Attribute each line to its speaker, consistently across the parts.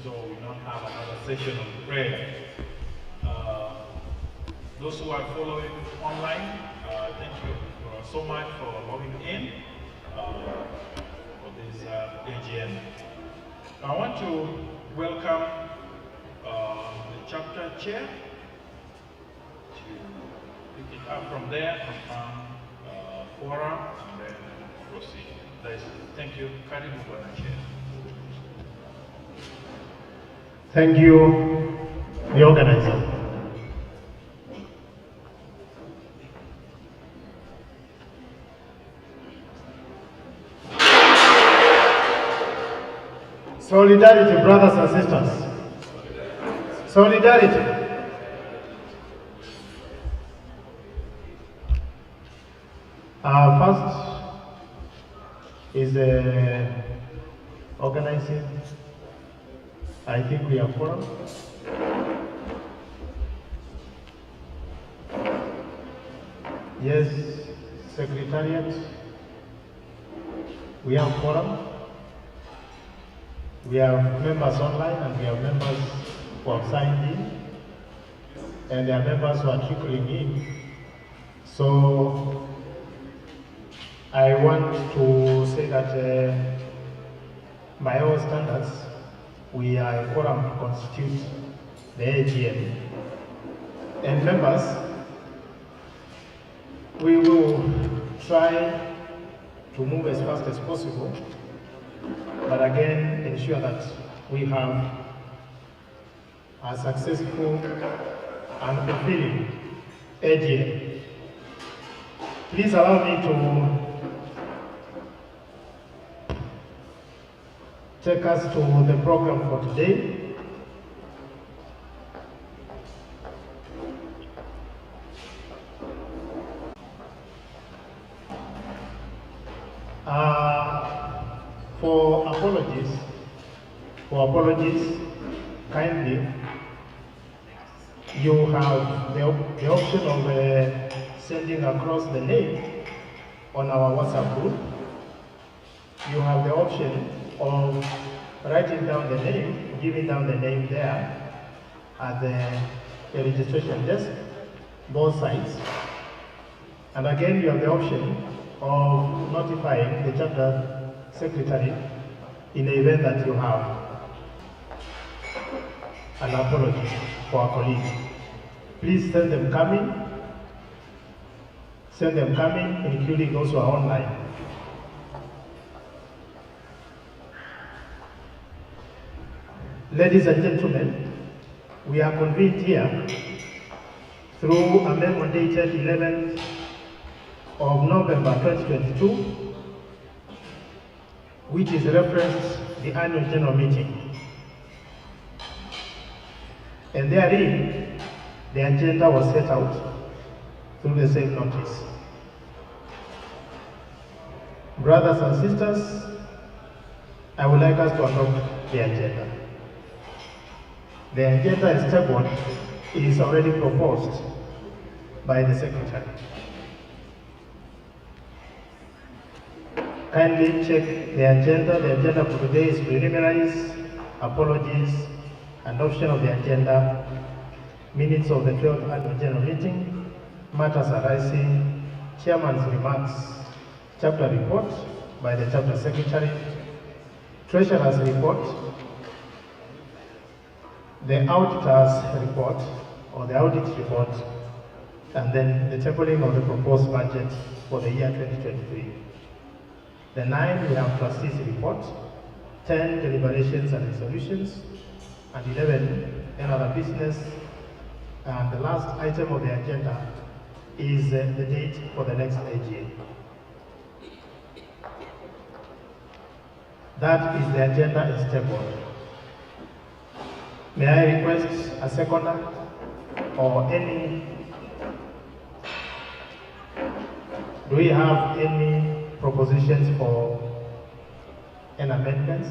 Speaker 1: so we now have another session of prayer. Those who are following online, thank you so much for logging in for this A.G.M. I want to welcome the chapter chair to pick it up from there, confirm quorum, and then proceed. Thank you. Karibu Bwana Chair.
Speaker 2: Thank you, the organizer. Solidarity, brothers and sisters. Solidarity. First is organizing. I think we have forum. Yes, Secretariat. We have forum. We have members online and we have members who have signed in. And there are members who are trickling in. So I want to say that by our standards, we are a quorum to constitute the A.G.M. And members, we will try to move as fast as possible, but again, ensure that we have a successful and fulfilling A.G.M. Please allow me to take us to the program for today. For apologies, kindly, you have the option of sending across the name on our WhatsApp group. You have the option of writing down the name, giving down the name there at the registration desk, both sides. And again, you have the option of notifying the chapter secretary in the event that you have an apology for a colleague. Please send them coming, including those who are online. Ladies and gentlemen, we are convened here through a memo dated 11th of November 2022, which is referenced the annual general meeting. And therein, the agenda was set out through the same notice. Brothers and sisters, I would like us to adopt the agenda. The agenda is tabled, it is already proposed by the Secretary. Kindly check the agenda. The agenda for today is preliminaries, apologies, adoption of the agenda, minutes of the 12th annual general meeting, matters arising, chairman's remarks, chapter report by the chapter secretary, treasurer's report, the auditor's report or the audit report, and then the tabling of the proposed budget for the year 2023. The 9, we have trustees' report, 10, deliberations and resolutions, and 11, another business. And the last item of the agenda is the date for the next AGM. That is the agenda as tabled. May I request a seconder or any? Do we have any propositions for an amendments?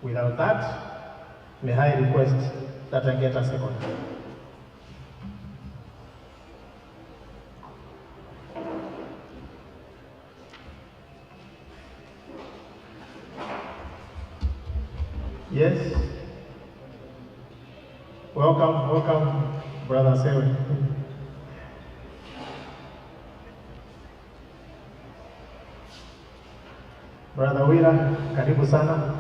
Speaker 2: Without that, may I request that I get a second? Yes. Welcome, Brother Sewe. Brother Wira, karibu sana.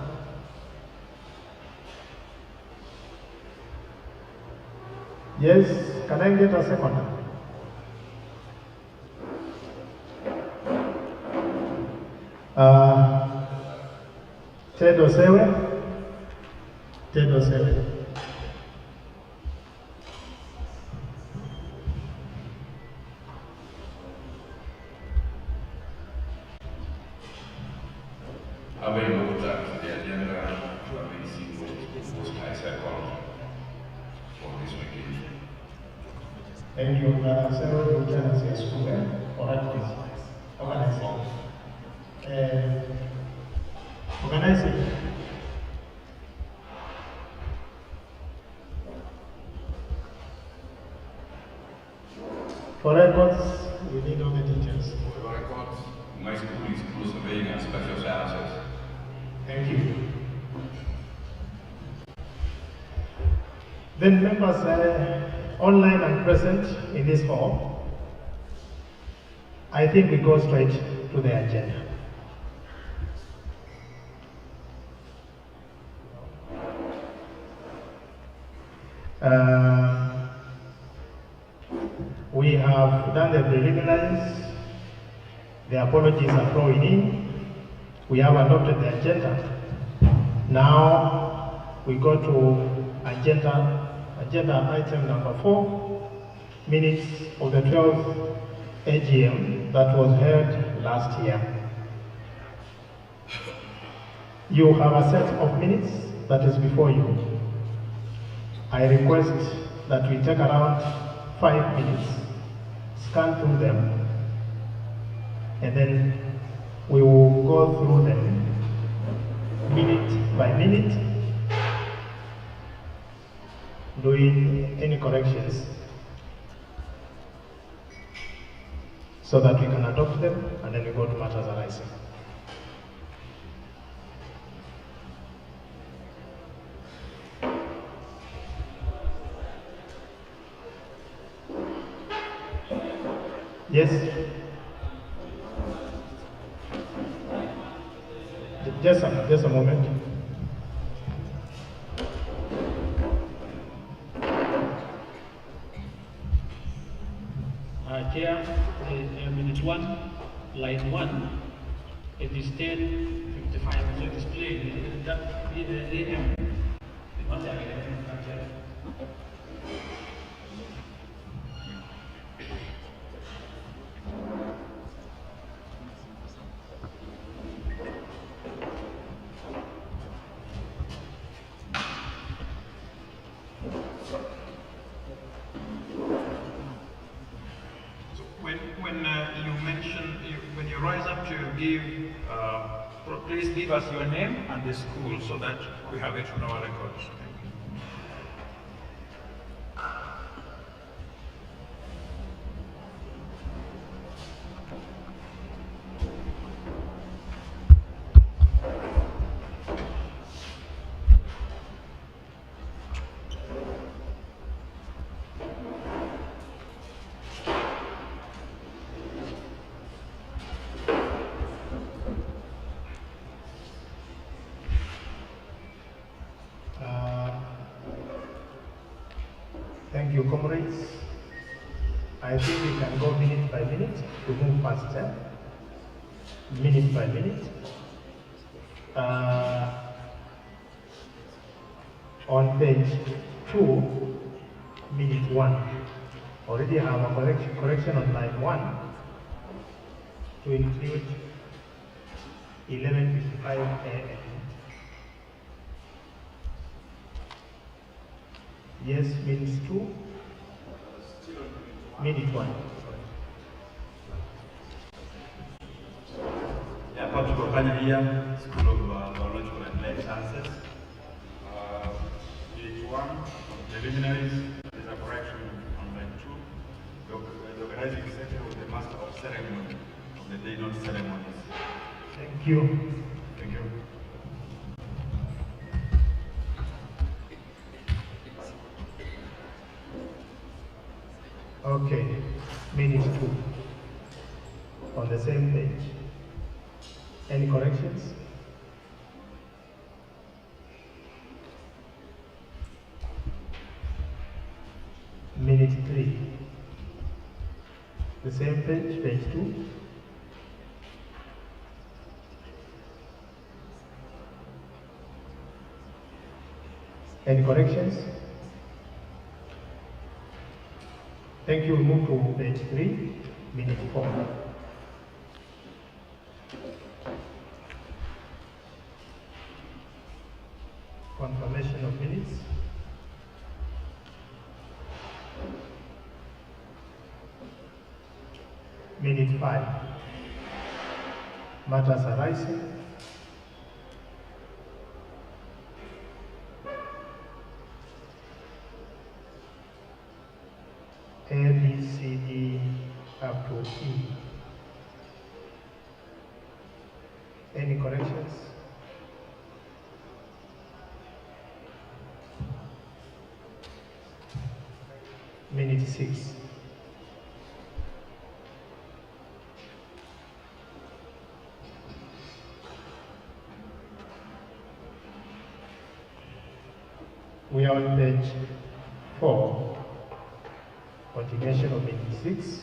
Speaker 2: Yes, can I get a second? Ted Osewe.
Speaker 3: Having looked at the agenda, we see most high cycle for this weekend.
Speaker 2: And you are several lieutenants in school, or at least organizing. Organizing. For records, we need all the details.
Speaker 3: For records, my school is school surveying and special sciences.
Speaker 2: Thank you. Then members online and present in this hall, I think we go straight to the agenda. We have done the preliminaries. The apologies are flowing in. We have adopted the agenda. Now we go to agenda item number 4, minutes of the 12th A.G.M. that was held last year. You have a set of minutes that is before you. I request that we take around 5 minutes, scan through them, and then we will go through them minute by minute, doing any corrections so that we can adopt them, and then we go to matters arising. Yes. Just a moment.
Speaker 4: Chair, minute 1, line 1, it is 10:55, so displayed that the AM.
Speaker 1: When you rise up to give, please give us your name and the school so that we have it on our records.
Speaker 2: Thank you, comrades. I think we can go minute by minute to move faster. Minute by minute. On page 2, minute 1. Already have a correction on line 1 to include 11:55 a.m. Yes, minutes 2. Minute 1.
Speaker 5: Yeah, Patrick Okanya here, School of Biological and Life Sciences. Minute 1, preliminaries, there's a correction on line 2. The organizing secretary with the master of ceremony of the day, not ceremonies.
Speaker 2: Thank you.
Speaker 5: Thank you.
Speaker 2: Okay, minute 2 on the same page. Any corrections? Minute 3. The same page, page 2. Any corrections? Thank you. We move to page 3, minute 4. Confirmation of minutes. Minute 5. Matters arising. A, B, C, D, up to E. Any corrections? Minute 6. We are on page 4, continuation of minute 6.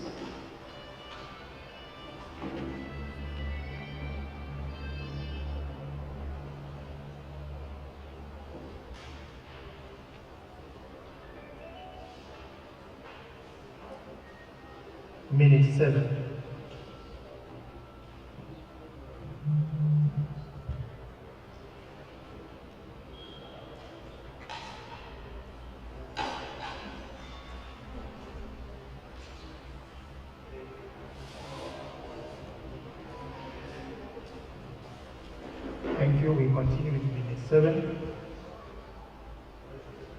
Speaker 2: Minute 7. Thank you. We continue with minute 7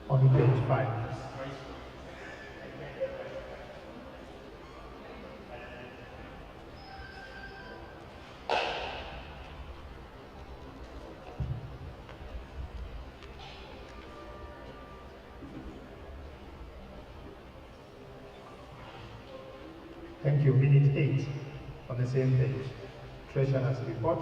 Speaker 2: on page 5. Thank you. Minute 8 on the same page. Treasurer's report.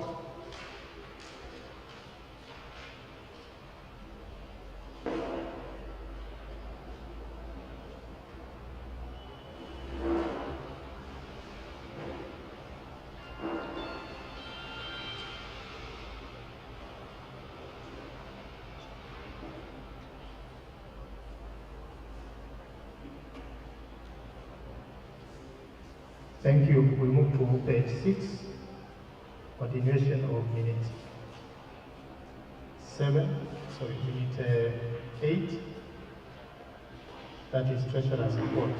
Speaker 2: Thank you. We move to page 6, continuation of minute 8. That is Treasurer's report.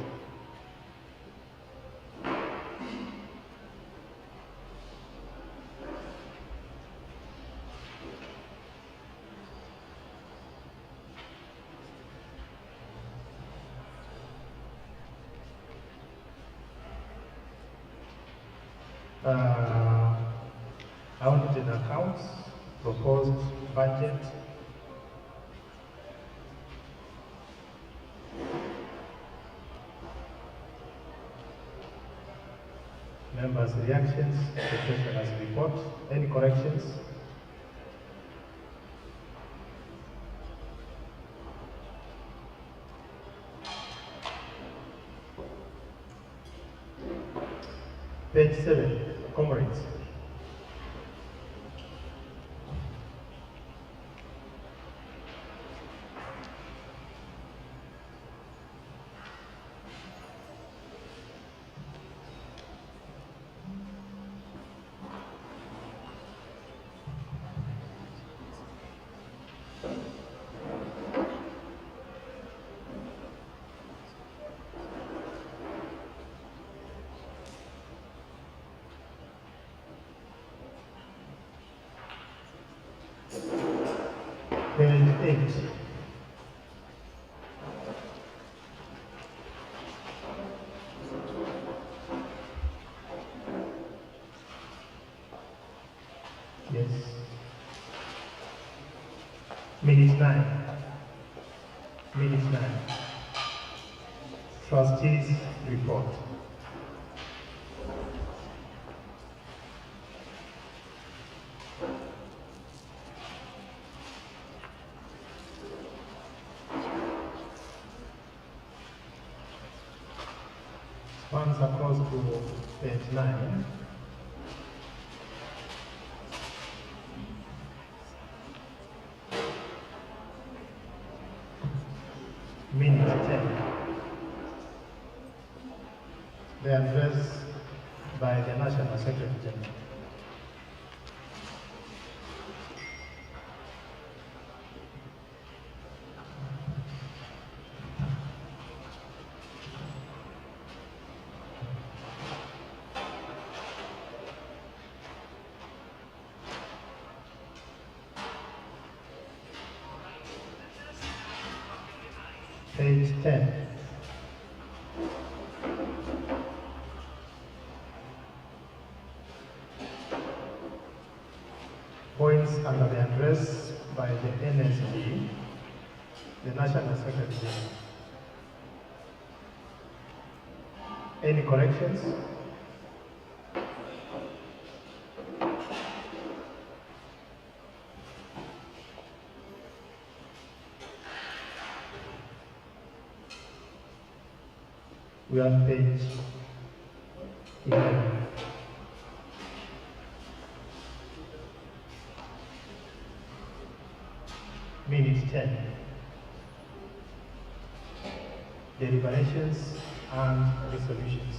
Speaker 2: Audited accounts, proposed budget, members' reactions to the Treasurer's report. Any corrections? Page 7, comrades. Page 8. Yes. Minute 9. Minute 9. Trustees report. Spans across to page 9. Minute 10. The address by the National Secretary General. Page 10. Points under the address by the NSG, the National Secretary General. Any corrections? We are page 11. Minute 10. Deliberations and resolutions.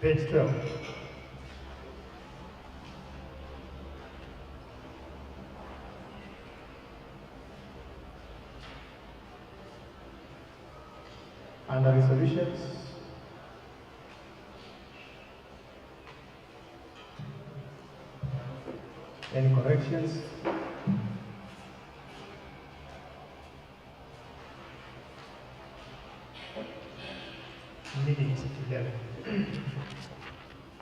Speaker 2: Page 12. Under resolutions, any corrections? Minute 11.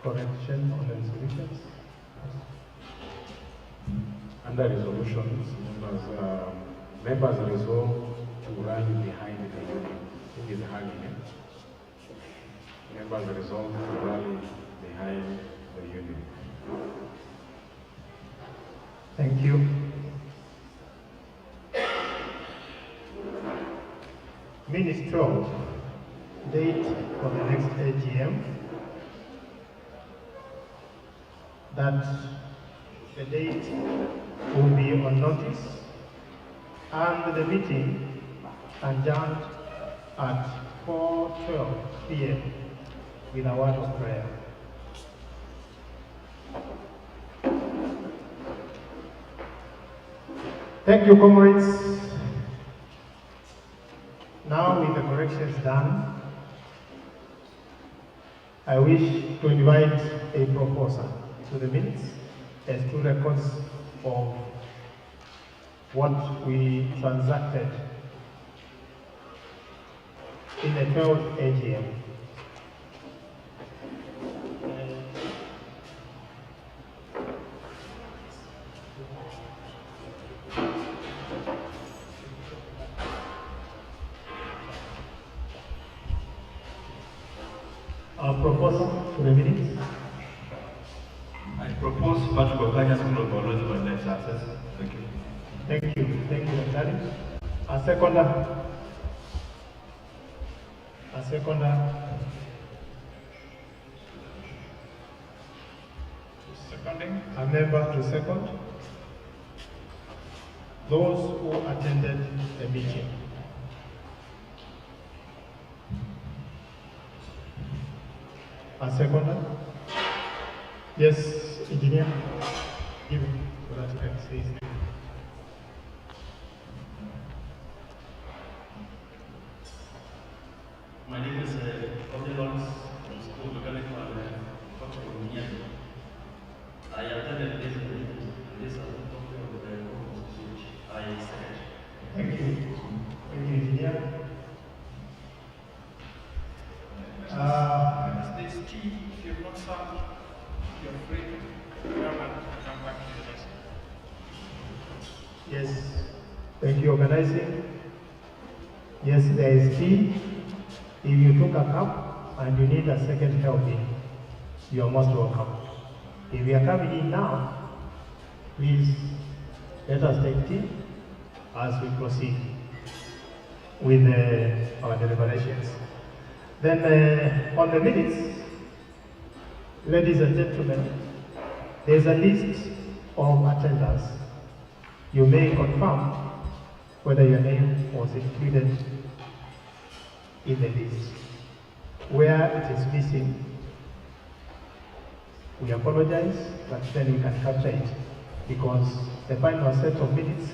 Speaker 2: Correction on the resolutions.
Speaker 6: Under resolutions, members resolve to rally behind the union. It is hanging. Members resolve to rally behind the union.
Speaker 2: Thank you. Minute 12. Date for the next A.G.M. That the date will be on notice and the meeting adjourned at 4:12 p.m. with a word of prayer. Thank you, comrades. Now, with the corrections done, I wish to invite a proposer to the minutes as two records of what we transacted in the 12th A.G.M. Our proposal to the minutes.
Speaker 5: I propose Patrick Okanya School of Biology and Life Sciences. Thank you.
Speaker 2: Thank you. Thank you, Dr. A seconder. A seconder.
Speaker 1: Seconding.
Speaker 2: A member to second. Those who attended the meeting. A seconder. Yes, engineer. Give it so that you can see it.
Speaker 7: My name is Odelons from School of Mechanical and Structural Engineering. I attended this meeting. This is a copy of the proposed which I said.
Speaker 2: Thank you. Thank you, engineer.
Speaker 1: This T, if you've not served,
Speaker 4: you're free to grab and come back to the lesson.
Speaker 2: Yes, thank you, organizing. Yes, there is tea. If you took a cup and you need a second helping, you are most welcome. If you are coming in now, please let us take tea as we proceed with our deliberations. Then on the minutes, ladies and gentlemen, there's a list of attenders. You may confirm whether your name was included in the list. Where it is missing, we apologize, but then we can capture it because the final set of minutes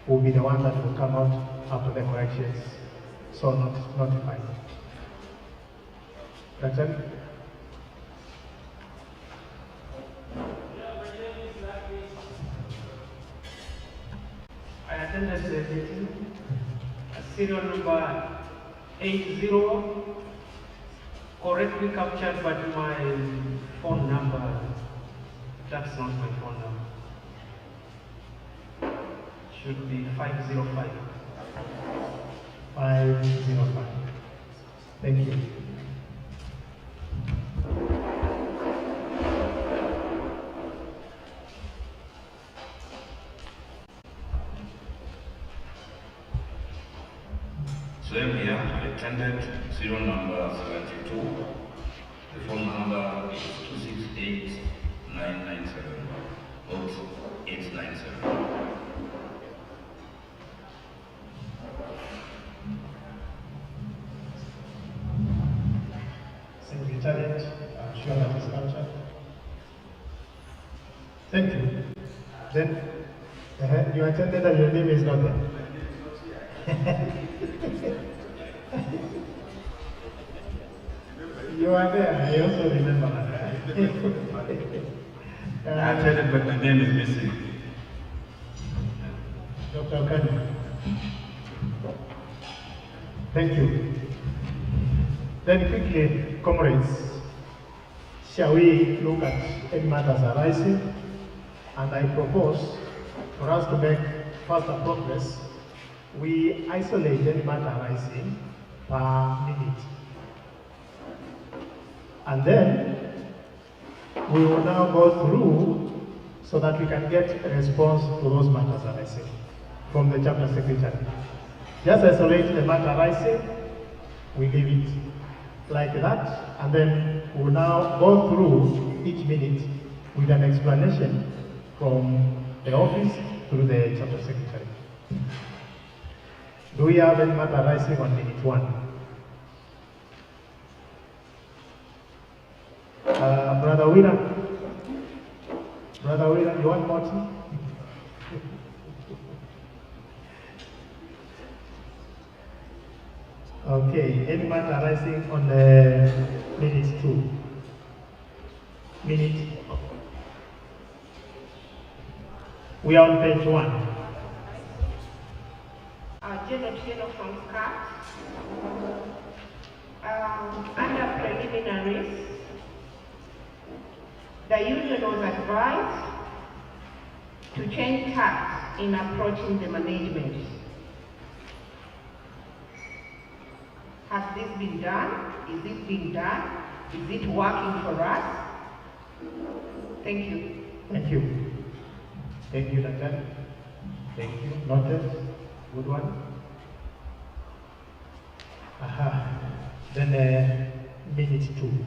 Speaker 2: will be the one that will come out after the corrections, so notified. That's it.
Speaker 8: I attended the meeting, serial number 80, correctly captured, but my phone number, that's not my phone number. Should be 505.
Speaker 2: 505. Thank you.
Speaker 3: Same here, I attended serial number 72. The phone number is 268-997, vote 897.
Speaker 2: Secretariat, I'm sure that is captured. Thank you. Then, you attended and your name is not there. You are there, I also remember that.
Speaker 5: I attended, but my name is missing.
Speaker 2: Dr. Kani. Thank you. Then quickly, comrades, shall we look at any matters arising? And I propose for us to make faster progress, we isolate any matter arising per minute. And then we will now go through so that we can get a response to those matters arising from the chapter secretary. Just isolate the matter arising, we leave it like that, and then we'll now go through each minute with an explanation from the office through the chapter secretary. Do we have any matter arising on minute 1? Brother Wira, you want more tea? Okay, any matter arising on the minute 2? Minute. We are on page 1.
Speaker 9: J.N from SCAT. Under preliminaries, the union was advised to change tact in approaching the management. Has this been done? Is this being done? Is it working for us? Thank you.
Speaker 2: Thank you. Thank you, Doctor. Thank you. Noted. Good one. Aha. Then minute 2.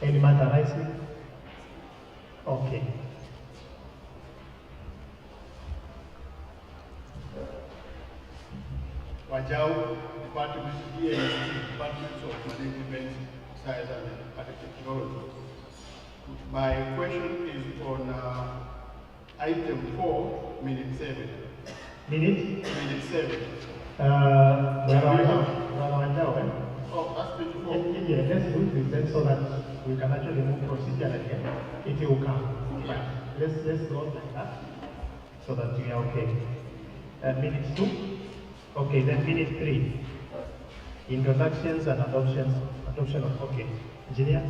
Speaker 2: Any matter arising? Okay.
Speaker 10: Wajau, Department DNC, Department of Management, Science and Technology. My question is on item 4, minute 7.
Speaker 2: Minute?
Speaker 10: Minute 7. Oh, that's page 4.
Speaker 2: Yeah, let's do this then so that we can actually move procedure again. It will come. Right. Let's go like that so that we are okay. Minute 2. Okay, then minute 3. Introductions and adoption of, okay. Engineer?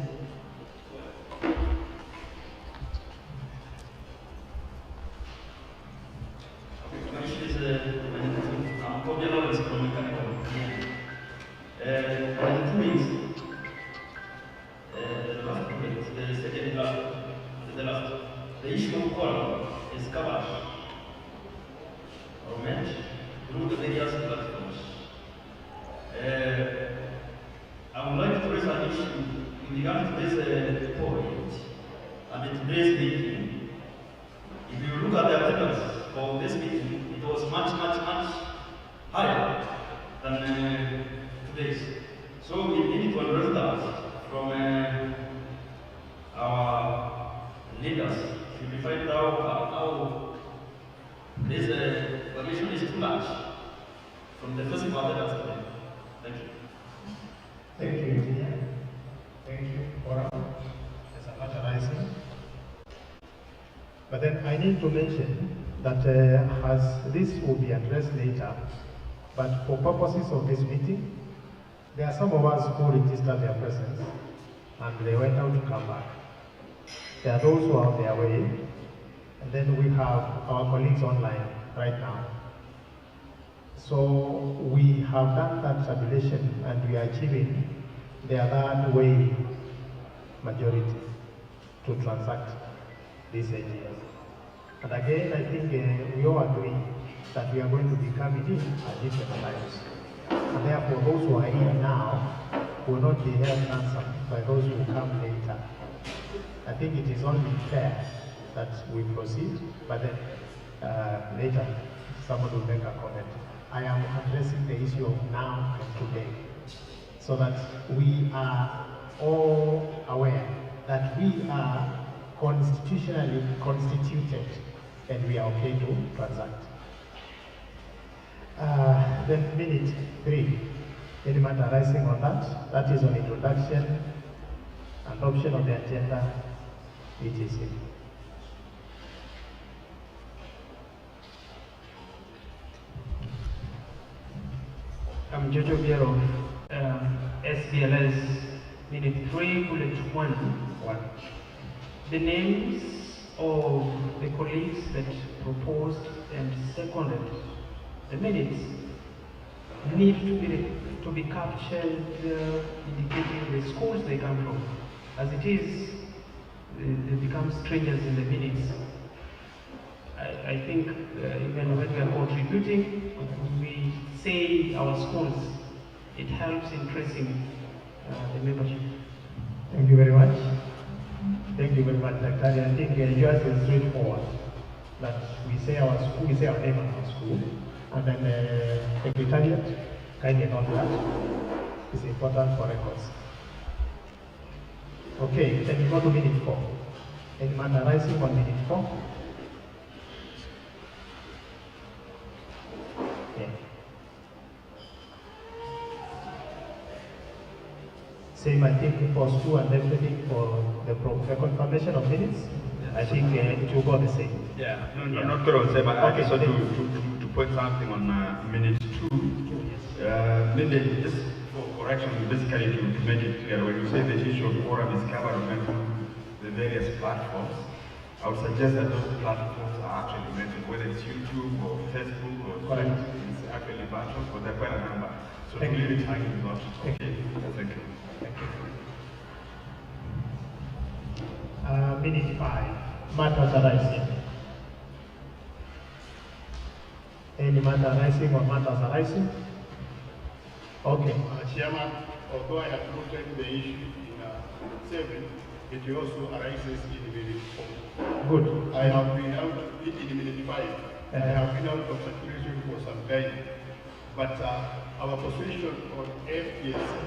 Speaker 7: regard to this point, I mean today's meeting, if you look at the attendance for this meeting, it was much higher than today's. So we need to address that from our leaders to find out how this variation is too large from the physical attendance today. Thank you.
Speaker 2: Thank you, Engineer. Thank you, Ora. There's a lot arising. But then I need to mention that as this will be addressed later, but for purposes of this meeting, there are some of us who registered their presence and they went out to come back. There are those who are on their way, and then we have our colleagues online right now. So we have done that tabulation and we are achieving the other way majority to transact this AGM. And again, I think we all agree that we are going to be coming in at different times. And therefore, those who are in now will not be held ransom by those who come later. I think it is only fair that we proceed, but then later someone will make a comment. I am addressing the issue of now and today, so that we are all aware that we are constitutionally constituted and we are okay to transact. Then minute 3, any matter arising on that? That is on introduction, adoption of the agenda, etc.
Speaker 8: I'm Jojo Bier of SBLS minute 3, bullet 1. The names of the colleagues that proposed and seconded the minutes need to be captured, indicating the schools they come from. As it is, they become strangers in the minutes. I think even when we are contributing, we say our schools, it helps in tracing the membership.
Speaker 2: Thank you very much. Thank you very much, Dr. I think yours is straightforward. That we say our school, we say our name of the school, and then the secretariat kindly note that. It's important for records. Okay, then we go to minute 4. Any matter arising on minute 4? Okay. Same, I think, for school and everything for the confirmation of minutes. I think it will go the same.
Speaker 5: Yeah, no, not good on same. I
Speaker 2: Okay,
Speaker 5: just want to put something on minute 2. Minute, just for correction, basically to make it clear, when you say the issue of forum is covered on the various platforms, I would suggest that those platforms are actually mentioned, whether it's YouTube or Facebook or
Speaker 2: Correct.
Speaker 5: it's actually platforms, but they're quite a number. So
Speaker 2: Thank
Speaker 5: to
Speaker 2: you.
Speaker 5: leave it hanging is not okay. Thank you.
Speaker 2: Thank you. Minute 5, matters arising. Any matter arising or matters arising? Okay.
Speaker 10: Chairman, although I have noted the issue in 7, it also arises in minute 4.
Speaker 2: Good.
Speaker 10: I have been out in minute 5. I have been out of circulation for some time. But our position on FPSC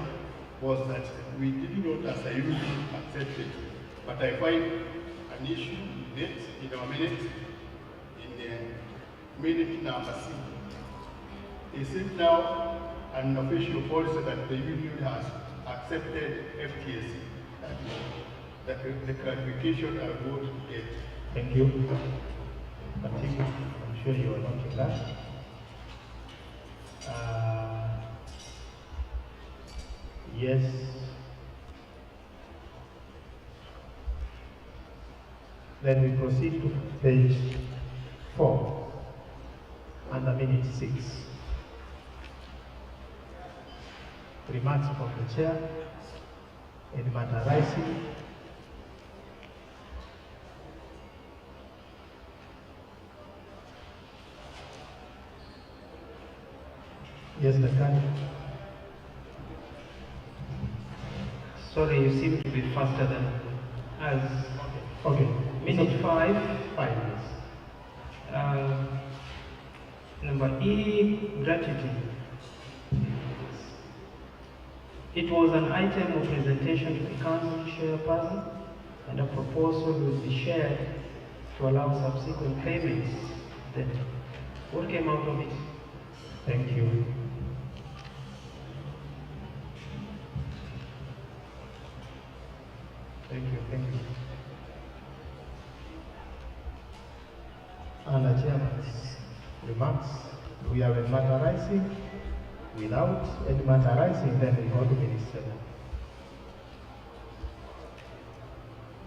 Speaker 10: was that we did not, as a union, accept it. But I find an issue in it, in our minute, in the minute number 6. Is it now an official policy that the union has accepted FTSC? The clarification I would get.
Speaker 2: Thank you. Continue. I'm sure you are noting that. Yes. Then we proceed to page 4 under minute 6. Remarks from the chair. Any matter arising? Yes, the candidate.
Speaker 8: Sorry, you seem to be faster than us.
Speaker 2: Okay.
Speaker 8: Minute 5.
Speaker 2: 5 minutes.
Speaker 8: Number E, gratitude. It was an item of presentation to the council chairperson, and a proposal will be shared to allow subsequent payments. Then, what came out of it?
Speaker 2: Thank you. Thank you, thank you. Under Chairman's remarks, we have a matter rising. Without any matter rising, then we go to Minute 7.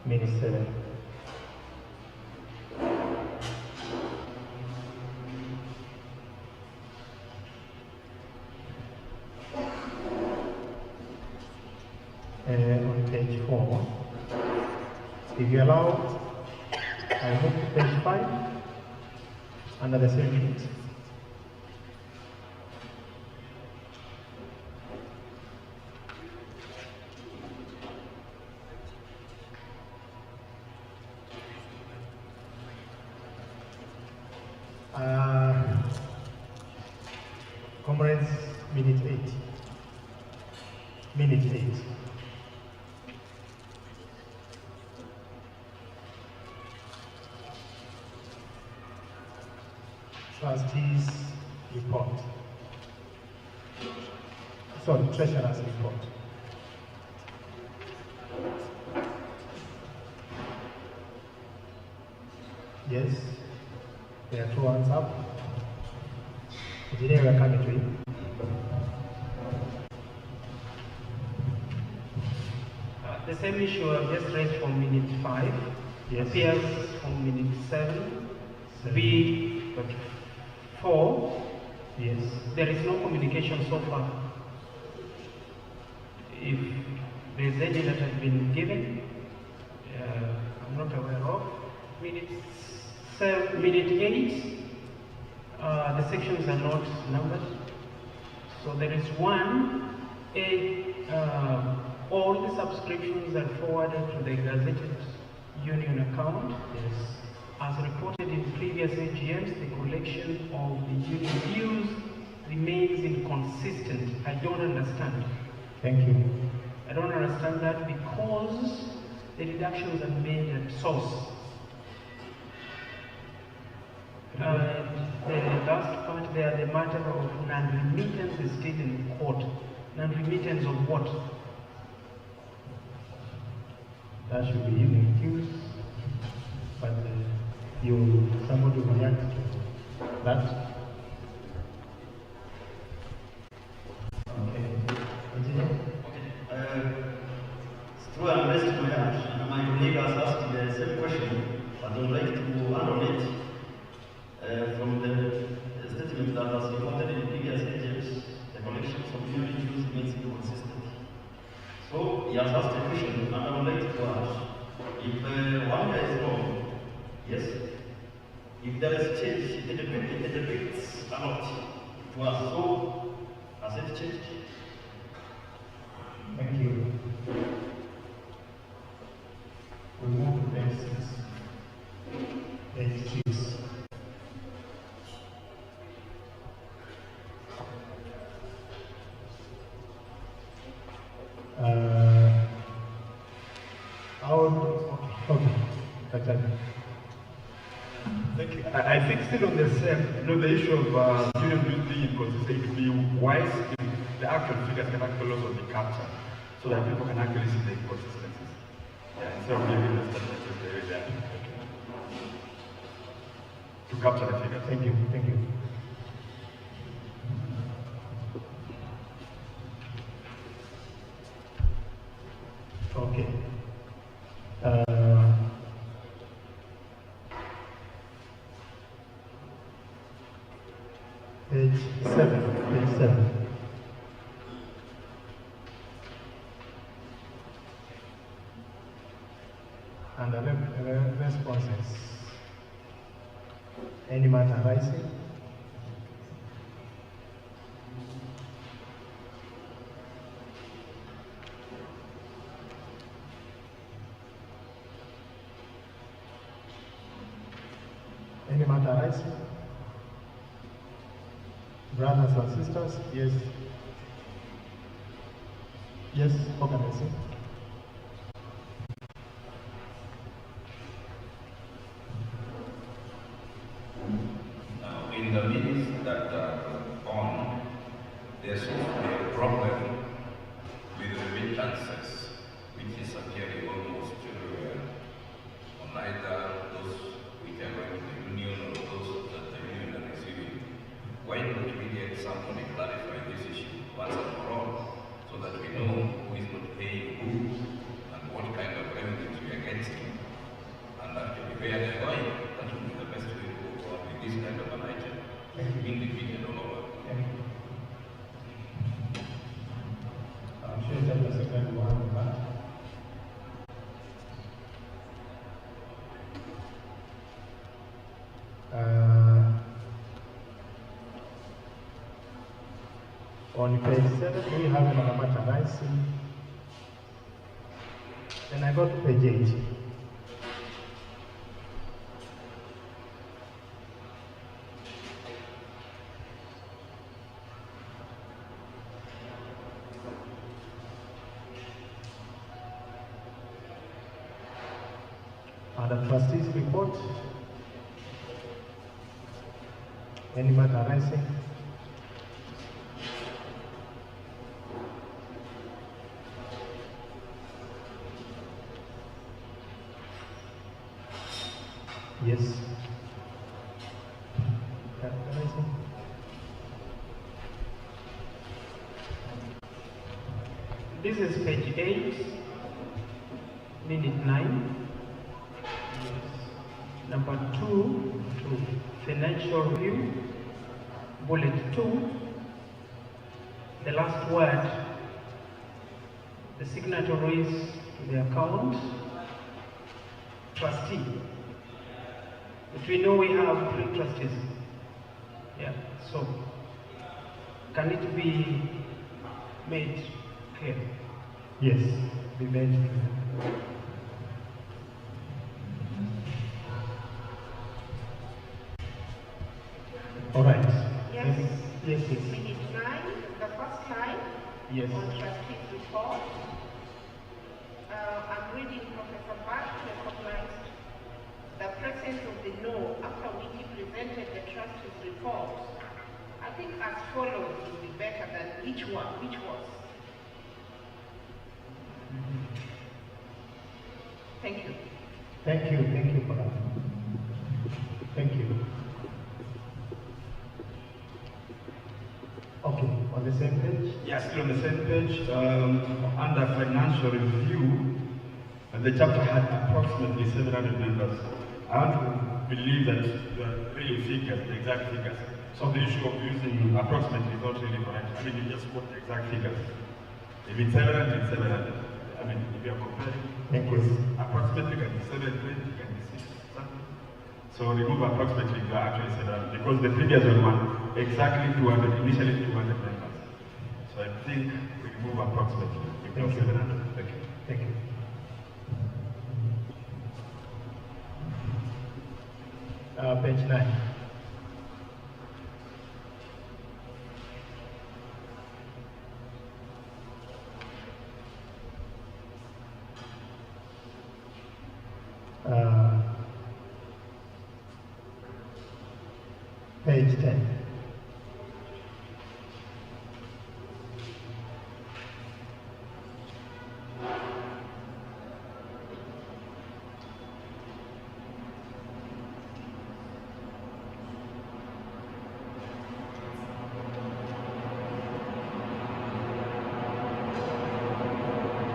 Speaker 2: Minute 7. On page 4, if you allow, I move to page 5 under the same sheet. Comrades, minute 8. Minute 8. Trustees report. Sorry, treasurer's report. Yes, there are 2 hands up. Engineer, we are coming to you.
Speaker 8: The same issue I've just raised from minute 5 appears from minute 7. B, but 4.
Speaker 2: Yes.
Speaker 8: There is no communication so far. If there's any that has been given, I'm not aware of. Minute 8, the sections are not numbered. So there is 1, all the subscriptions are forwarded to the gazetted union account.
Speaker 2: Yes.
Speaker 8: As reported in previous A.G.Ms, the collection of the union dues remains inconsistent. I don't understand.
Speaker 2: Thank you.
Speaker 8: I don't understand that because the deductions are made at source. The last part there, the matter of non-remittance is still in court. Non-remittance of what?
Speaker 2: That should be union dues, but somebody will react to that. Okay.
Speaker 7: It's true, I'm raising my hand, and my colleague has asked the same question, but I would like to add on it from the statement that was reported in previous AGMs, the collections of union dues remains inconsistent. So he has asked a question, and I would like to ask, if one guy is wrong, yes, if there is change, it depicts a lot to us. So, has it changed?
Speaker 2: Thank you. We move to page 6. Page 6. Okay.
Speaker 5: Thank you. I think still on the same, the issue of union dues being inconsistent, it would be wise if the actual figures can actually also be captured so that people can actually see the inconsistencies. Yeah, instead of giving the statements as they really are. To capture the figures.
Speaker 2: Thank you. Thank you. Okay. Page 7. And the responses. Any matter rising? Any matter arising? Brothers and sisters, yes. Yes, organizing.
Speaker 3: In the minutes that are on, there seems to be a problem with remittances, which is appearing almost everywhere, on either those which are going to the union or those that the union are receiving. Why don't we get somebody clarify this issue once and for all, so that we know who is not paying who and what kind of revenues we are getting, and actually where they're going? That would be the best way to go forward with this kind of an item, being defeated all over.
Speaker 2: I'm sure that the second one will back. On page 7, we have another matter arising. Then I go to page 8. The trustees report. Any matter arising? Yes. Arising?
Speaker 8: This is page 8, minute 9. Number 2, to financial review, bullet 2, the last word, the signatories to the account, trustee. But we know we have 3 trustees. Yeah, so can it be made clear?
Speaker 2: Yes, be made clear. All right.
Speaker 9: Yes.
Speaker 2: Yes, yes.
Speaker 9: Minute 9, the first line.
Speaker 2: Yes.
Speaker 9: On trustees report. I'm reading Professor Bash recognized the presence of the no after which he presented the trustees report. I think as follows would be better than which was. Thank you.
Speaker 2: Thank you for that. Thank you. Okay, on the same page?
Speaker 5: Yes, still on the same page, under financial review, the chapter had approximately 700 members. I want to believe that the real figures, the exact figures. So the issue of using approximately is not really correct. I mean, you just put the exact figures. If it's 700, it's 700. I mean, if you are comparing, approximately can be 720, can be 6 something. So remove approximately, you are actually 700, because the previous one exactly 200, initially 200 members. So I think we remove approximately, because 700. Thank you.
Speaker 2: Thank you. Page 9. Page 10.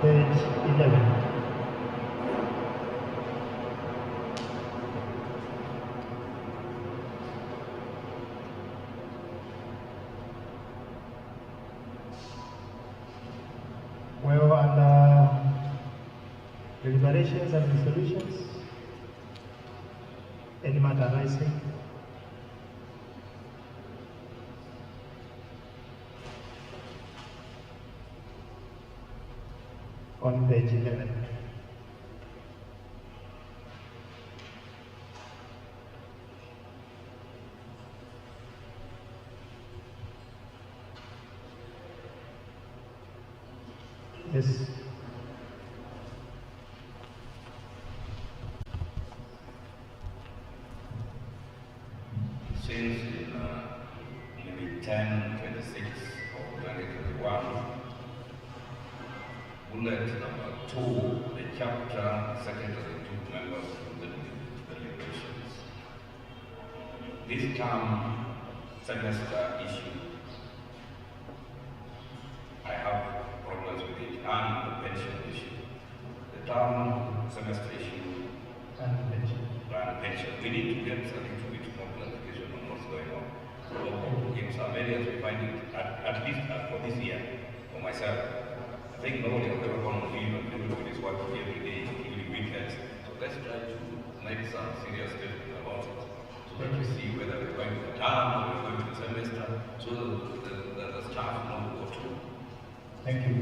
Speaker 2: Page 11. Well, and deliberations and resolutions. Any matter arising? On page 11. Yes.
Speaker 3: Since in 1026 of 2021, bullet number 2, the chapter secretary took members through the deliberations. This term semester issue, I have problems with it, and the pension issue. The term semester issue
Speaker 2: And pension.
Speaker 3: and pension. We need to get a little bit more clarification on what's going on. So in some areas we find it, at least for this year, for myself, I think nobody has ever gone on leave and everybody is working every day, including weekends. So let's try to make some serious statement about it, so that we see whether we're going with the term or we're going with the semester, so that the staff know what to do.
Speaker 2: Thank you.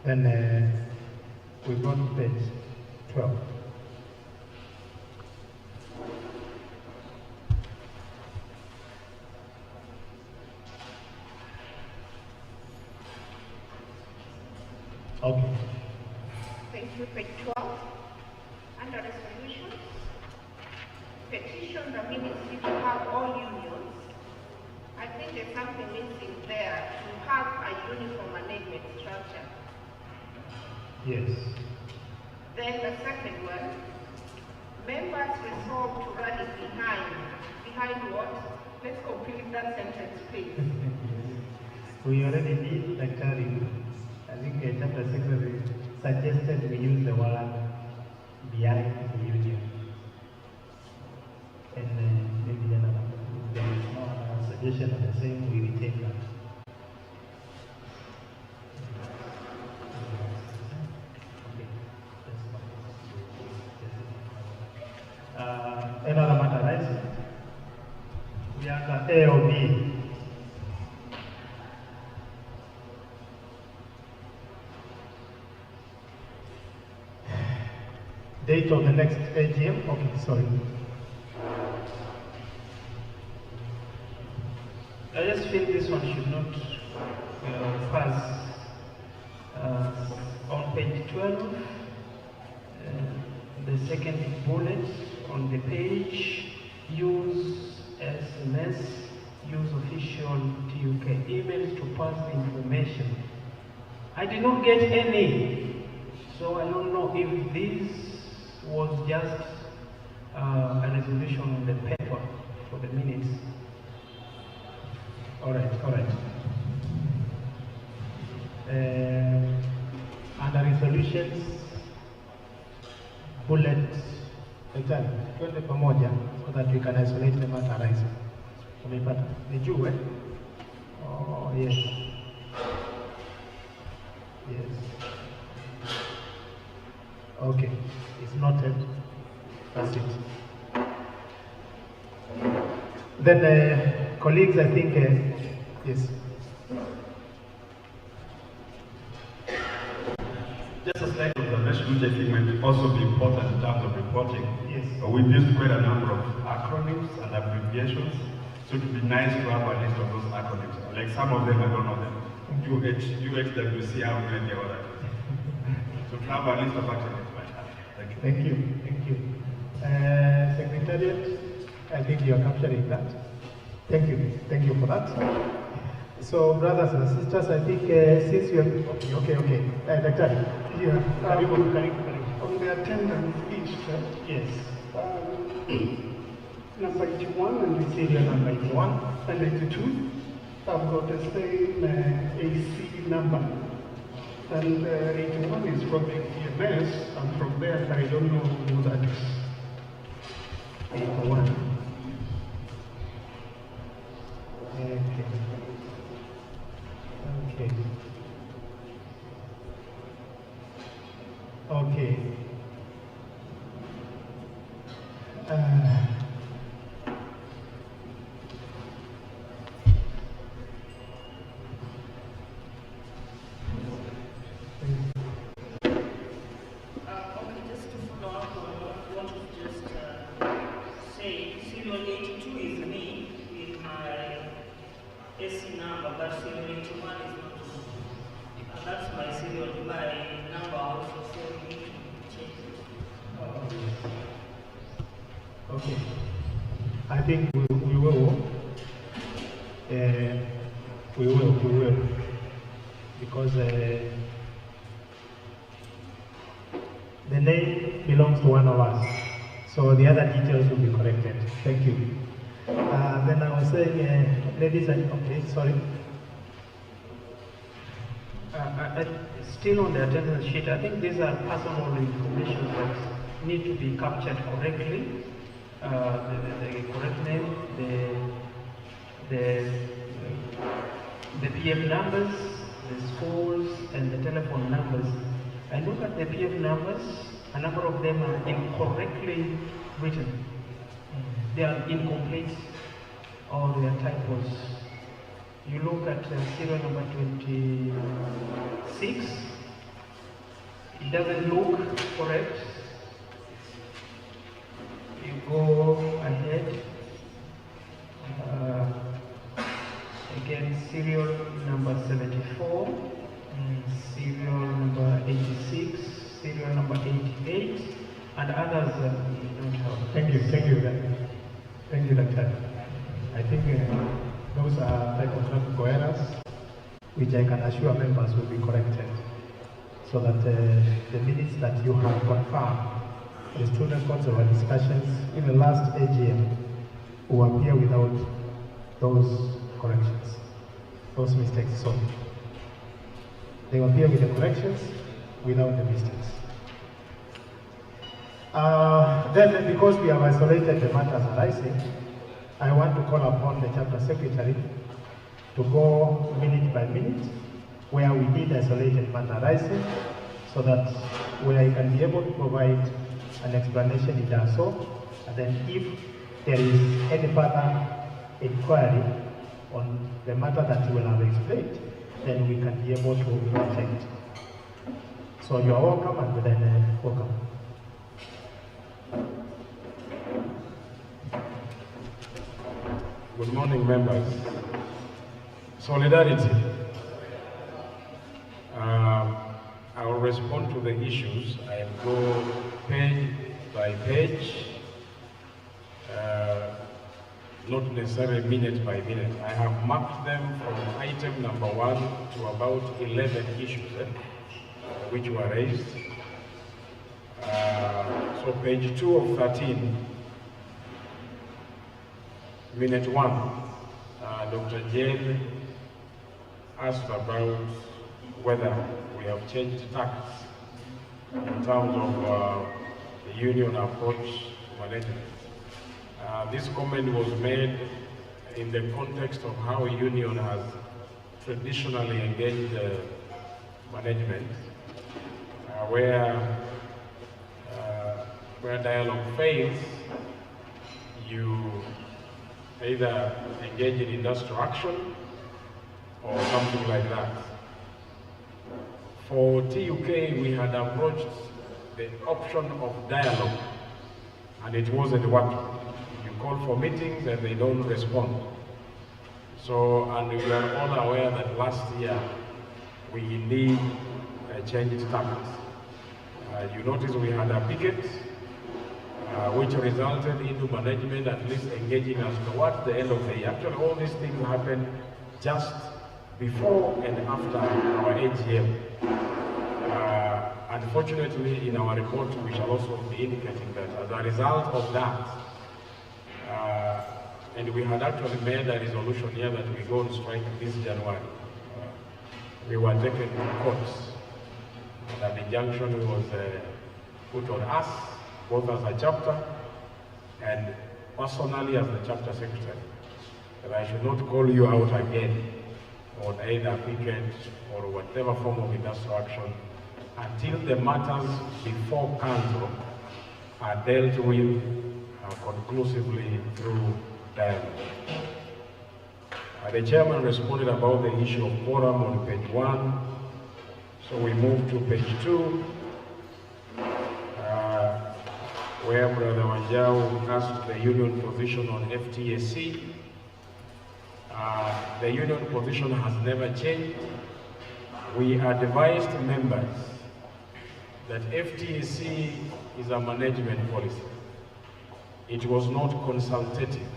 Speaker 2: Then we go to page 12. Okay.
Speaker 9: Thank you. Page 12. Under resolutions, petition the ministry to have all unions. I think there's something missing there, to have a uniform management structure.
Speaker 2: Yes.
Speaker 9: Then the second one, members resolve to rally behind what? Let's complete that sentence, please.
Speaker 2: We already did the carrying. I think chapter secretary suggested we use the word behind the union. And maybe then if there is no suggestion of the same, we retain that. Another matter, right? We are the A or B. Date of the next A.G.M. Okay, sorry.
Speaker 8: I just feel this one should not pass. On page 12, the second bullet on the page, use SMS, use official TUK emails to pass the information. I did not get any, so I don't know if this was just a resolution on the paper for the minutes.
Speaker 2: All right. Under resolutions, bullet, exactly, twende pamoja so that we can isolate the matter arising. Umepata? Nijue? Oh, yes. Yes. Okay, it's noted. That's it. Then, colleagues, I think, yes.
Speaker 5: Just a slight observation, which I think might also be important in terms of reporting.
Speaker 2: Yes.
Speaker 5: We've used quite a number of acronyms and abbreviations, so it would be nice to have a list of those acronyms. Like some of them, I don't know them. UHWC, I'm going to get all that. So to have a list of acronyms.
Speaker 2: Thank you. Secretariat, I think you are capturing that. Thank you for that. So, brothers and sisters, I think since you have... Okay. Dr.
Speaker 10: Yeah.
Speaker 2: Karibu.
Speaker 10: On the attendance list,
Speaker 2: Yes.
Speaker 10: number 81 and
Speaker 2: Serial number 81.
Speaker 10: and 82, I've got the same AC number. And 81 is from the EMS, and from there I don't know who that is.
Speaker 2: 81. Okay.
Speaker 11: Okay, just to follow up on what you just said, serial 82 is me with my AC number, but serial 81 is not me. And that's my serial, my number also, so we need to change it.
Speaker 2: Okay. I think we will. We will. Because the name belongs to one of us. So the other details will be corrected. Thank you. Then I was saying, ladies and, okay, sorry.
Speaker 8: Still on the attendance sheet, I think these are personal information that need to be captured correctly. The correct name, the PF numbers, the schools, and the telephone numbers. I look at the PF numbers, a number of them are incorrectly written. They are incomplete or they are typos. You look at serial number 26, it doesn't look correct. You go ahead. Again, serial number 74, serial number 86, serial number 88, and others we don't have.
Speaker 2: Thank you, Doctor. I think those are typographical errors, which I can assure members will be corrected, so that the minutes that you have confirmed, the student records of our discussions in the last A.G.M. will appear without those corrections, those mistakes. So they will appear with the corrections without the mistakes. Then, because we have isolated the matters arising, I want to call upon the chapter secretary to go minute by minute where we did isolated matter arising, so that where he can be able to provide an explanation, he does so. And then if there is any further inquiry on the matter that you will have explained, then we can be able to attend. So you are welcome, and then welcome.
Speaker 6: Good morning, members. Solidarity. I will respond to the issues. I'll go page by page, not necessarily minute by minute. I have marked them from item number 1 to about 11 issues which were raised. So page 2 of 13, minute 1, Dr. Jane asked about whether we have changed tactics in terms of the union approach to management. This comment was made in the context of how a union has traditionally engaged management, where dialogue fails, you either engage in industrial action or something like that. For TUK, we had approached the option of dialogue, and it wasn't working. You call for meetings and they don't respond. So, and we are all aware that last year we indeed changed tactics. You notice we had a picket, which resulted into management at least engaging us towards the end of the year. Actually, all these things happened just before and after our A.G.M. Unfortunately, in our report, we shall also be indicating that as a result of that, and we had actually made a resolution here that we go on strike this January. We were taken to courts. An injunction was put on us, both as a chapter and personally as the chapter secretary, that I should not call you out again on either picket or whatever form of industrial action until the matters before council are dealt with conclusively through dialogue. The chairman responded about the issue of quorum on page 1, so we move to page 2. where Brother Wanjao asked the union position on FTSC. The union position has never changed. We advised members that FTSC is a management policy. It was not consultative.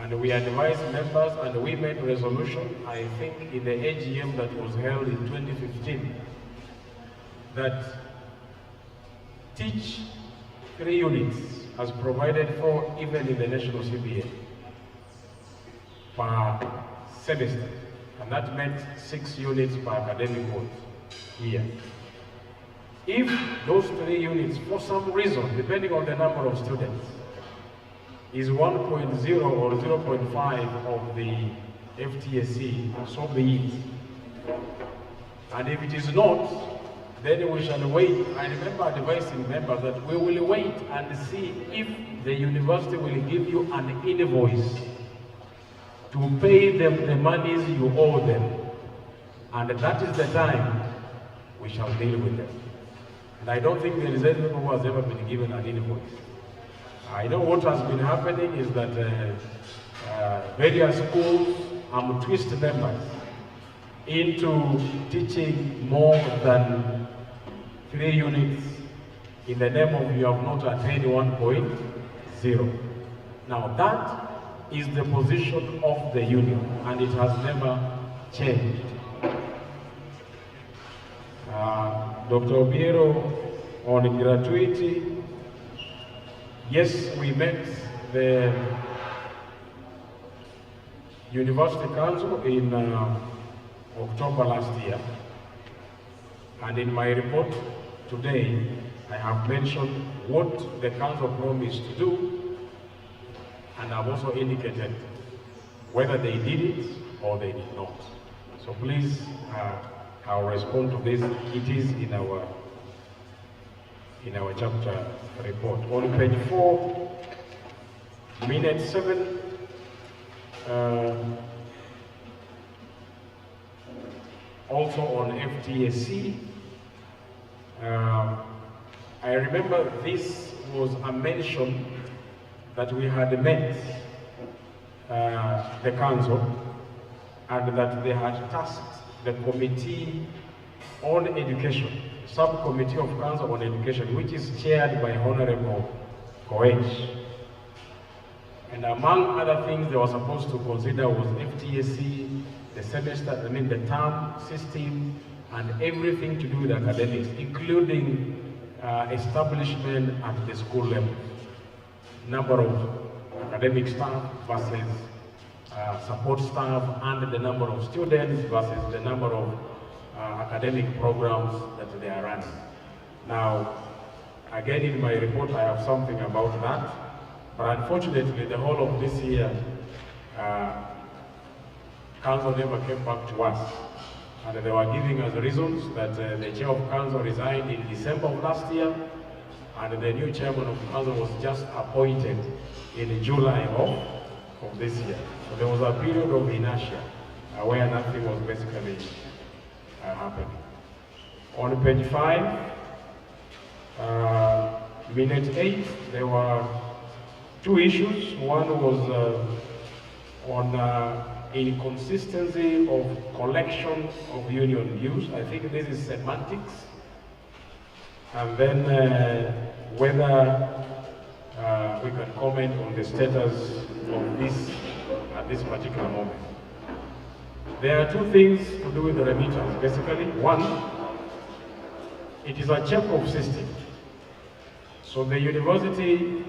Speaker 6: And we advised members, and we made a resolution, I think in the A.G.M. that was held in 2015, that teach 3 units as provided for even in the national CBA per semester. And that meant 6 units per academic year. If those 3 units, for some reason, depending on the number of students, is 1.0 or 0.5 of the FTSC, so be it. And if it is not, then we shall wait. I remember advising members that we will wait and see if the university will give you an invoice to pay them the monies you owe them. And that is the time we shall deal with them. And I don't think there is anyone who has ever been given an invoice. I know what has been happening is that various schools twist members into teaching more than 3 units in the name of you have not attained 1.0. Now that is the position of the union, and it has never changed. Dr. Obiero, on gratuity, yes, we met the University Council in October last year, and in my report today, I have mentioned what the Council promised to do, and I've also indicated whether they did it or they did not. So please, I'll respond to this. It is in our chapter report. On page 4, minute 7, also on FTSC. I remember this was a mention that we had met the council, and that they had tasked the committee on education, subcommittee of council on education, which is chaired by Honorable Koech. And among other things they were supposed to consider was FTSC, the semester, the term system, and everything to do with academics, including establishment at the school level. Number of academic staff versus support staff, and the number of students versus the number of academic programs that they are running. Now, again in my report I have something about that, but unfortunately the whole of this year, council never came back to us. And they were giving us reasons that the chair of council resigned in December of last year, and the new chairman of council was just appointed in July of this year. So there was a period of inertia where nothing was basically happening. On page 5, minute 8, there were 2 issues. One was on inconsistency of collection of union dues. I think this is semantics. And then whether we can comment on the status of this at this particular moment. There are 2 things to do with the remittance. Basically, one, it is a check-off system. So the university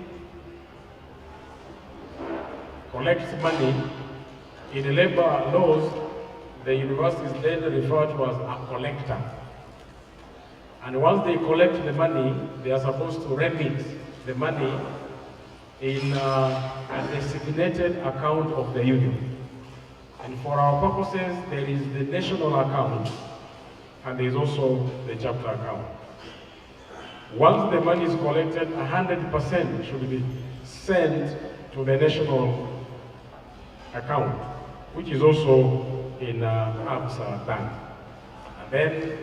Speaker 6: collects money. In labor laws, the university is then referred to as a collector. And once they collect the money, they are supposed to remit the money in a designated account of the union. And for our purposes, there is the national account, and there is also the chapter account. Once the money is collected, 100% should be sent to the national account, which is also in ABSA Bank. And then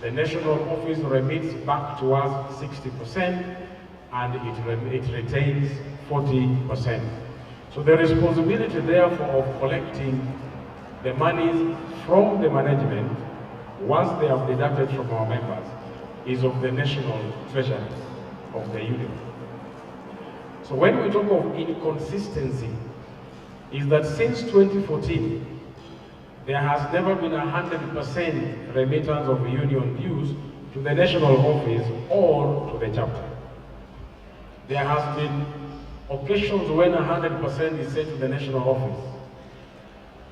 Speaker 6: the national office remits back to us 60%, and it retains 40%. So the responsibility therefore of collecting the monies from the management, once they have deducted from our members, is of the national treasury of the union. So when we talk of inconsistency, is that since 2014, there has never been 100% remittance of union dues to the national office or to the chapter. There has been occasions when 100% is sent to the national office,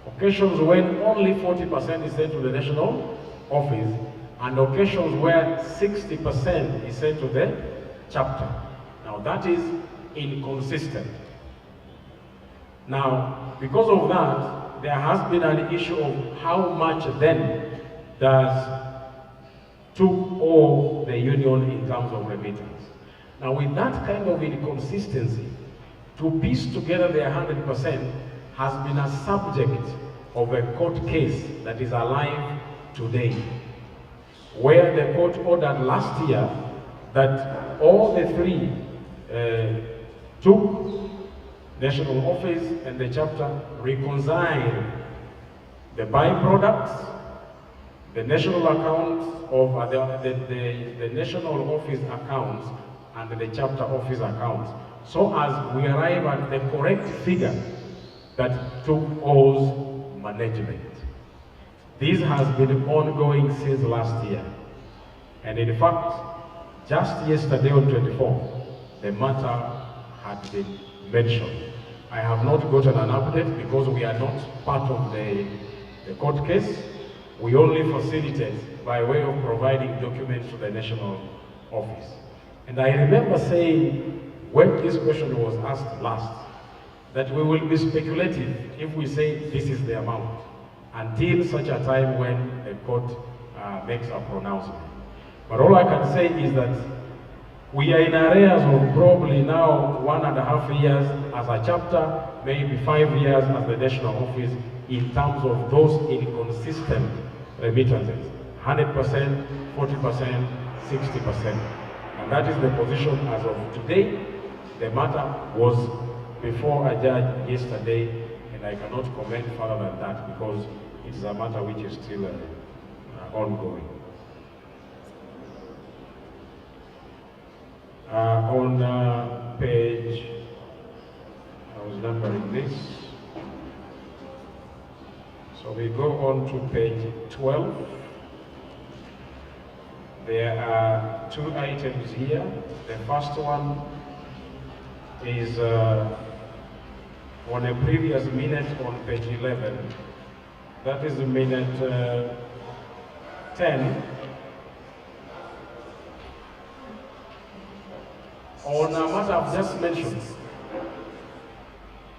Speaker 6: occasions when only 40% is sent to the national office, and occasions where 60% is sent to the chapter. Now that is inconsistent. Now, because of that, there has been an issue of how much then does TUK owe the union in terms of remittance. Now, with that kind of inconsistency, to piece together the 100% has been a subject of a court case that is alive today, where the court ordered last year that all the three TUK, national office and the chapter, reconcile the byproducts, the national accounts of the national office accounts and the chapter office accounts, so as we arrive at the correct figure that TUK owes management. This has been ongoing since last year, and in fact, just yesterday on 24th, the matter had been mentioned. I have not gotten an update because we are not part of the court case. We only facilitate by way of providing documents to the national office. And I remember saying, when this question was asked last, that we will be speculative if we say this is the amount, until such a time when the court makes a pronouncement. But all I can say is that we are in arrears of probably now 1.5 years as a chapter, maybe 5 years as the national office, in terms of those inconsistent remittances. 100%, 40%, 60%. And that is the position as of today. The matter was before a judge yesterday, and I cannot comment further than that because it is a matter which is still ongoing. On page, I was numbering this. So we go on to page 12. There are two items here. The first one is on a previous minute on page 11. That is minute 10. On a matter I've just mentioned,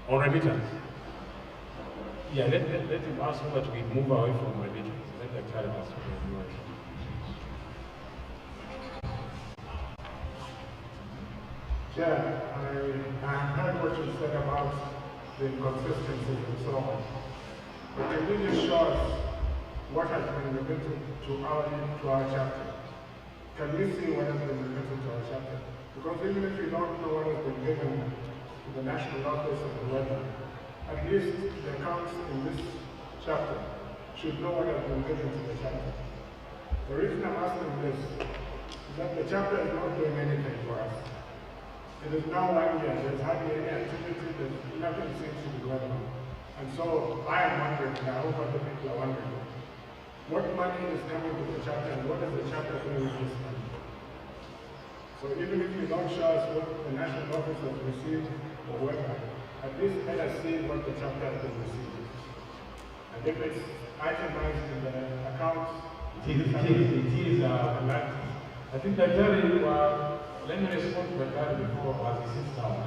Speaker 6: on remittance. Yeah, let him ask so that we move away from remittance. Let the child ask for remittance.
Speaker 2: Yeah, I heard what you said about the inconsistencies and so on. But can you just show us what has been remitted to our chapter? Can you see what has been remitted to our chapter? Because even if you don't know what has been given to the National Office of the Weather, at least the accounts in this chapter should know what has been given to the chapter. The reason I'm asking this is that the chapter is not doing anything for us. It is now 1 year, there's hardly any activity, there's nothing seems to be going on. And so I am wondering, and I hope other people are wondering, what money is coming to the chapter and what is the chapter doing with this money? So even if you don't show us what the national office has received or whatever, at least let us see what the chapter has been receiving. And if it's itemized in the accounts,
Speaker 6: it is I think I tell you, let me respond to the guy before as he sits down.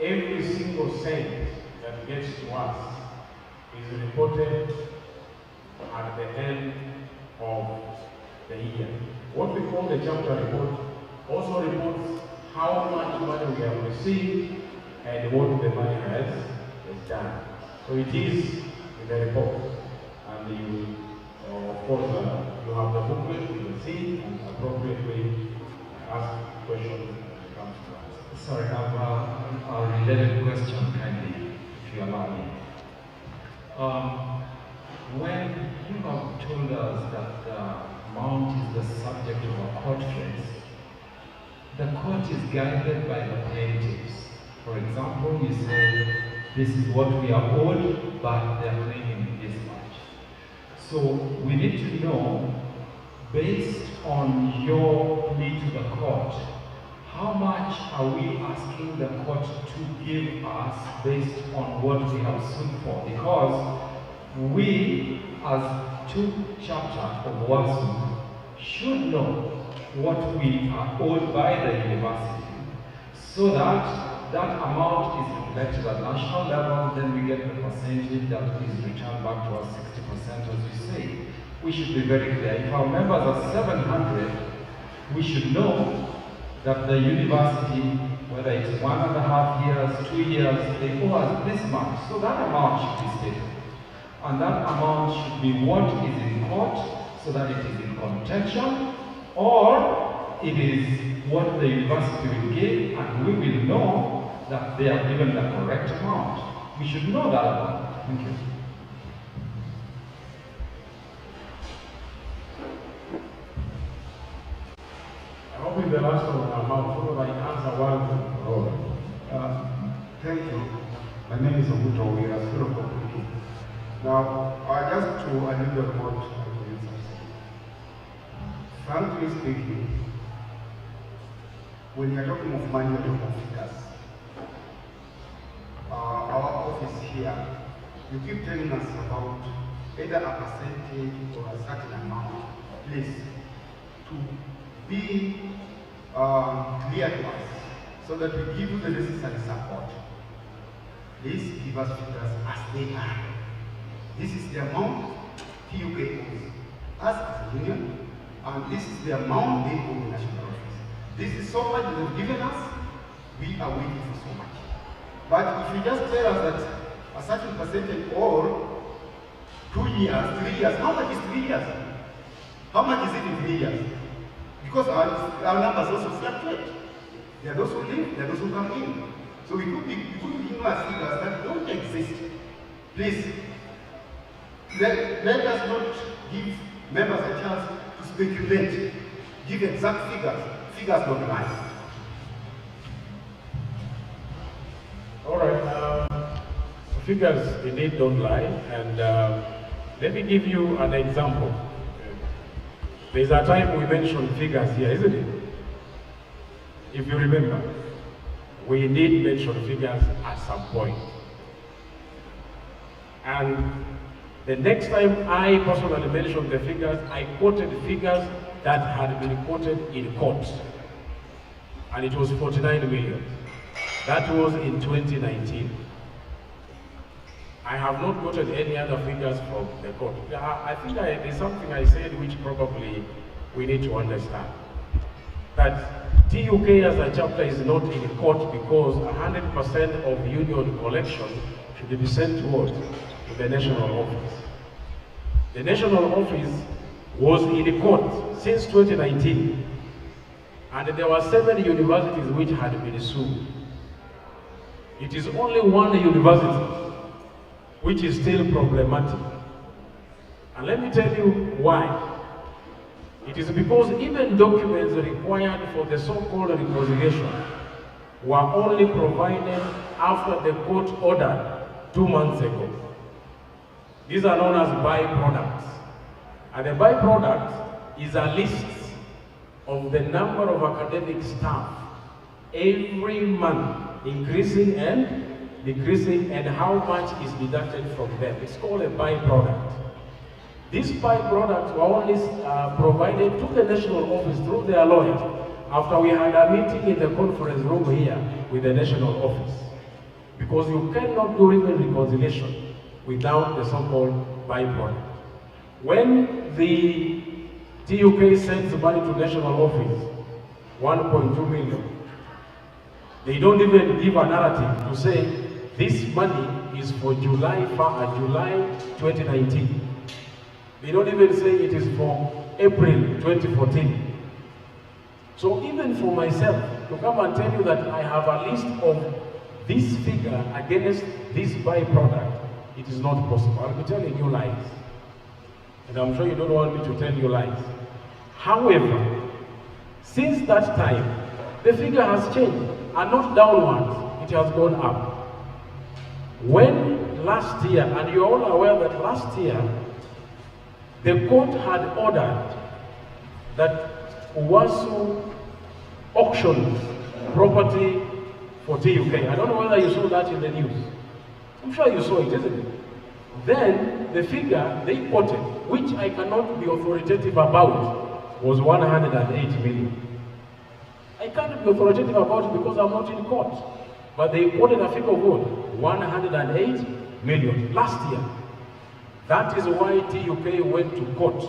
Speaker 6: Every single cent that gets to us is reported at the end of the year. What we call the chapter report also reports how much money we have received and what the money has done. So it is in the report. And you, of course, you have the booklet, you can see and appropriately
Speaker 5: ask questions when it comes to answers.
Speaker 12: Sorry, I have a related question, kindly, if you allow me. When you have told us that the mount is the subject of a court case, the court is guided by the plaintiffs. For example, you say, this is what we are owed, but they are claiming this much. So we need to know, based on your plea to the court, how much are we asking the court to give us based on what we have sued for? Because we, as TUK-Chapter of UASU, should know what we are owed by the university, so that that amount is reflected at national level, then we get the percentage that is returned back to us, 60%, as you say. We should be very clear. If our members are 700, we should know that the university, whether it's 1.5 years, 2 years, they owe us this much. So that amount should be stated. And that amount should be what is in court, so that it is in contention, or it is what the university will give, and we will know that they are given the correct amount. We should know that amount. Thank you.
Speaker 6: I hope in the last one, followed by answer one.
Speaker 5: Thank you. My name is Oguto. We are still completing. Now, just to allude the court to answers. Frankly speaking, when you're talking of money, you're talking of figures. Our office here, you keep telling us about either a percentage or a certain amount. Please, to be clear to us, so that we give you the necessary support. Please give us figures as they are. This is the amount TUK owes us as a union, and this is the amount they owe the national office. This is so much they've given us, we are waiting for so much. But if you just tell us that a certain percentage or 2 years, 3 years, how much is 3 years? How much is it in 3 years? Because our numbers also fluctuate. There are those who leave, there are those who come in. So we could give us figures that don't exist. Please, let us not give members a chance to speculate. Give exact figures. Figures don't lie.
Speaker 6: All right, figures indeed don't lie, and let me give you an example. There's a time we mentioned figures here, isn't it? If you remember, we did mention figures at some point. And the next time I personally mentioned the figures, I quoted figures that had been quoted in court. And it was 49 million. That was in 2019. I have not quoted any other figures from the court. I think there's something I said which probably we need to understand. That TUK as a chapter is not in court because 100% of union collection should be sent towards to the national office. The national office was in court since 2019, and there were 7 universities which had been sued. It is only one university which is still problematic. And let me tell you why. It is because even documents required for the so-called reconciliation were only provided after the court order 2 months ago. These are known as byproducts. And the byproduct is a list of the number of academic staff every month, increasing and decreasing, and how much is deducted from them. It's called a byproduct. These byproducts were only provided to the national office through their lawyers after we had a meeting in the conference room here with the national office. Because you cannot do even reconciliation without the so-called byproduct. When the TUK sends money to national office, 1.2 million, they don't even give a narrative to say this money is for July 2019. They don't even say it is for April 2014. So even for myself, to come and tell you that I have a list of this figure against this byproduct, it is not possible. I'll be telling you lies. And I'm sure you don't want me to tell you lies. However, since that time, the figure has changed, and not downwards, it has gone up. When last year, and you're all aware that last year, the court had ordered that UASU auctioned property for TUK. I don't know whether you saw that in the news. I'm sure you saw it, isn't it? Then the figure they quoted, which I cannot be authoritative about, was 108 million. I can't be authoritative about it because I'm not in court. But they quoted a figure of what? 108 million last year. That is why TUK went to court.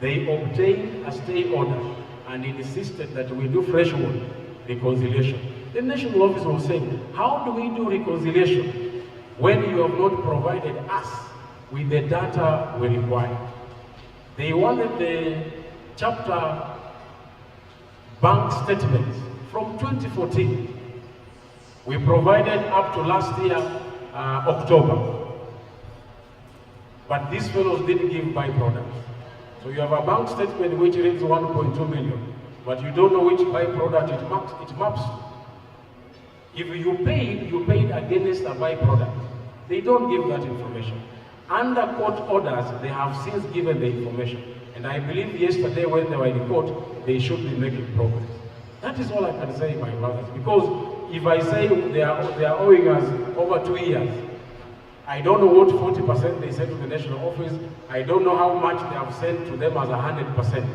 Speaker 6: They obtained a stay order and insisted that we do threshold reconciliation. The national office was saying, how do we do reconciliation when you have not provided us with the data we require? They wanted the chapter bank statements from 2014. We provided up to last year, October. But these fellows didn't give byproducts. So you have a bank statement which reads 1.2 million, but you don't know which byproduct it maps to. If you paid against a byproduct. They don't give that information. Under court orders, they have since given the information. And I believe yesterday when they were in court, they should be making progress. That is all I can say, my brothers. Because if I say they are owing us over 2 years, I don't know what 40% they sent to the national office. I don't know how much they have sent to them as 100%.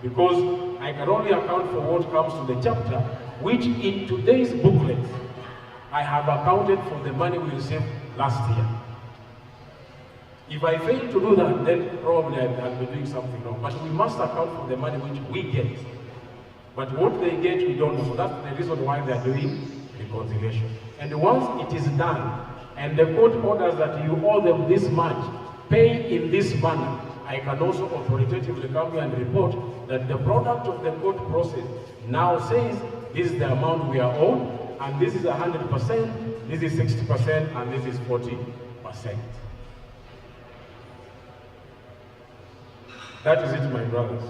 Speaker 6: Because I can only account for what comes to the chapter, which in today's booklet, I have accounted for the money we received last year. If I fail to do that, then probably I'll be doing something wrong. But we must account for the money which we get. But what they get, we don't know. So that's the reason why they are doing reconciliation. And once it is done, and the court orders that you owe them this much, pay in this manner, I can also authoritatively come here and report that the product of the court process now says this is the amount we are owed, and this is 100%, this is 60%, and this is 40%. That is it, my brothers.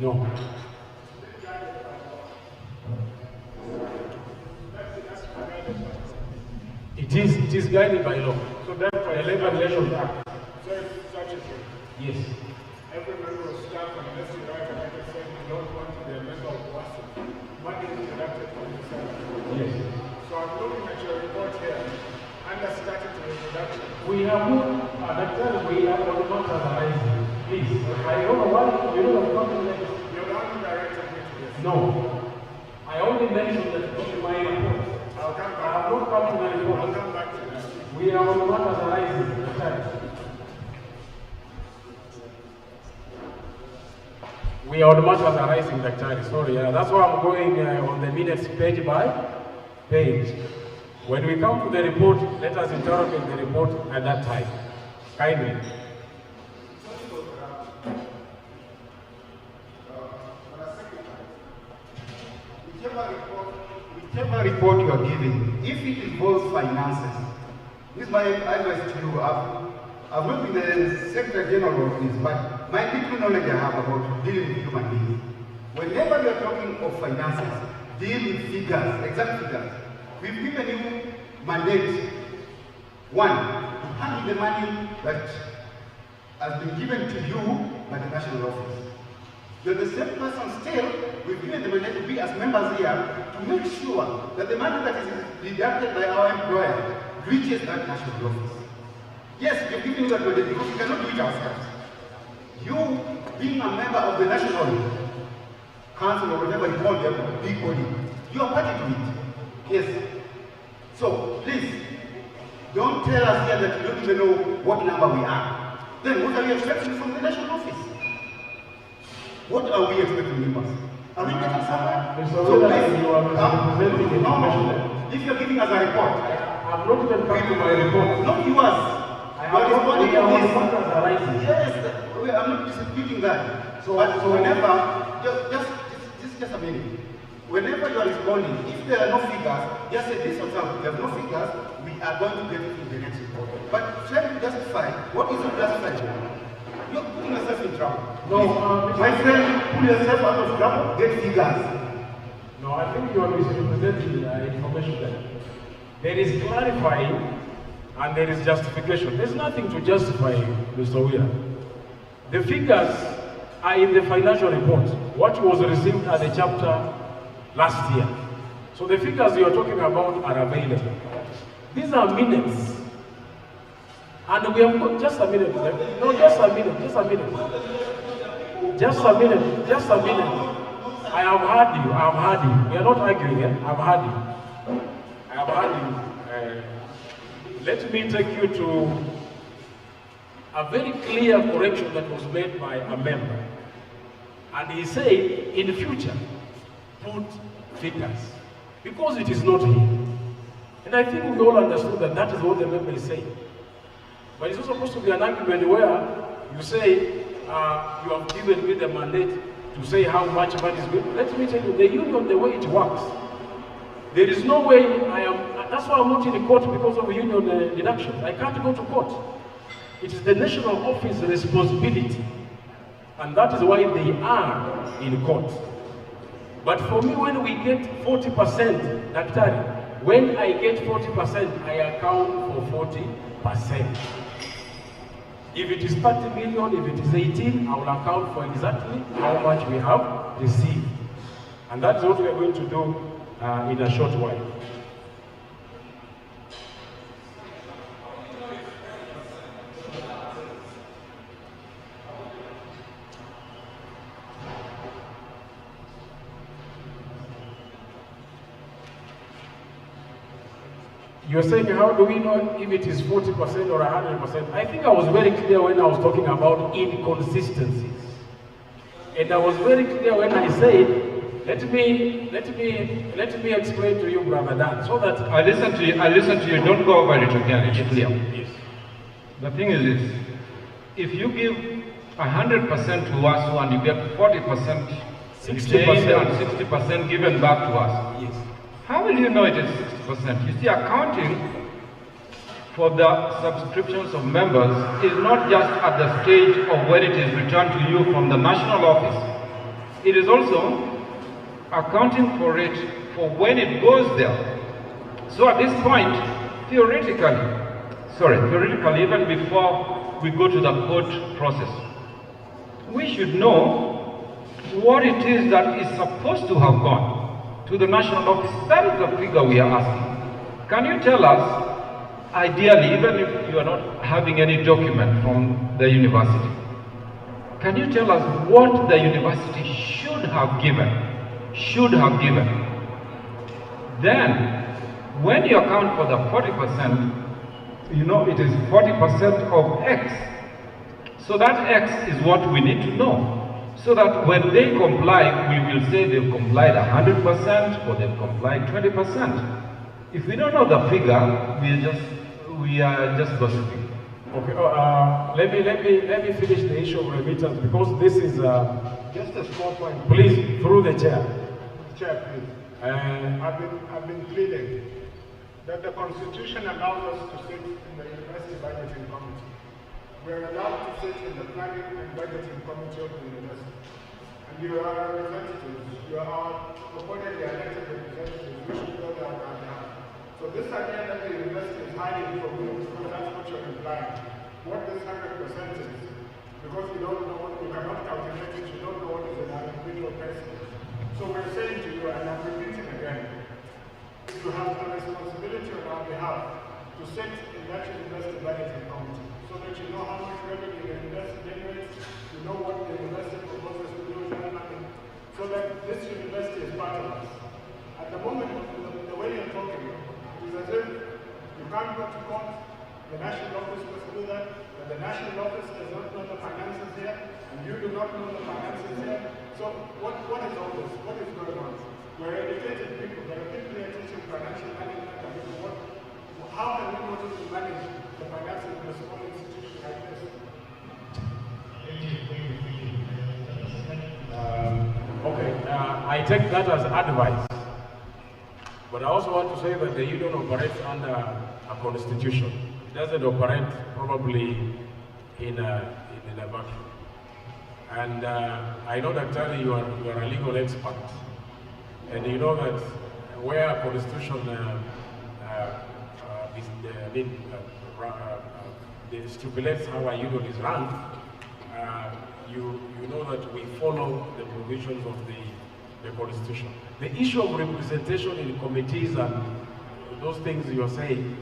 Speaker 6: No. It is guided by law.
Speaker 10: So therefore,
Speaker 6: the Labor Relations Act. Yes.
Speaker 10: Every member of staff, unless you write a letter saying you don't want to be a member of UASU, money is deducted from the salary.
Speaker 6: Yes.
Speaker 10: So I'm looking at your report here, under statutory deduction.
Speaker 6: We have moved, that time we have all matters arising. Please, I don't know why you don't have something like this.
Speaker 10: You're the only director me to this.
Speaker 6: No. I only mentioned that in my report.
Speaker 10: I'll come back.
Speaker 6: I have not come to the report.
Speaker 10: I'll come back to that.
Speaker 6: We are on matters arising at the time. We are on matters arising, Dr. Sorry, that's why I'm going on the minutes page by page. When we come to the report, let us interrogate the report at that time. Kindly.
Speaker 13: Whichever report you are giving, if it involves finances, this is my advice to you. I've not been the Secretary General of this, but my little knowledge I have about dealing with human beings. Whenever you are talking of finances, deal with figures, exact figures. We've given you mandate. One, to handle the money that has been given to you by the national office. You're the same person still, we've given the mandate to be as members here to make sure that the money that is deducted by our employer reaches that national office. Yes, we've given you that mandate because we cannot do it ourselves. You, being a member of the National Council or whatever you call them, big body, you are party to it. Yes. So, please, don't tell us here that you don't even know what number we are. Then what are you expecting from the national office? What are we expecting from us? Are we getting somewhere?
Speaker 6: So please,
Speaker 13: no. If you're giving us a report,
Speaker 6: I'm not even coming to my report.
Speaker 13: Not yours.
Speaker 6: I
Speaker 13: are responding to
Speaker 2: our
Speaker 13: this.
Speaker 2: partners are rising.
Speaker 13: Yes, I'm not disputing that. So whenever, just a minute. Whenever you are responding, if there are no figures, just say this or that. If there are no figures, we are going to get it in the next report. But trying to justify, what is it justifying? You're putting yourself in trouble.
Speaker 2: No,
Speaker 13: my friend, pull yourself out of trouble, get figures.
Speaker 6: No, I think you are misrepresenting information there. There is clarifying and there is justification. There's nothing to justify, Mr. Wira. The figures are in the financial report, what was received at the chapter last year. So the figures you are talking about are available. These are minutes. And we have got just a minute. No, just a minute, just a minute. Just a minute, just a minute. I have heard you, I have heard you. We are not arguing, eh? I have heard you. I have heard you. Let me take you to a very clear correction that was made by a member. And he said, in the future, put figures. Because it is not here. And I think we all understood that that is what the member is saying. But it's not supposed to be an argument where you say, you have given me the mandate to say how much money is going. Let me tell you, the union, the way it works, there is no way that's why I'm not in the court because of union deduction. I can't go to court. It is the national office responsibility. And that is why they are in court. But for me, when we get 40%, Daktari, when I get 40%, I account for 40%. If it is 30 million, if it is 18, I will account for exactly how much we have received. And that's what we are going to do in a short while. You're saying, how do we know if it is 40% or 100%? I think I was very clear when I was talking about inconsistencies. And I was very clear when I said, let me explain to you, Brother Dan, so that
Speaker 14: I listen to you, don't go over it again, it's clear.
Speaker 6: Yes.
Speaker 14: The thing is this, if you give 100% to UASU and you get 40% 60% and 60% given back to us,
Speaker 6: yes.
Speaker 14: How will you know it is 60%? You see, accounting for the subscriptions of members is not just at the stage of when it is returned to you from the national office. It is also accounting for it for when it goes there. So at this point, theoretically, even before we go to the court process, we should know what it is that is supposed to have gone to the national office. That is the figure we are asking. Can you tell us, ideally, even if you are not having any document from the university, can you tell us what the university should have given? Then, when you account for the 40%, you know it is 40% of X. So that X is what we need to know. So that when they comply, we will say they've complied 100% or they've complied 20%. If we don't know the figure, we are just gossiping.
Speaker 6: Okay. Let me finish the issue of remittance because this is
Speaker 2: just a small point.
Speaker 6: Please, through the chair.
Speaker 2: Chair, please. I've been pleading that the Constitution allows us to sit in the University Budgeting Committee. We're allowed to sit in the Planning and Budgeting Committee of the University. And you are our representatives. You are our purportedly elected representatives. We should go there on our behalf. So this idea that the university is hiding from you, because that's what you're implying. What this 100% is, because you don't know what, you cannot calculate it, you don't know what is an individual person. So we're saying to you, and I'm repeating again, you have the responsibility on our behalf to sit in that university budgeting committee, so that you know how much revenue the university generates, you know what the university proposes to do with that money, so that this university is part of us. At the moment, the way you're talking, it is as if you can't go to court, the national office must do that, but the national office does not know the finances here, and you do not know the finances here. So what is all this? What is going on? We're educated people, there are people here teaching financial management, and how can we go to manage
Speaker 10: the finances in a small institution like this.
Speaker 6: Okay, I take that as advice. But I also want to say that the union operates under a constitution. It doesn't operate probably in a vacuum. And I know that Terry, you are a legal expert. And you know that where a constitution stipulates how a union is run, you know that we follow the provisions of the constitution. The issue of representation in committees and those things you're saying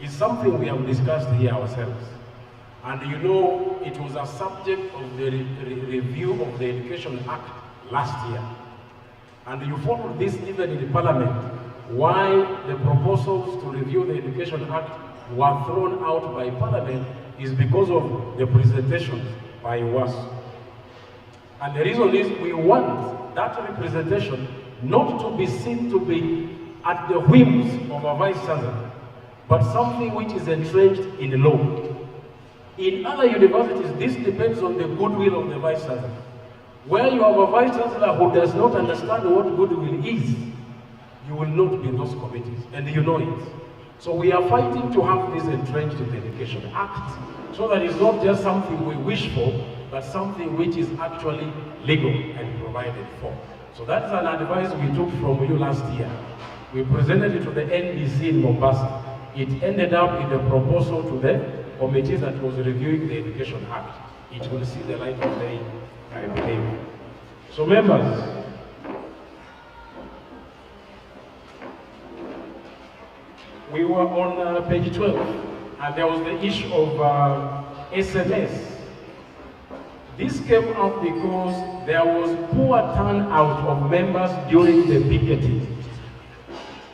Speaker 6: is something we have discussed here ourselves. And you know, it was a subject of the review of the Education Act last year. And you followed this even in the Parliament, why the proposals to review the Education Act were thrown out by Parliament is because of the presentations by UASU. And the reason is we want that representation not to be seen to be at the whims of a Vice Chancellor, but something which is entrenched in the law. In other universities, this depends on the goodwill of the Vice Chancellor. Where you have a Vice Chancellor who does not understand what goodwill is, you will not be in those committees, and you know it. So we are fighting to have this entrenched in the Education Act, so that it's not just something we wish for, but something which is actually legal and provided for. So that's an advice we took from you last year. We presented it to the NBC in Mombasa. It ended up in the proposal to the committee that was reviewing the Education Act. It will see the light of day, I believe. So members, we were on page 12, and there was the issue of SMS. This came up because there was poor turnout of members during the picketing.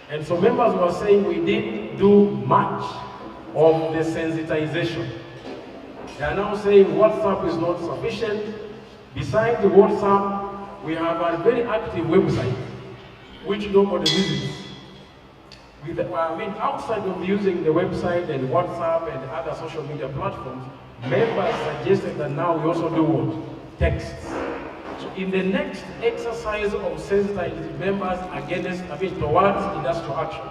Speaker 6: And so members were saying we didn't do much of the sensitization. They are now saying WhatsApp is not sufficient. Besides the WhatsApp, we have a very active website, which nobody visits. Outside of using the website and WhatsApp and other social media platforms, members suggested that now we also do what? Texts. So in the next exercise of sensitizing members towards industrial action,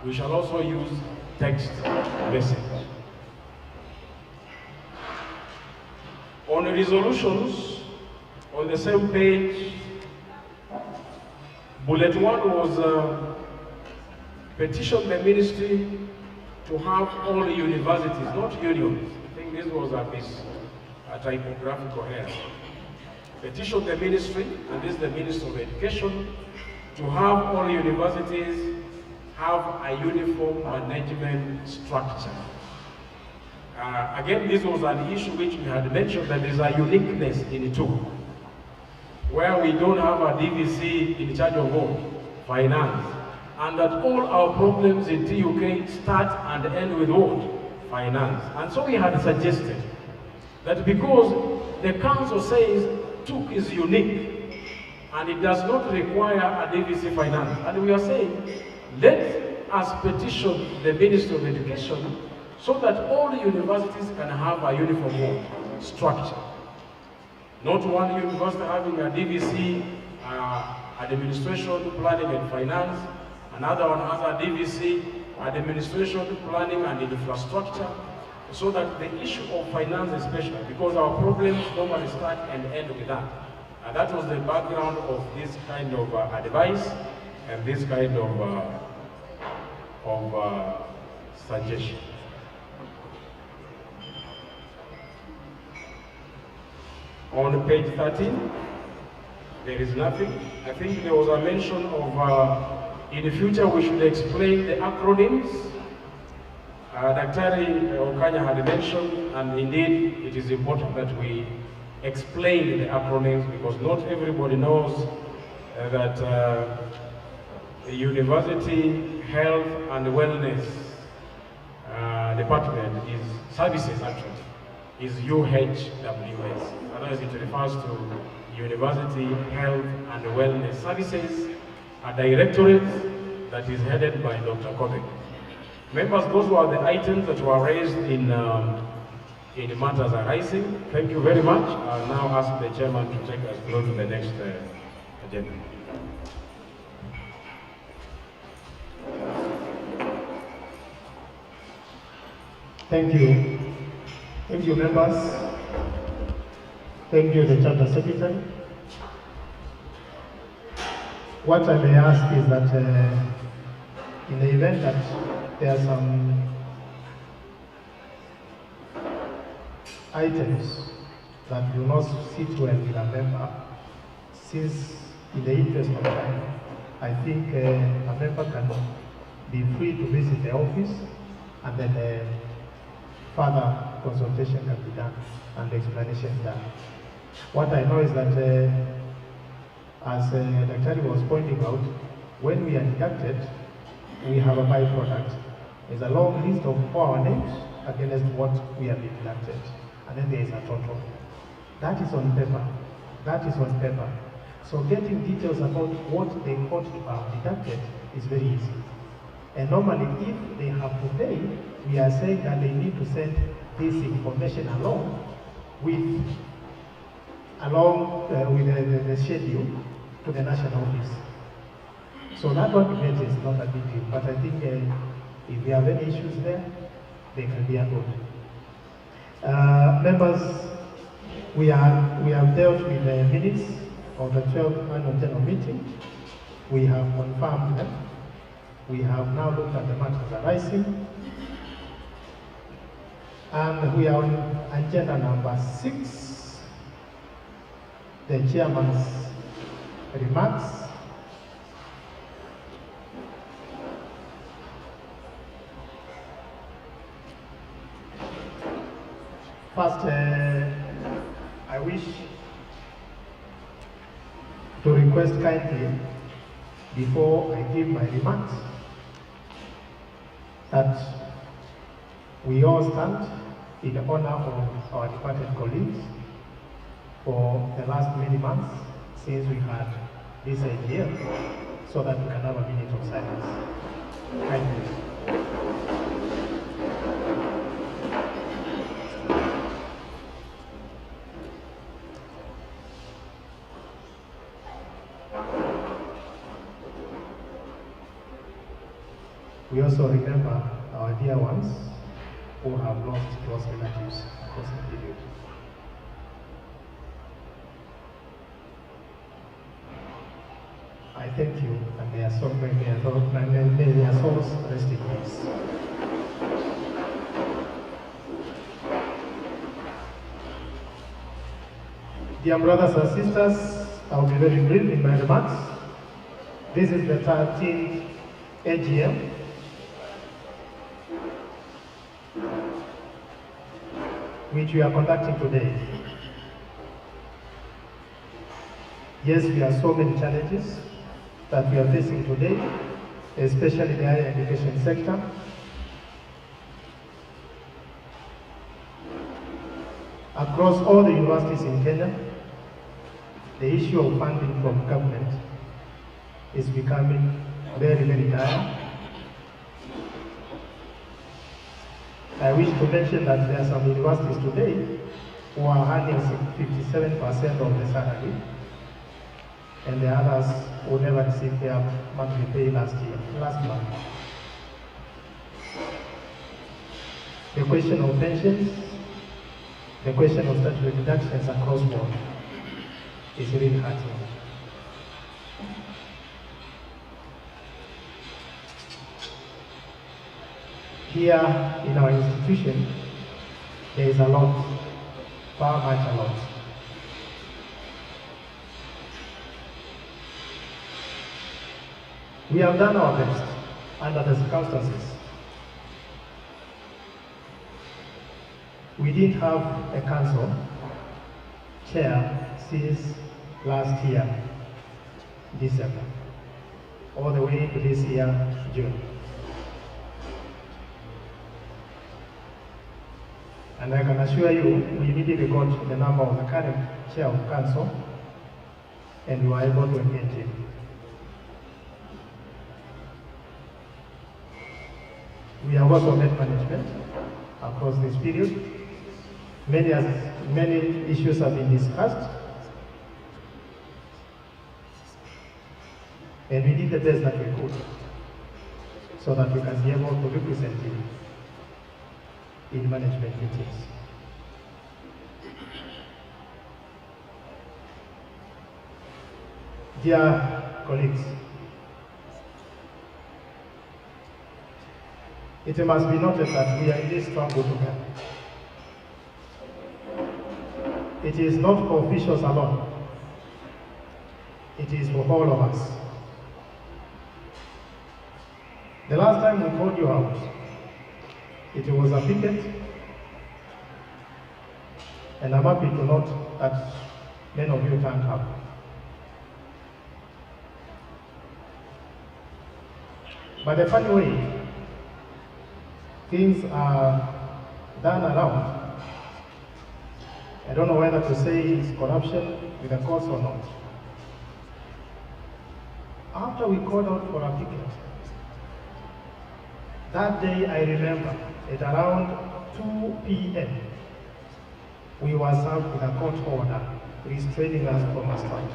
Speaker 6: we shall also use text message. On the resolutions, on the same page, bullet 1 was petition the ministry to have all universities, not unions. I think this was a typographical error. Petition the ministry, and this is the Minister of Education, to have all universities have a uniform management structure. Again, this was an issue which we had mentioned, that there is a uniqueness in TUK, where we don't have a DVC in charge of what? Finance. And that all our problems in TUK start and end with what? Finance. And so we had suggested that because the council says TUK is unique and it does not require a DVC finance, and we are saying, let us petition the Ministry of Education so that all universities can have a uniform structure. Not one university having a DVC, administration, planning and finance, another one has a DVC, administration, planning and infrastructure, so that the issue of finance especially, because our problems normally start and end with that. And that was the background of this kind of advice and this kind of suggestion. On page 13, there is nothing. I think there was a mention of in the future we should explain the acronyms. Dr. Okanya had mentioned, and indeed it is important that we explain the acronyms, because not everybody knows that the University Health and Wellness Department is services actually, is UHWS. Otherwise it refers to University Health and Wellness Services, a directorate that is headed by Dr. Kobe. Members, those were the items that were raised in matters arising. Thank you very much. I'll now ask the chairman to take us through to the next agenda.
Speaker 2: Thank you. Thank you, members. Thank you, the chapter secretary. What I may ask is that in the event that there are some items that do not sit well with a member, since in the interest of time, I think a member can be free to visit the office and then further consultation can be done and explanation done. What I know is that as Dr. was pointing out, when we are deducted, we have a byproduct. There's a long list of all our names against what we have been deducted. And then there is a total. That is on paper. That is on paper. So getting details about what the court have deducted is very easy. And normally, if they have to pay, we are saying that they need to send this information along with the schedule to the national office. So that document is not a big deal, but I think if we have any issues there, they can be handled. Members, we have dealt with the minutes of the 12th annual general meeting. We have confirmed them. We have now looked at the matters arising. And we are on agenda number 6, the chairman's remarks. First, I wish to request kindly, before I give my remarks, that we all stand in honor of our departed colleagues for the last many months since we had this idea, so that we can have a minute of silence. Kindly. We also remember our dear ones who have lost close relatives across the period. I thank you, and may their souls rest in peace. Dear brothers and sisters, I will be very brief in my remarks. This is the 13th A.G.M. which we are conducting today. Yes, we have so many challenges that we are facing today, especially the higher education sector. Across all the universities in Kenya, the issue of funding from government is becoming very, very dire. I wish to mention that there are some universities today who are earning 57% of the salary, and the others who never received their monthly pay last month. The question of pensions, the question of statutory deductions across board is really hurting. Here in our institution, there is a lot, far much a lot. We have done our best under the circumstances. We didn't have a council chair since last year, December, all the way to this year, June. And I can assure you, we immediately got the number of the current chair of council, and we were able to engage him. We have also met management across this period. Many issues have been discussed, and we did the best that we could so that we can be able to represent you in management meetings. Dear colleagues, it must be noted that we are in this struggle together. It is not for officials alone. It is for all of us. The last time we called you out, it was a picket, and I'm happy to note that many of you turned up. But the funny way things are done around, I don't know whether to say it's corruption with the courts or not. After we called out for a picket, that day I remember at around 2 p.m. we were served with a court order restraining us from a strike.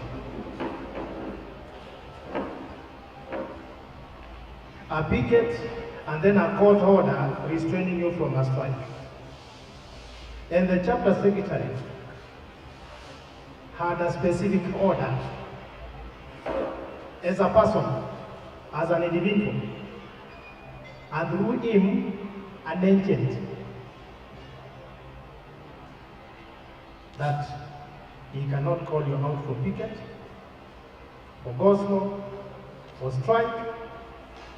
Speaker 2: A picket and then a court order restraining you from a strike. And the chapter secretary had a specific order as a person, as an individual, and through him, an agent, that he cannot call you out for picket, for go-slow, for strike,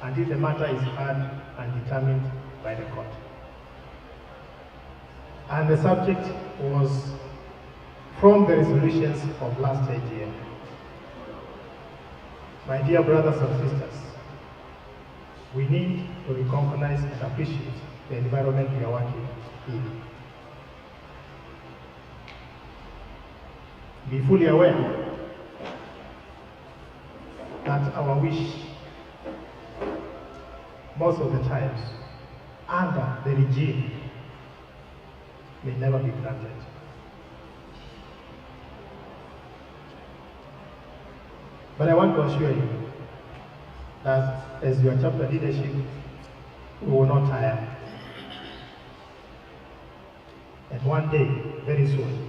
Speaker 2: until the matter is heard and determined by the court. And the subject was from the resolutions of last A.G.M. My dear brothers and sisters, we need to recognize and appreciate the environment we are working in. Be fully aware that our wish, most of the times, under the regime, may never be granted. But I want to assure you that as your chapter leadership, we will not tire. And one day, very soon,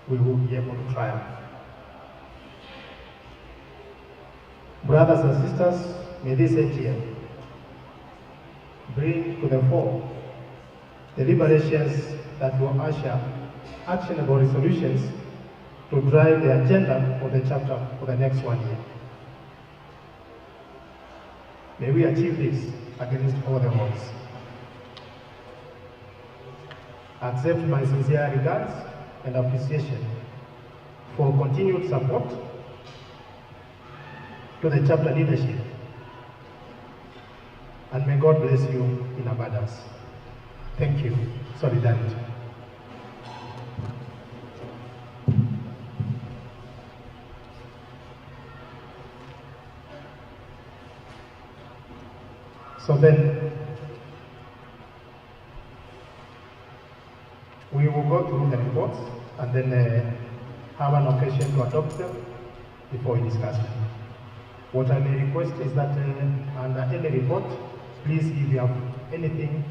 Speaker 2: we will be able to triumph. Brothers and sisters, may this A.G.M bring to the fore the deliberations that will usher actionable resolutions to drive the agenda of the chapter for the next 1 year. May we achieve this against all the odds. Accept my sincere regards and appreciation for continued support to the chapter leadership, and may God bless you in abundance. Thank you. Solidarity. So then, we will go through the reports and then have an occasion to adopt them before we discuss them. What I may request is that under any report, please, if you have anything,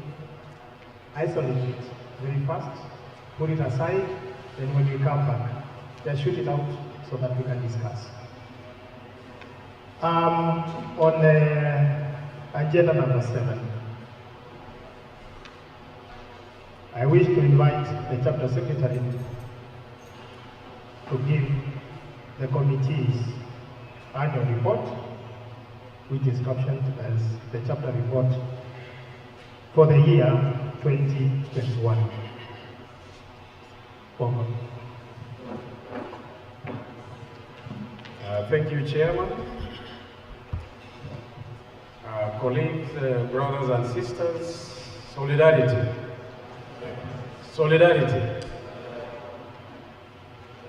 Speaker 2: isolate it very fast, put it aside, then when we come back, just shoot it out so that we can discuss. On agenda number 7, I wish to invite the chapter secretary to give the committee's annual report, which is captioned as the chapter report for the year 2021. Welcome.
Speaker 6: Thank you, Chairman. Colleagues, brothers and sisters, solidarity. Solidarity.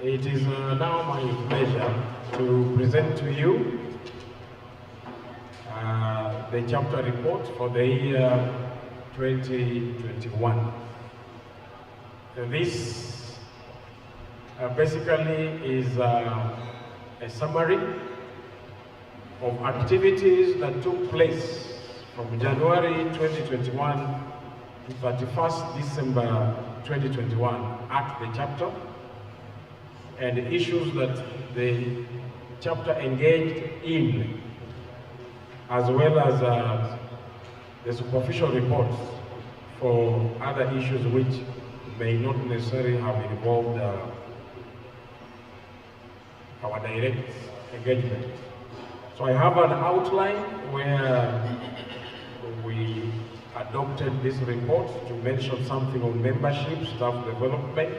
Speaker 6: It is now my pleasure to present to you the chapter report for the year 2021. This basically is a summary of activities that took place from January 2021 to 31st December 2021 at the chapter, and the issues that the chapter engaged in, as well as the superficial reports for other issues which may not necessarily have involved our direct engagement. So I have an outline where we adopted this report to mention something on membership, staff development,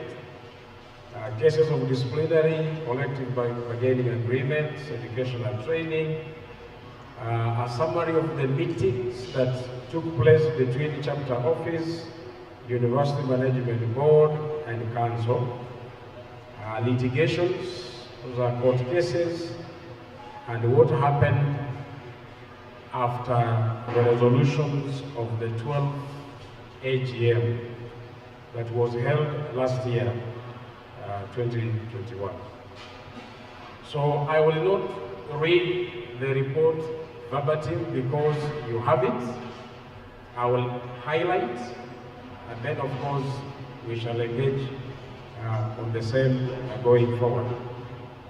Speaker 6: cases of disciplinary, collective bargaining agreements, education and training, a summary of the meetings that took place between the chapter office, University Management Board and Council, litigations, those are court cases, and what happened after the resolutions of the 12th A.G.M. that was held last year, 2021. So I will not read the report verbatim because you have it. I will highlight, and then of course we shall engage on the same going forward.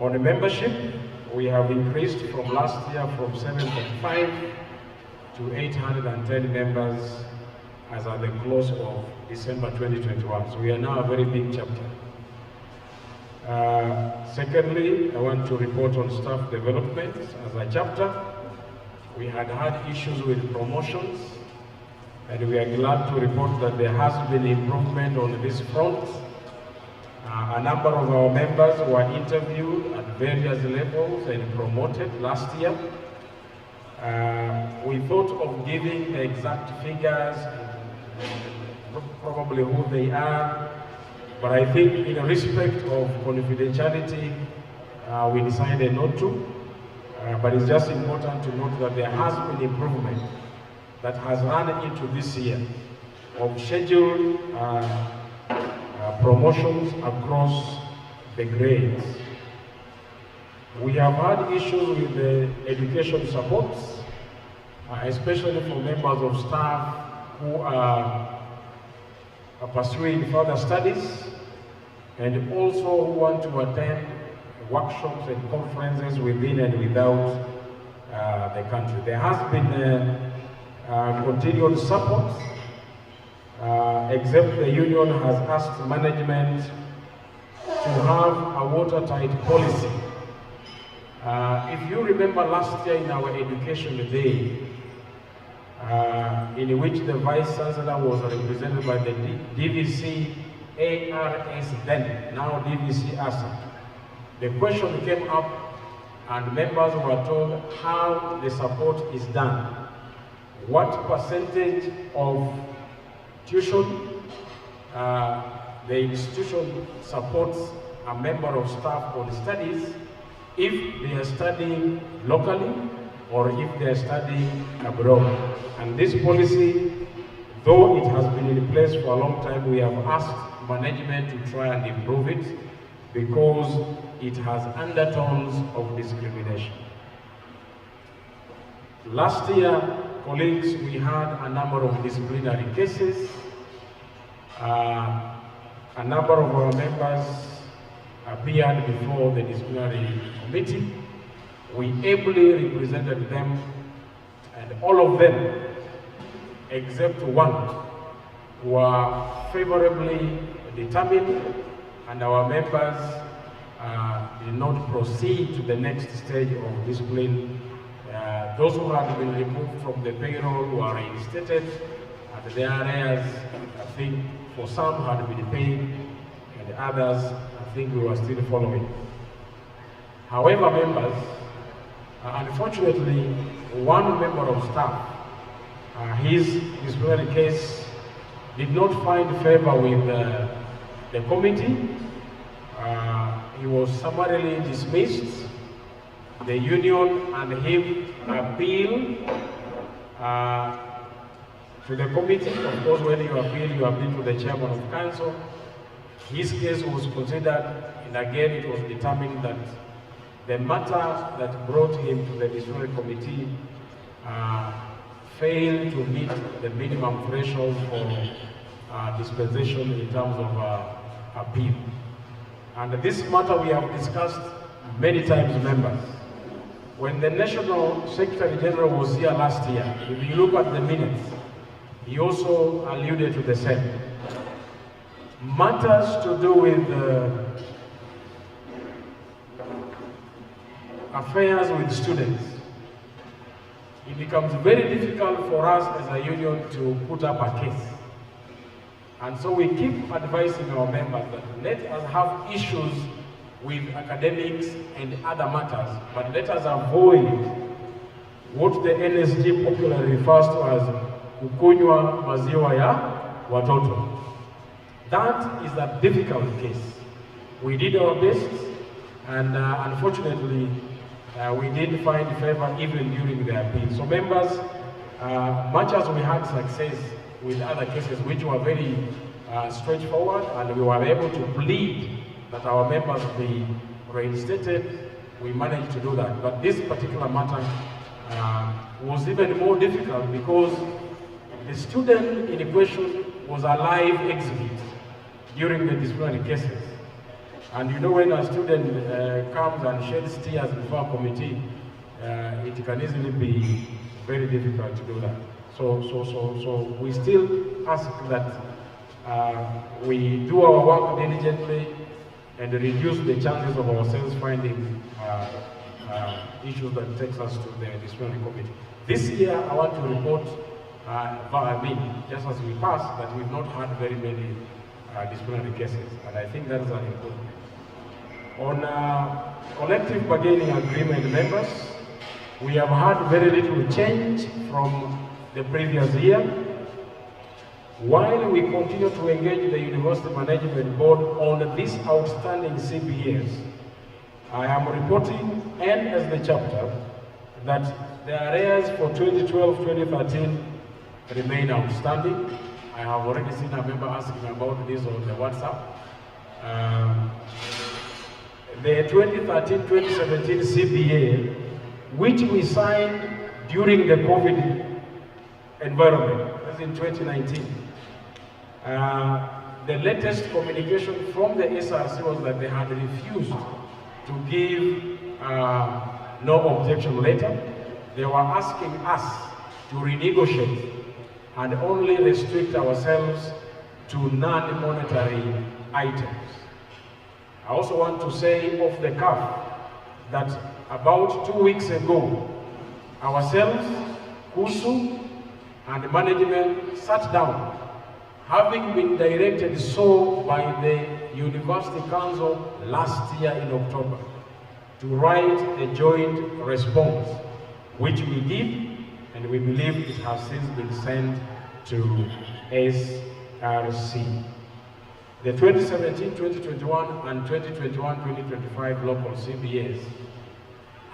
Speaker 6: On the membership, we have increased from last year from 7.5 to 810 members as at the close of December 2021. So we are now a very big chapter. Secondly, I want to report on staff development as a chapter. We had issues with promotions, and we are glad to report that there has been improvement on this front. A number of our members were interviewed at various levels and promoted last year. We thought of giving the exact figures, probably who they are, but I think in respect of confidentiality, we decided not to. But it's just important to note that there has been improvement that has run into this year of scheduled promotions across the grades. We have had issues with the education supports, especially for members of staff who are pursuing further studies and also who want to attend workshops and conferences within and without the country. There has been continued support, except the union has asked management to have a watertight policy. If you remember last year in our education day, in which the Vice Chancellor was represented by the DVC ARS then, now DVC ASA, the question came up and members were told how the support is done. What percentage of tuition the institution supports a member of staff on studies if they are studying locally or if they are studying abroad. And this policy, though it has been in place for a long time, we have asked management to try and improve it because it has undertones of discrimination. Last year, colleagues, we had a number of disciplinary cases. A number of our members appeared before the disciplinary committee. We ably represented them, and all of them, except one, were favorably determined, and our members did not proceed to the next stage of discipline. Those who had been removed from the payroll were reinstated, and their arrears, I think, for some had been paid, and others, I think, we were still following. However, members, unfortunately, one member of staff, his disciplinary case did not find favor with the committee. He was summarily dismissed. The union and him appealed to the committee. Of course, when you appeal to the chairman of council. His case was considered, and again it was determined that the matter that brought him to the disciplinary committee failed to meet the minimum threshold for dispensation in terms of appeal. And this matter we have discussed many times, members. When the National Secretary General was here last year, if you look at the minutes, he also alluded to the same. Matters to do with affairs with students, it becomes very difficult for us as a union to put up a case. And so we keep advising our members that let us have issues with academics and other matters, but let us avoid what the NSG popularly refers to as kukunywa maziwa ya watoto. That is a difficult case. We did our best, and unfortunately, we didn't find favor even during the appeal. So members, much as we had success with other cases which were very straightforward, and we were able to plead that our members be reinstated, we managed to do that. But this particular matter was even more difficult because the student in question was a live exhibit during the disciplinary cases. And you know, when a student comes and sheds tears before a committee, it can easily be very difficult to do that. So we still ask that we do our work diligently and reduce the chances of ourselves finding issues that takes us to the disciplinary committee. This year, I want to report, just as we passed, that we've not had very many disciplinary cases, and I think that is an improvement. On collective bargaining agreement, members, we have had very little change from the previous year. While we continue to engage the University Management Board on these outstanding CBAs, I am reporting, and as the chapter, that the arrears for 2012-2013 remain outstanding. I have already seen a member asking about this on the WhatsApp. The 2013-2017 CBA, which we signed during the COVID environment, as in 2019. The latest communication from the SRC was that they had refused to give no objection letter. They were asking us to renegotiate and only restrict ourselves to non-monetary items. I also want to say off the cuff that about 2 weeks ago, ourselves, KUSU, and management sat down, having been directed so by the University Council last year in October, to write a joint response, which we did, and we believe it has since been sent to SRC. The 2017-2021 and 2021-2025 local CBAs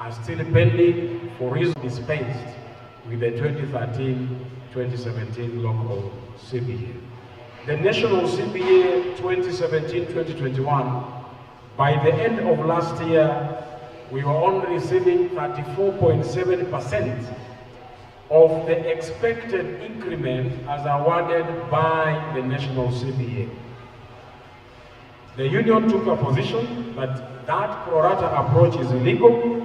Speaker 6: are still pending for reason dispensed with the 2013-2017 local CBA. The national CBA 2017-2021, by the end of last year, we were only receiving 34.7% of the expected increment as awarded by the national CBA. The union took a position that that pro rata approach is illegal,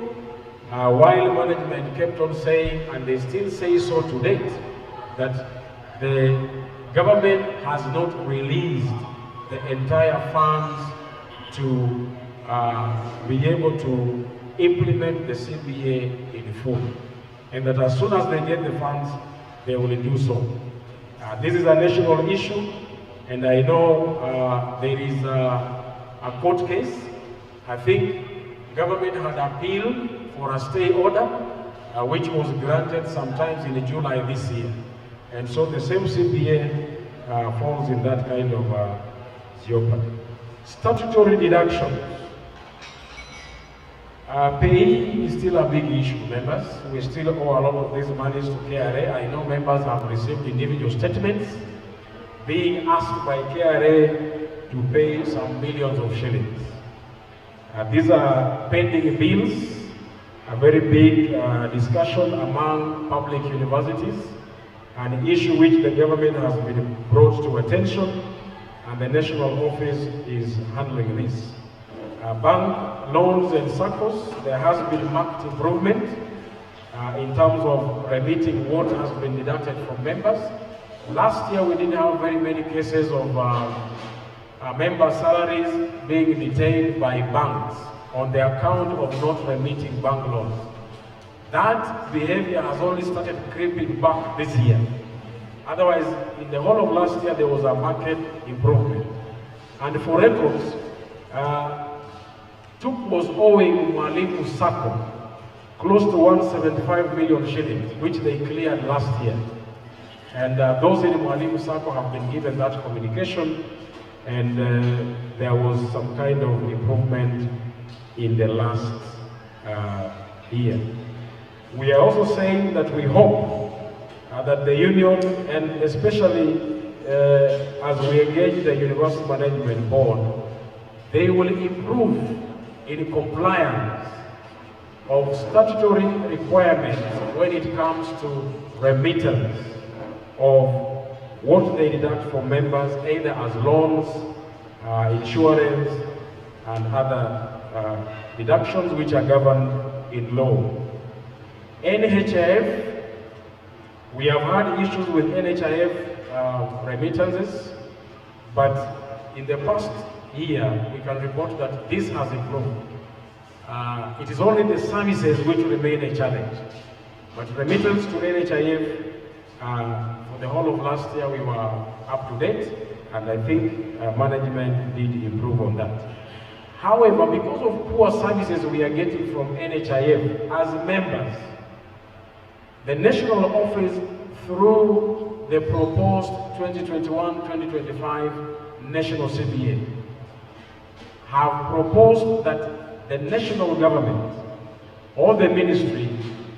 Speaker 6: while management kept on saying, and they still say so to date, that the government has not released the entire funds to be able to implement the CBA in full. And that as soon as they get the funds, they will do so. This is a national issue, and I know there is a court case. I think government had appealed for a stay order, which was granted sometimes in July this year. And so the same CBA falls in that kind of jeopardy. Statutory deductions. Pay is still a big issue, members. We still owe a lot of these monies to KRA. I know members have received individual statements being asked by KRA to pay some millions of shillings. These are pending bills, a very big discussion among public universities, an issue which the government has been brought to attention, and the national office is handling this. Bank loans and SACCOs, there has been marked improvement in terms of remitting what has been deducted from members. Last year we didn't have very many cases of member salaries being detained by banks on the account of not remitting bank loans. That behavior has only started creeping back this year. Otherwise, in the whole of last year, there was a market improvement. And for records, TUK was owing Mwalimu Sacco close to 175 million shillings, which they cleared last year. And those in Mwalimu Sacco have been given that communication, and there was some kind of improvement in the last year. We are also saying that we hope that the union, and especially as we engage the University Management Board, they will improve in compliance of statutory requirements when it comes to remittance of what they deduct from members, either as loans, insurance, and other deductions which are governed in law. NHIF, we have had issues with NHIF remittances, but in the past year, we can report that this has improved. It is only the services which remain a challenge. But remittance to NHIF, for the whole of last year, we were up to date, and I think management did improve on that. However, because of poor services we are getting from NHIF as members, the national office, through the proposed 2021-2025 national CBA, have proposed that the national government or the ministry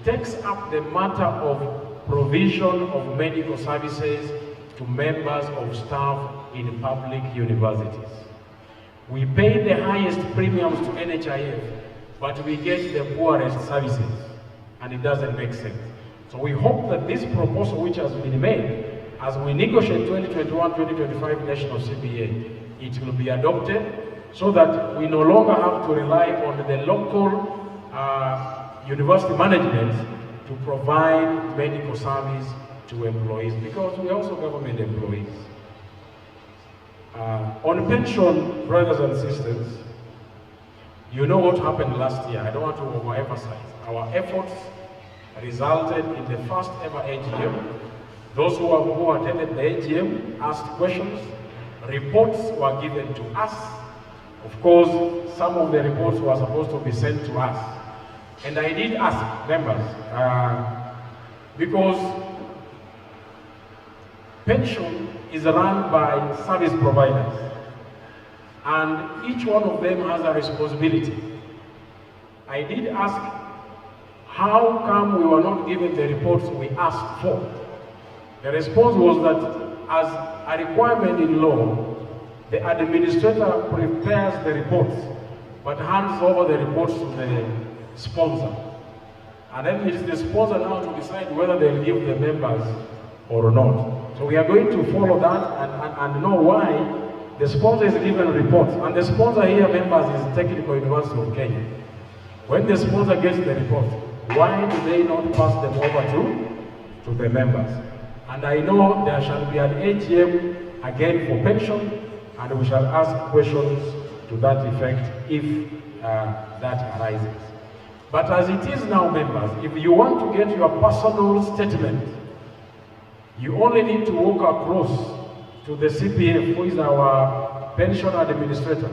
Speaker 6: takes up the matter of provision of medical services to members of staff in public universities. We pay the highest premiums to NHIF, but we get the poorest services, and it doesn't make sense. So we hope that this proposal which has been made, as we negotiate 2021-2025 national CBA, it will be adopted so that we no longer have to rely on the local university management to provide medical service to employees, because we are also government employees. On pension, brothers and sisters, you know what happened last year. I don't want to overemphasize. Our efforts resulted in the first ever A.G.M. Those who attended the A.G.M. asked questions. Reports were given to us. Of course, some of the reports were supposed to be sent to us. And I did ask members, because pension is run by service providers, and each one of them has a responsibility. I did ask, how come we were not given the reports we asked for? The response was that as a requirement in law, the administrator prepares the reports, but hands over the reports to the sponsor. And then it's the sponsor now to decide whether they'll give the members or not. So we are going to follow that and know why the sponsor is given reports. And the sponsor here, members, is Technical University of Kenya. When the sponsor gets the report, why do they not pass them over to the members? And I know there shall be an A.G.M. again for pension, and we shall ask questions to that effect if that arises. But as it is now, members, if you want to get your personal statement, you only need to walk across to the CPF, who is our pension administrator,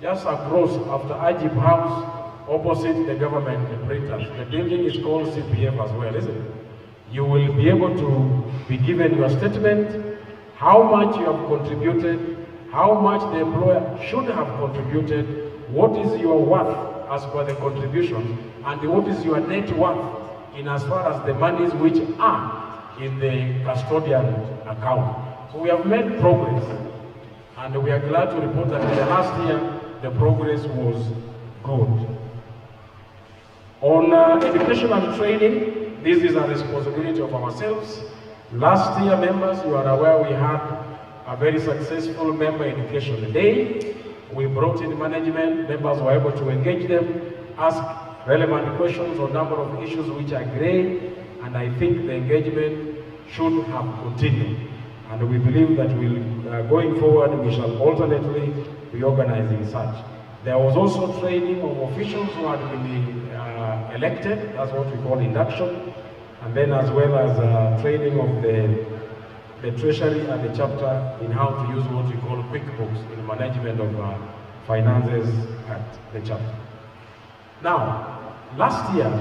Speaker 6: just across after A.G.M house, opposite the government printers. The building is called CPF as well, isn't it? You will be able to be given your statement, how much you have contributed, how much the employer should have contributed, what is your worth as per the contribution, and what is your net worth in as far as the monies which are in the custodian account. So we have made progress, and we are glad to report that in the last year, the progress was good. On education and training, this is a responsibility of ourselves. Last year, members, you are aware we had a very successful member education day. We brought in management, members were able to engage them, ask relevant questions on a number of issues which are grey, and I think the engagement should have continued. And we believe that going forward, we shall alternately be organizing such. There was also training of officials who had been elected, that's what we call induction, and then as well as training of the Treasury and the chapter in how to use what we call QuickBooks in management of finances at the chapter. Now, last year,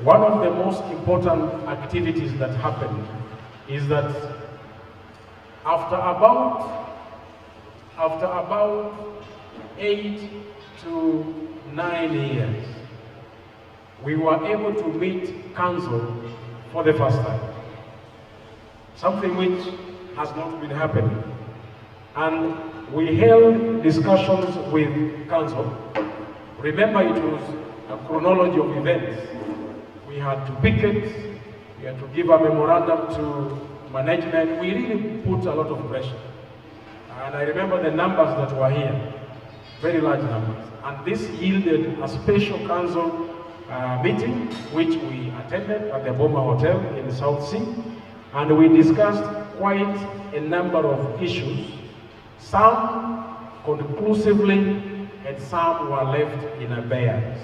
Speaker 6: one of the most important activities that happened is that after about 8 to 9 years, we were able to meet council for the first time. Something which has not been happening. And we held discussions with council. Remember, it was a chronology of events. We had to picket, we had to give a memorandum to management. We really put a lot of pressure. And I remember the numbers that were here, very large numbers. And this yielded a special council meeting, which we attended at the Boma Hotel in the South Sea. And we discussed quite a number of issues, some conclusively, and some were left in abeyance.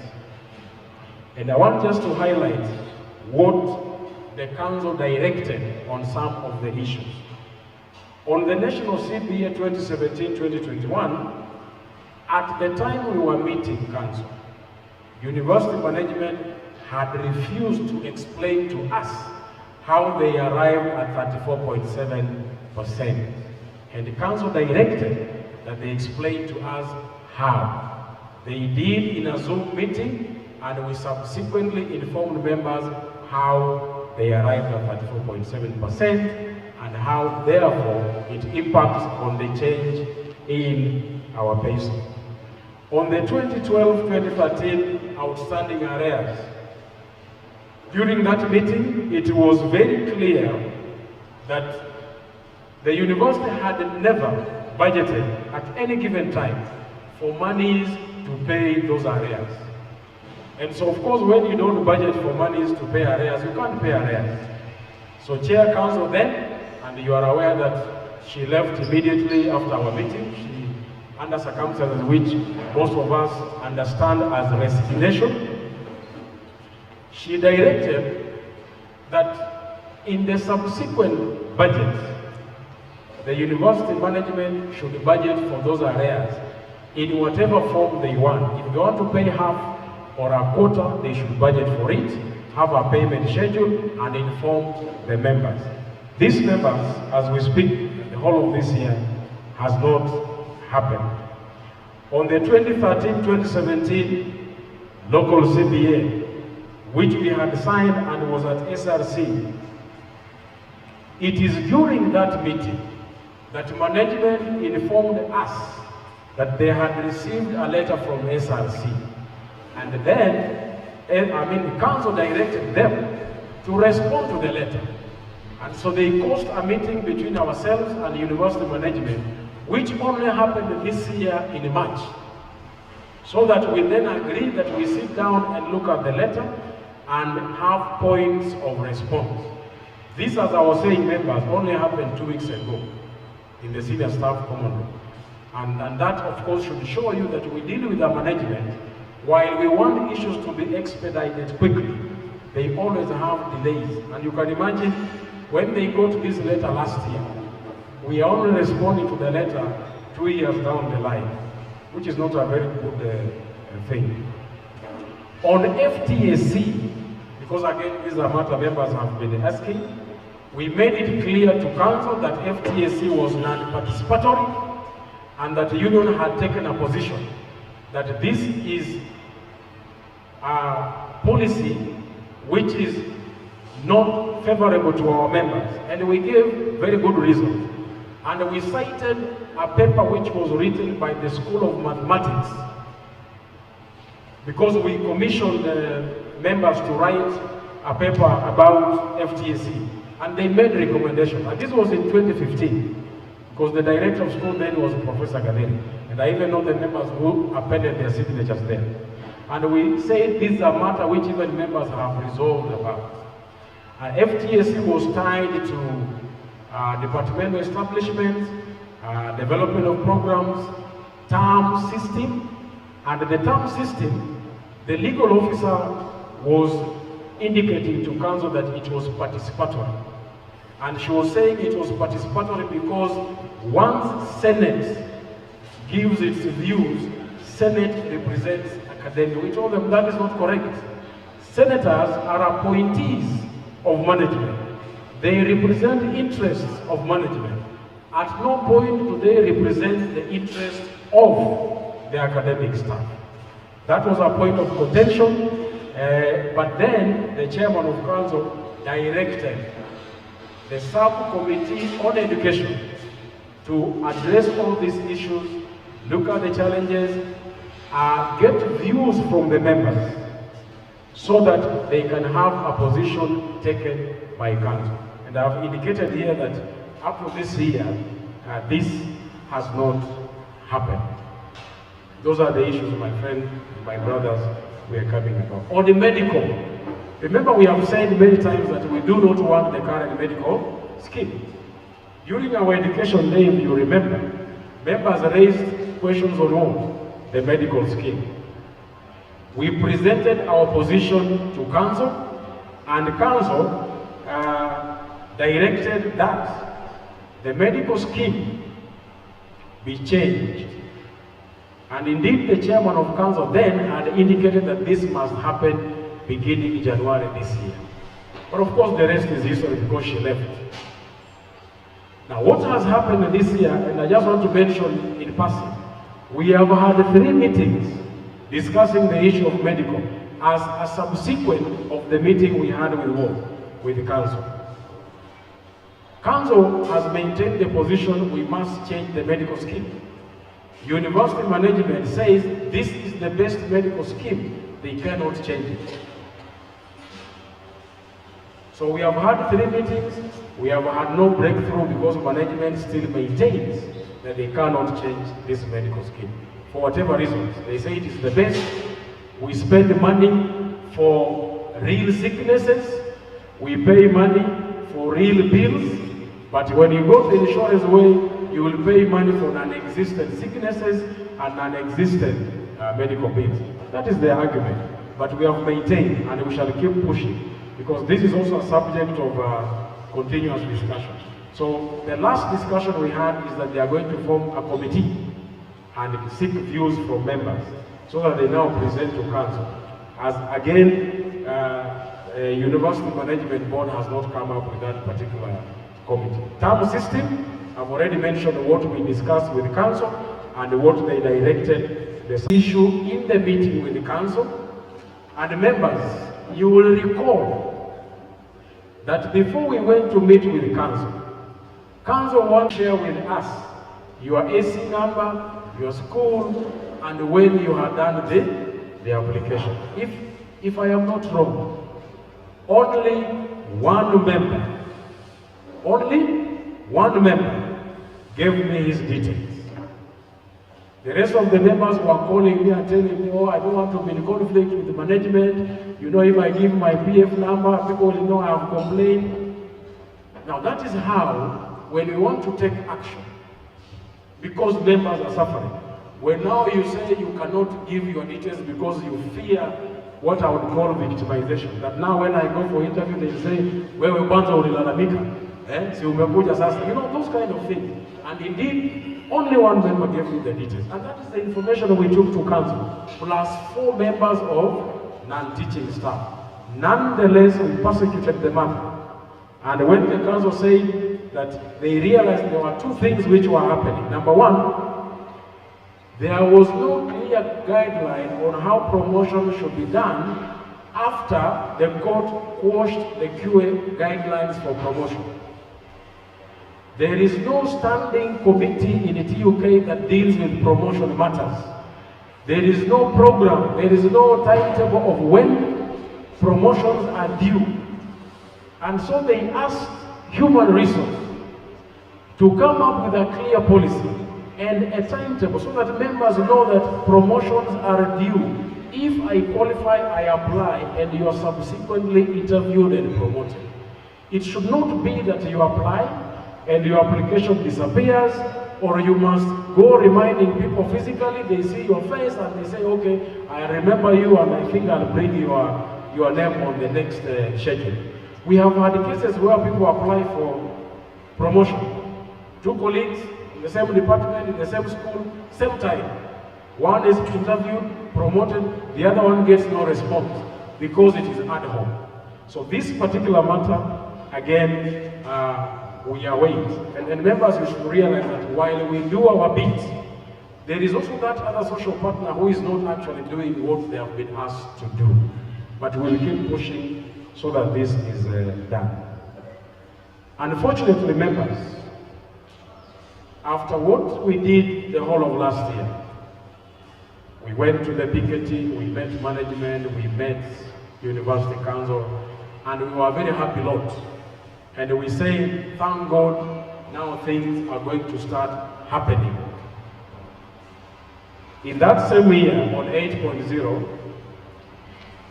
Speaker 6: And I want just to highlight what the council directed on some of the issues. On the National CBA 2017-2021, at the time we were meeting council, university management had refused to explain to us how they arrived at 34.7%. And the council directed that they explain to us how. They did in a Zoom meeting, and we subsequently informed members how they arrived at 34.7% and how, therefore, it impacts on the change in our pay scale. On the 2012-2013 outstanding arrears, during that meeting, it was very clear that the university had never budgeted at any given time for monies to pay those arrears. And so, of course, when you don't budget for monies to pay arrears, you can't pay arrears. So Chair Council then, and you are aware that she left immediately after our meeting, under circumstances which most of us understand as resignation, she directed that in the subsequent budget, the university management should budget for those arrears in whatever form they want. If they want to pay half or a quarter, they should budget for it, have a payment schedule, and inform the members. These members, as we speak, the whole of this year, has not happened. On the 2013-2017 local CBA, which we had signed and was at SRC, it is during that meeting that management informed us that they had received a letter from SRC. And then, the council directed them to respond to the letter. And so they caused a meeting between ourselves and university management, which only happened this year in March. So that we then agreed that we sit down and look at the letter and have points of response. This, as I was saying, members, only happened 2 weeks ago in the senior staff common room. And that, of course, should show you that we deal with the management. While we want issues to be expedited quickly, they always have delays. And you can imagine, when they got this letter last year, we are only responding to the letter 2 years down the line, which is not a very good thing. On FTAC, because again, this is a matter members have been asking, we made it clear to council that FTAC was non-participatory and that the union had taken a position that this is policy which is not favorable to our members, and we gave very good reasons. And we cited a paper which was written by the School of Mathematics, because we commissioned members to write a paper about FTSE, and they made recommendations. And this was in 2015, because the director of school then was Professor Galeri, and I even know the members who appended their signatures there. And we said this is a matter which even members have resolved about. FTSE was tied to departmental establishments, development of programs, term system, and the term system, the legal officer was indicating to council that it was participatory. And she was saying it was participatory because once Senate gives its views, Senate represents academia. We told them that is not correct. Senators are appointees of management. They represent interests of management. At no point do they represent the interests of the academic staff. That was a point of contention, but then the chairman of council directed the subcommittee on education to address all these issues, look at the challenges, get views from the members so that they can have a position taken by council. And I've indicated here that up to this year, this has not happened. Those are the issues, my friend, my brothers, we are coming about. On the medical, remember we have said many times that we do not want the current medical scheme. During our education day, if you remember, members raised questions on what? The medical scheme. We presented our position to council, and council directed that the medical scheme be changed. And indeed, the chairman of council then had indicated that this must happen beginning January this year. But of course, the rest is history because she left. Now, what has happened this year, and I just want to mention in passing, we have had 3 meetings discussing the issue of medical as a subsequent of the meeting we had with the council. Council has maintained the position we must change the medical scheme. University management says this is the best medical scheme. They cannot change it. So we have had 3 meetings. We have had no breakthrough because management still maintains that they cannot change this medical scheme. For whatever reasons, they say it is the best. We spend money for real sicknesses. We pay money for real bills. But when you go the insurance way, you will pay money for non-existent sicknesses and non-existent medical bills. That is the argument. But we have maintained, and we shall keep pushing, because this is also a subject of continuous discussion. So the last discussion we had is that they are going to form a committee and seek views from members so that they now present to council. As again, University Management Board has not come up with that particular committee. Term system, I've already mentioned what we discussed with the council and what they directed the issue in the meeting with the council. And members, you will recall that before we went to meet with the council, council wants to share with us your AC number, your school, and when you have done the application. If I am not wrong, only one member gave me his details. The rest of the members were calling me and telling me, oh, I don't want to be in conflict with the management. You know, if I give my PF number, people will know I have complained. Now that is how, when we want to take action, because members are suffering, when now you say you cannot give your details because you fear what I would call victimization, that now when I go for interview, they say, wewe kwanza ulilalamika, si umekuja sasa, you know, those kind of things. And indeed, only one member gave me the details. And that is the information we took to council, plus 4 members of non-teaching staff. Nonetheless, we prosecuted the matter. And when the council said that they realized there were 2 things which were happening. Number 1,
Speaker 15: There was no clear guideline on how promotion should be done after the court quashed the QA guidelines for promotion. There is no standing committee in the TUK that deals with promotion matters. There is no program, there is no timetable of when promotions are due. And so they asked human resource to come up with a clear policy and a timetable so that members know that promotions are due. If I qualify, I apply, and you are subsequently interviewed and promoted. It should not be that you apply and your application disappears, or you must go reminding people physically, they see your face and they say, okay, I remember you and I think I'll bring your name on the next schedule. We have had cases where people apply for promotion. 2 colleagues in the same department, in the same school, same time. One is interviewed, promoted, the other one gets no response because it is ad hoc. So this particular matter, again, we are waiting. And members, you should realize that while we do our bit, there is also that other social partner who is not actually doing what they have been asked to do. But we'll keep pushing so that this is done. Unfortunately, members, after what we did the whole of last year, we went to the PKT, we met management, we met University Council, and we were a very happy lot. And we say, thank God, now things are going to start happening. In that same year, on 8.0,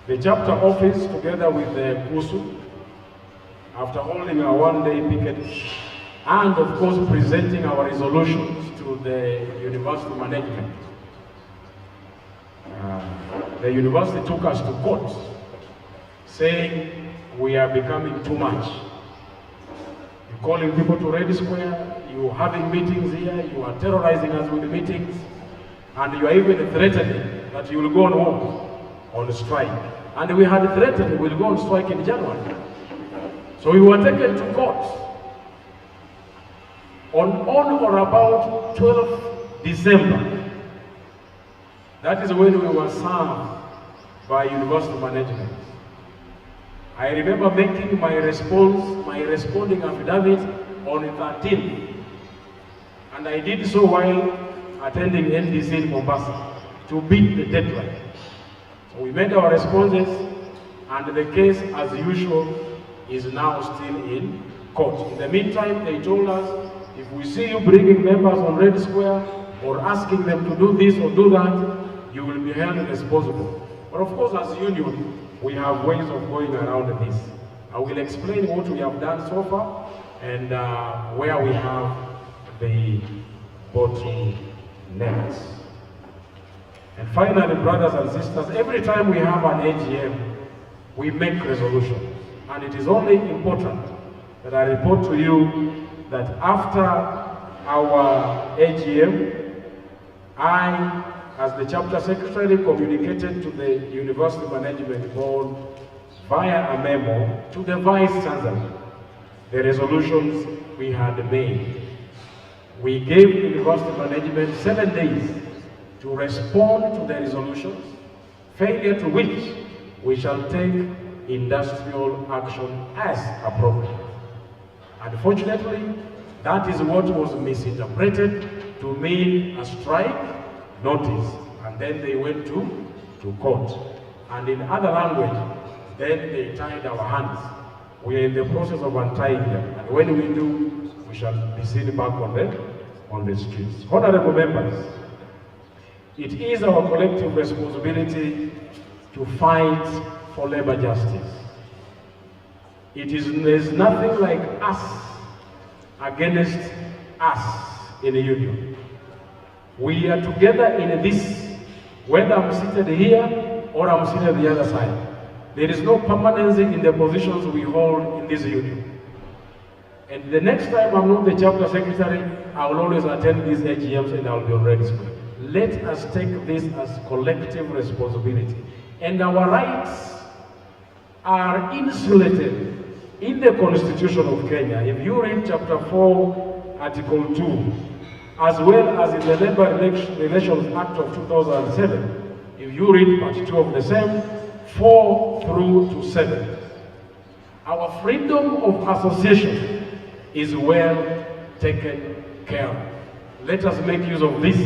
Speaker 15: the chapter office, together with the KUSU, after holding a one-day picket, and of course presenting our resolutions to the university management, the university took us to court, saying we are becoming too much. You're calling people to Red Square, you're having meetings here, you are terrorizing us with meetings, and you are even threatening that you will go on what? On strike. And we had threatened we will go on strike in January. So we were taken to court. On or about 12th December, that is when we were served by university management. I remember making my responding affidavit on the 13th. And I did so while attending NDC in Mombasa to beat the deadline. So we made our responses, and the case, as usual, is now still in court. In the meantime, they told us, if we see you bringing members on Red Square or asking them to do this or do that, you will be held responsible. But of course, as union, we have ways of going around this. I will explain what we have done so far and where we have the bottlenecks. And finally, brothers and sisters, every time we have an A.G.M, we make resolutions. And it is only important that I report to you that after our A.G.M, I, as the chapter secretary, communicated to the university management board via a memo to the vice chancellor the resolutions we had made. We gave university management 7 days to respond to the resolutions, failure to which we shall take industrial action as appropriate. Unfortunately, that is what was misinterpreted to mean a strike notice, and then they went to court. And in other language, then they tied our hands. We are in the process of untying them, and when we do, we shall be seen back on the streets. Honorable members, it is our collective responsibility to fight for labor justice. There's nothing like us against us in a union. We are together in this, whether I'm seated here or I'm seated on the other side. There is no permanency in the positions we hold in this union. And the next time I'm not the chapter secretary, I will always attend these A.G.Ms and I'll be on Red Square. Let us take this as collective responsibility. And our rights are insulated in the Constitution of Kenya. If you read chapter 4, article 2, as well as in the Labor Relations Act of 2007. If you read part 2 of the same, 4 through to 7. Our freedom of association is well taken care of. Let us make use of this,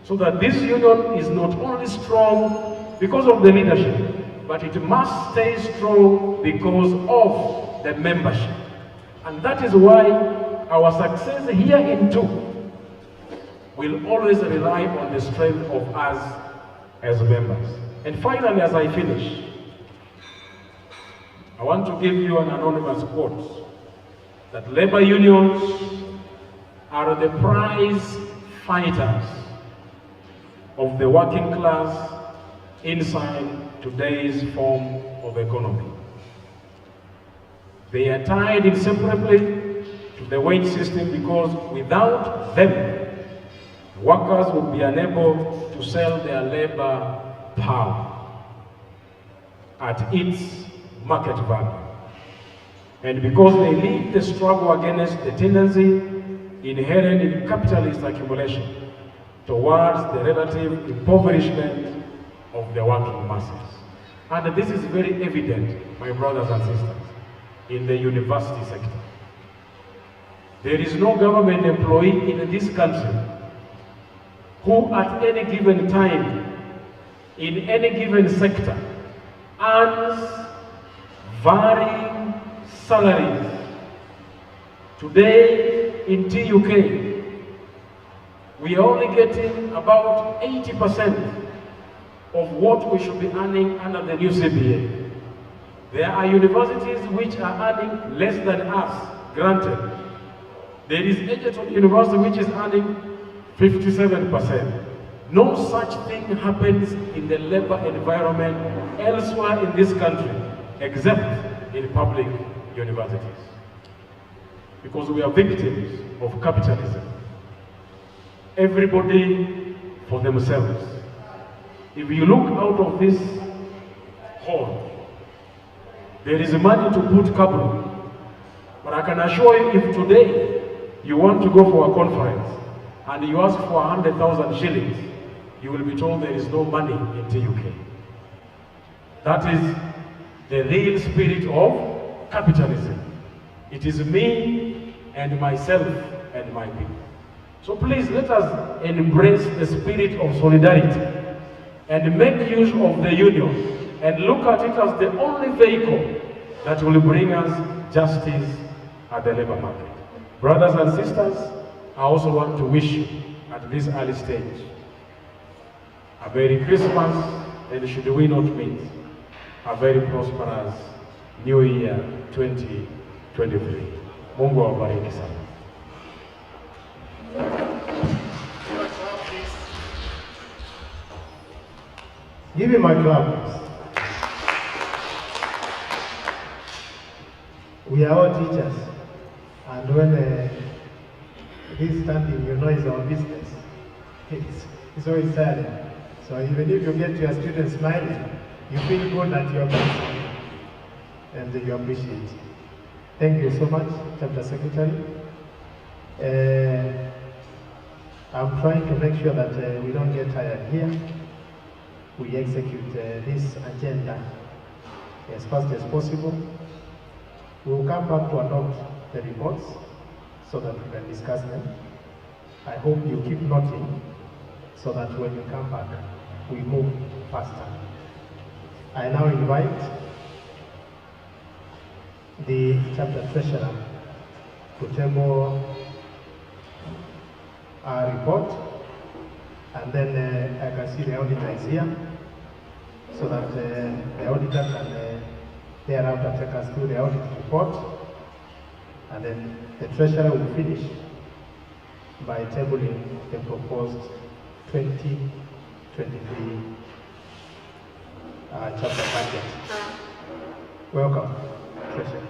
Speaker 15: so that this union is not only strong because of the leadership, but it must stay strong because of the membership. And that is why our success here in TUK will always rely on the strength of us as members. And finally, as I finish, I want to give you an anonymous quote, that labor unions are the prize fighters of the working class inside today's form of economy. They are tied inseparably to the wage system, because without them, workers would be unable to sell their labor power at its market value. And because they lead the struggle against the tendency inherent in capitalist accumulation towards the relative impoverishment of the working masses. And this is very evident, my brothers and sisters, in the university sector. There is no government employee in this country who at any given time, in any given sector, earns varying salaries. Today in TUK, we are only getting about 80% of what we should be earning under the new CBA. There are universities which are earning less than us, granted. There is Egerton University which is earning 57%. No such thing happens in the labor environment elsewhere in this country, except in public universities. Because we are victims of capitalism. Everybody for themselves. If you look out of this hall, there is money to put carbon. But I can assure you, if today you want to go for a conference and you ask for 100,000 shillings, you will be told there is no money in TUK. That is the real spirit of capitalism. It is me and myself and my people. So please let us embrace the spirit of solidarity and make use of the union and look at it as the only vehicle that will bring us justice at the labor market. Brothers and sisters, I also want to wish you at this early stage a Merry Christmas, and should we not meet, a very prosperous New Year 2023. Mungu awabariki sana.
Speaker 2: Give me my clap. We are all teachers, and when this standing, you know, is our business. It's always silent. So even if you get your students smiling, you feel good at your best, and you appreciate it. Thank you so much, Chapter Secretary. I'm trying to make sure that we don't get tired here. We execute this agenda as fast as possible. We will come back to adopt the reports so that we can discuss them. I hope you keep noting so that when you come back, we move faster. I now invite the chapter treasurer to table our report, and then I can see the auditor is here, so that the auditor can thereafter take us through the audit report, and then the treasurer will finish by tabling the proposed 2023 chapter budget. Welcome, treasurer.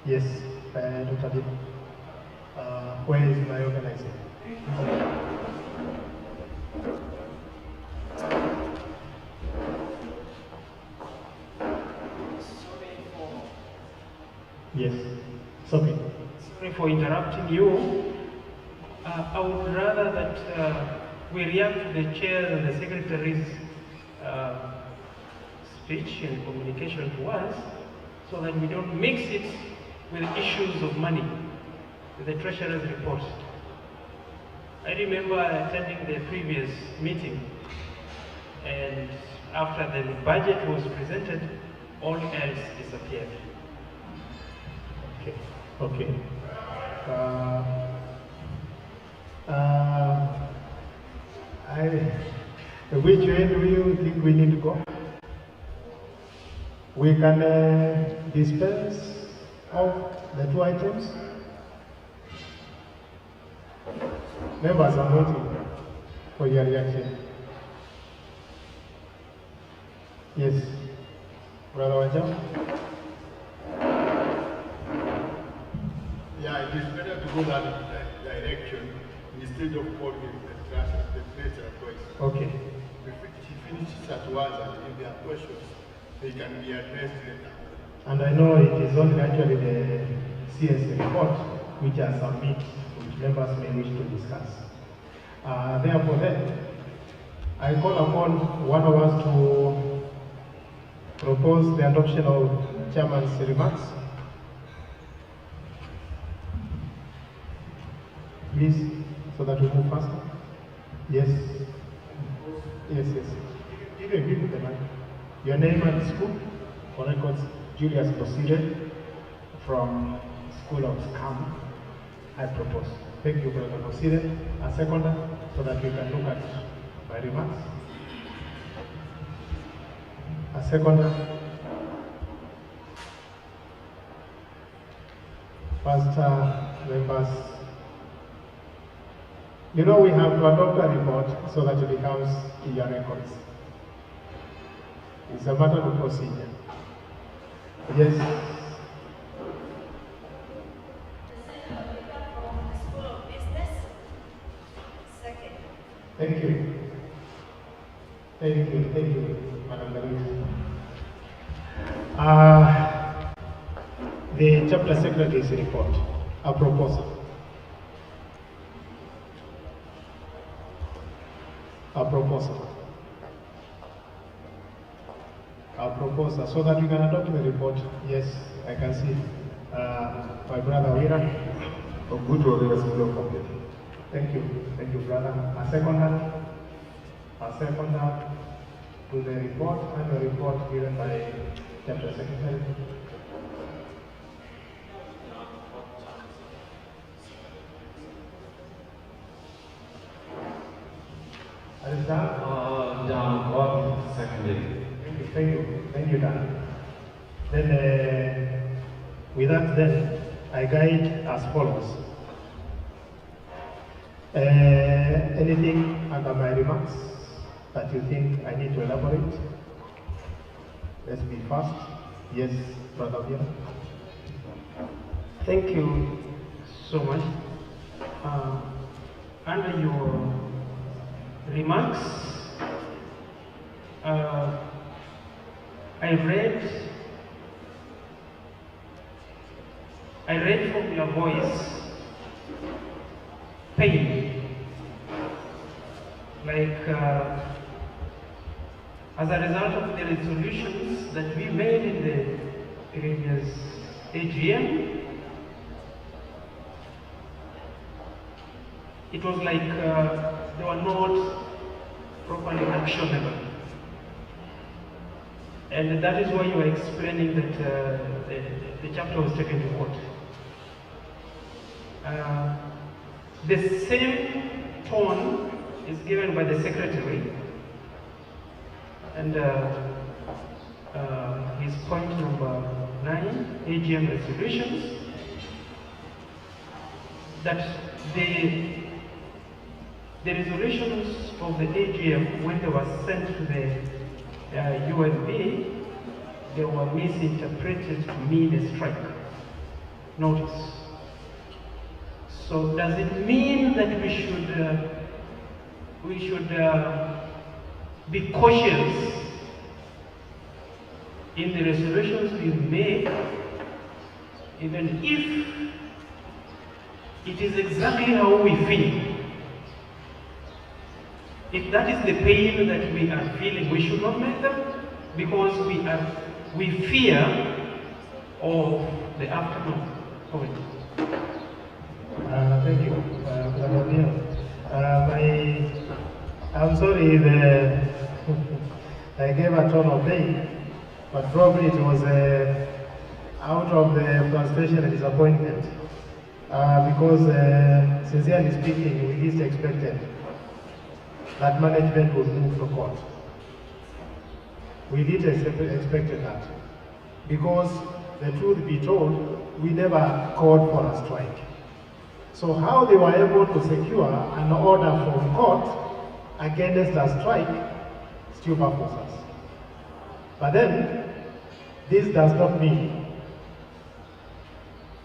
Speaker 2: Yes, Dr. Deep. Where is my organizer?
Speaker 8: for interrupting you. I would rather that we react to the chair and the secretary's speech and communication to us, so that we don't mix it with issues of money, with the treasurer's report. I remember attending the previous meeting, and after the budget was presented, all else disappeared.
Speaker 2: Okay. Okay. Which way do you think we need to go? We can dispense of the two items. Members, I'm waiting for your reaction. Yes, Brother Wajam?
Speaker 10: Yeah, it is better to go that direction instead of calling the treasurer twice.
Speaker 2: Okay.
Speaker 10: If she finishes at once and if there are questions, they can be addressed later.
Speaker 2: And I know it is only actually the CS report which are submitted, which members may wish to discuss. Therefore then, I call upon one of us to propose the adoption of Chairman's remarks. Please, so that we move faster. Yes. Yes, yes. Give a bit of the mic. Your name and school. For records, Julius Bosire from School of SCAM. I propose. Thank you, Brother Bosire. A seconder, so that we can look at my remarks. A seconder. First, members. You know, we have to adopt a report so that it becomes in your records. It's a matter of procedure. Yes. Thank you. Thank you, Madam Louise. The chapter secretary's report, a proposal. A proposal, so that we can adopt the report. Yes, I can see my brother Wira. Good to have a Thank you, brother. A seconder to the report and the report given by chapter secretary.
Speaker 12: Dan, seconded.
Speaker 2: Thank you, Dan. Then, with that, then I guide as follows. Anything under my remarks that you think I need to elaborate? Let's be fast. Yes, Brother Vira.
Speaker 8: Thank you so much. Under your remarks, I read from your voice pain, like as a result of the resolutions that we made in the previous A.G.M. It was like they were not properly actionable. And that is why you are explaining that the chapter was taken to court. The same tone is given by the secretary, and his point number 9, A.G.M. resolutions, that the resolutions of the A.G.M, when they were sent to the UNB, they were misinterpreted to mean a strike notice. So does it mean that we should be cautious in the resolutions we make, even if it is exactly how we feel. If that is the pain that we are feeling, we should not make them, because we fear of the aftermath of it.
Speaker 2: Thank you, I'm sorry if I gave a ton of pain, but probably it was out of the frustration and disappointment. Because sincerely speaking, we least expected that management would move to court. We did expect that. Because the truth be told, we never called for a strike. So how they were able to secure an order from court against a strike still baffles us. But then, this does not mean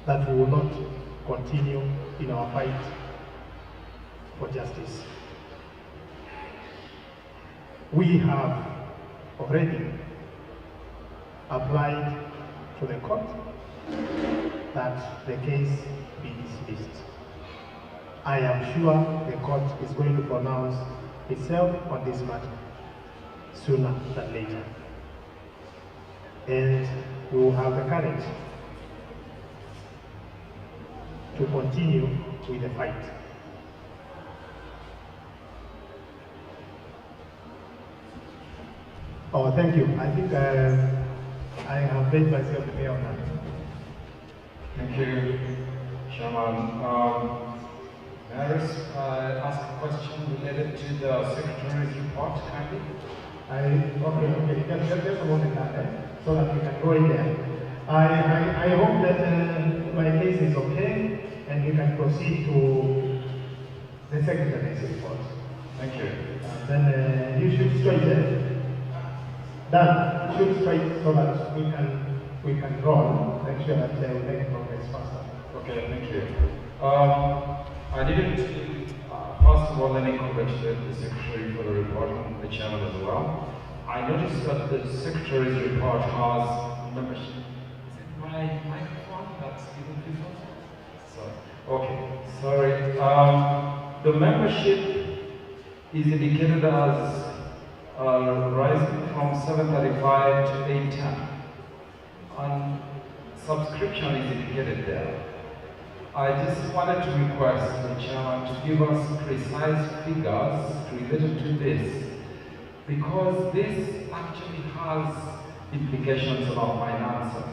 Speaker 2: that we will not continue in our fight for justice. We have already applied to the court that the case be dismissed. I am sure the court is going to pronounce itself on this matter sooner than later. And we will have the courage to continue with the fight. Oh, thank you. I think I have made myself clear on that.
Speaker 12: Thank you, Chairman. May I ask a question related to the Secretary's report, kindly?
Speaker 2: Okay, just a moment, so that we can go in there. I hope that my case is okay, and we can proceed to the Secretary's report.
Speaker 12: Thank you.
Speaker 2: Then you should straight done. Shoot straight so that we can go on, make sure that they will make progress faster.
Speaker 12: Okay, thank you. I didn't, first of all, let me congratulate the Secretary for the report and the Chairman as well. I noticed that the Secretary's report has membership. Is it my microphone that's given before? Sorry. Okay, sorry. The membership is indicated as rising from 735 to 810. And subscription is indicated there. I just wanted to request the Chairman to give us precise figures related to this, because this actually has implications on our finances.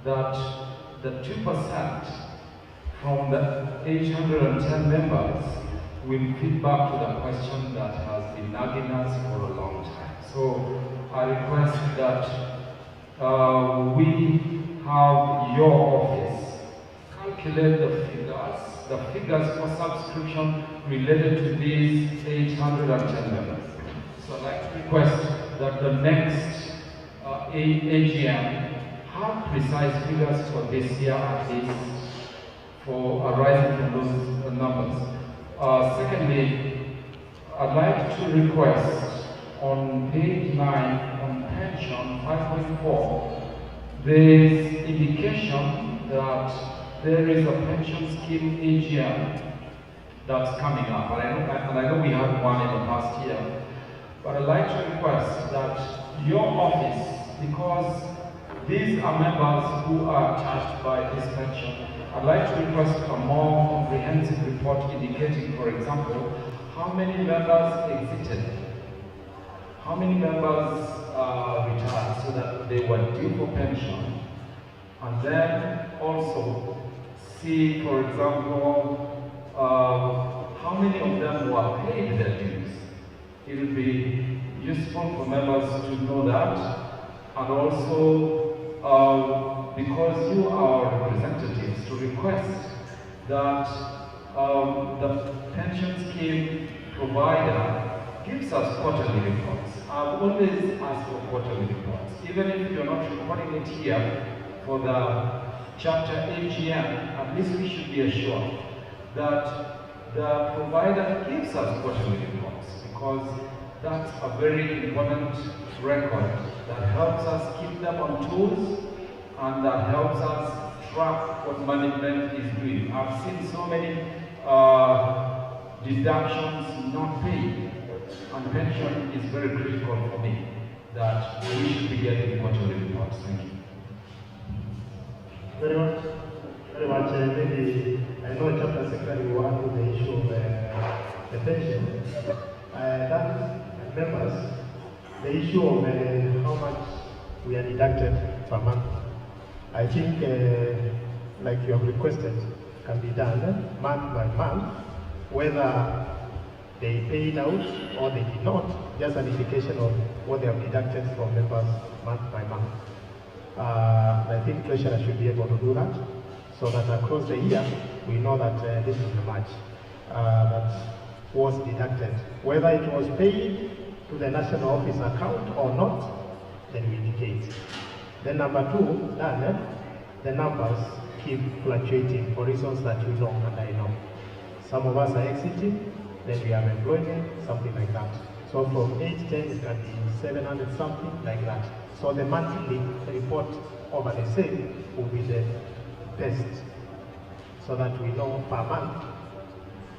Speaker 12: That the 2% from the 810 members will feed back to the question that has been nagging us for a long time. So I request that we have your office calculate the figures for subscription related to these 810 members. So I'd like to request that the next A.G.M. have precise figures for this year at least, for arising from those numbers. Secondly, I'd like to request on page 9 on pension 5.4, there is indication that there is a pension scheme A.G.M. that's coming up. And I know we had one in the past year. But I'd like to request that your office, because these are members who are charged by this pension, I'd like to request a more comprehensive report indicating, for example, how many members exited, how many members retired so that they were due for pension, and then also see, for example, how many of them were paid their dues. It would be useful for members to know that, and also because you are representatives, to request that the pension scheme provider gives us quarterly reports. I've always asked for quarterly reports, even if you're not reporting it here for the chapter A.G.M. At least we should be assured that the provider gives us quarterly reports, because that's a very important record that helps us keep them on tools, and that helps us obstruct what management is doing. I've seen so many deductions not paid, and pension is very critical for me that we should be getting quarterly reports. Thank you.
Speaker 2: Very much. Very much. Maybe I know Chapter Secretary will handle the issue of the pension. Members, the issue of how much we are deducted per month, I think, like you have requested, can be done month by month, whether they paid out or they did not, just an indication of what they have deducted from members month by month. I think Treasurer should be able to do that, so that across the year, we know that this is the much that was deducted. Whether it was paid to the National Office account or not, then we indicate. Then number two, the numbers keep fluctuating for reasons that you know and I know. Some of us are exiting, then we have employment, something like that. So from 810, it can be 700 something like that. So the monthly report over the same will be the best, so that we know per month.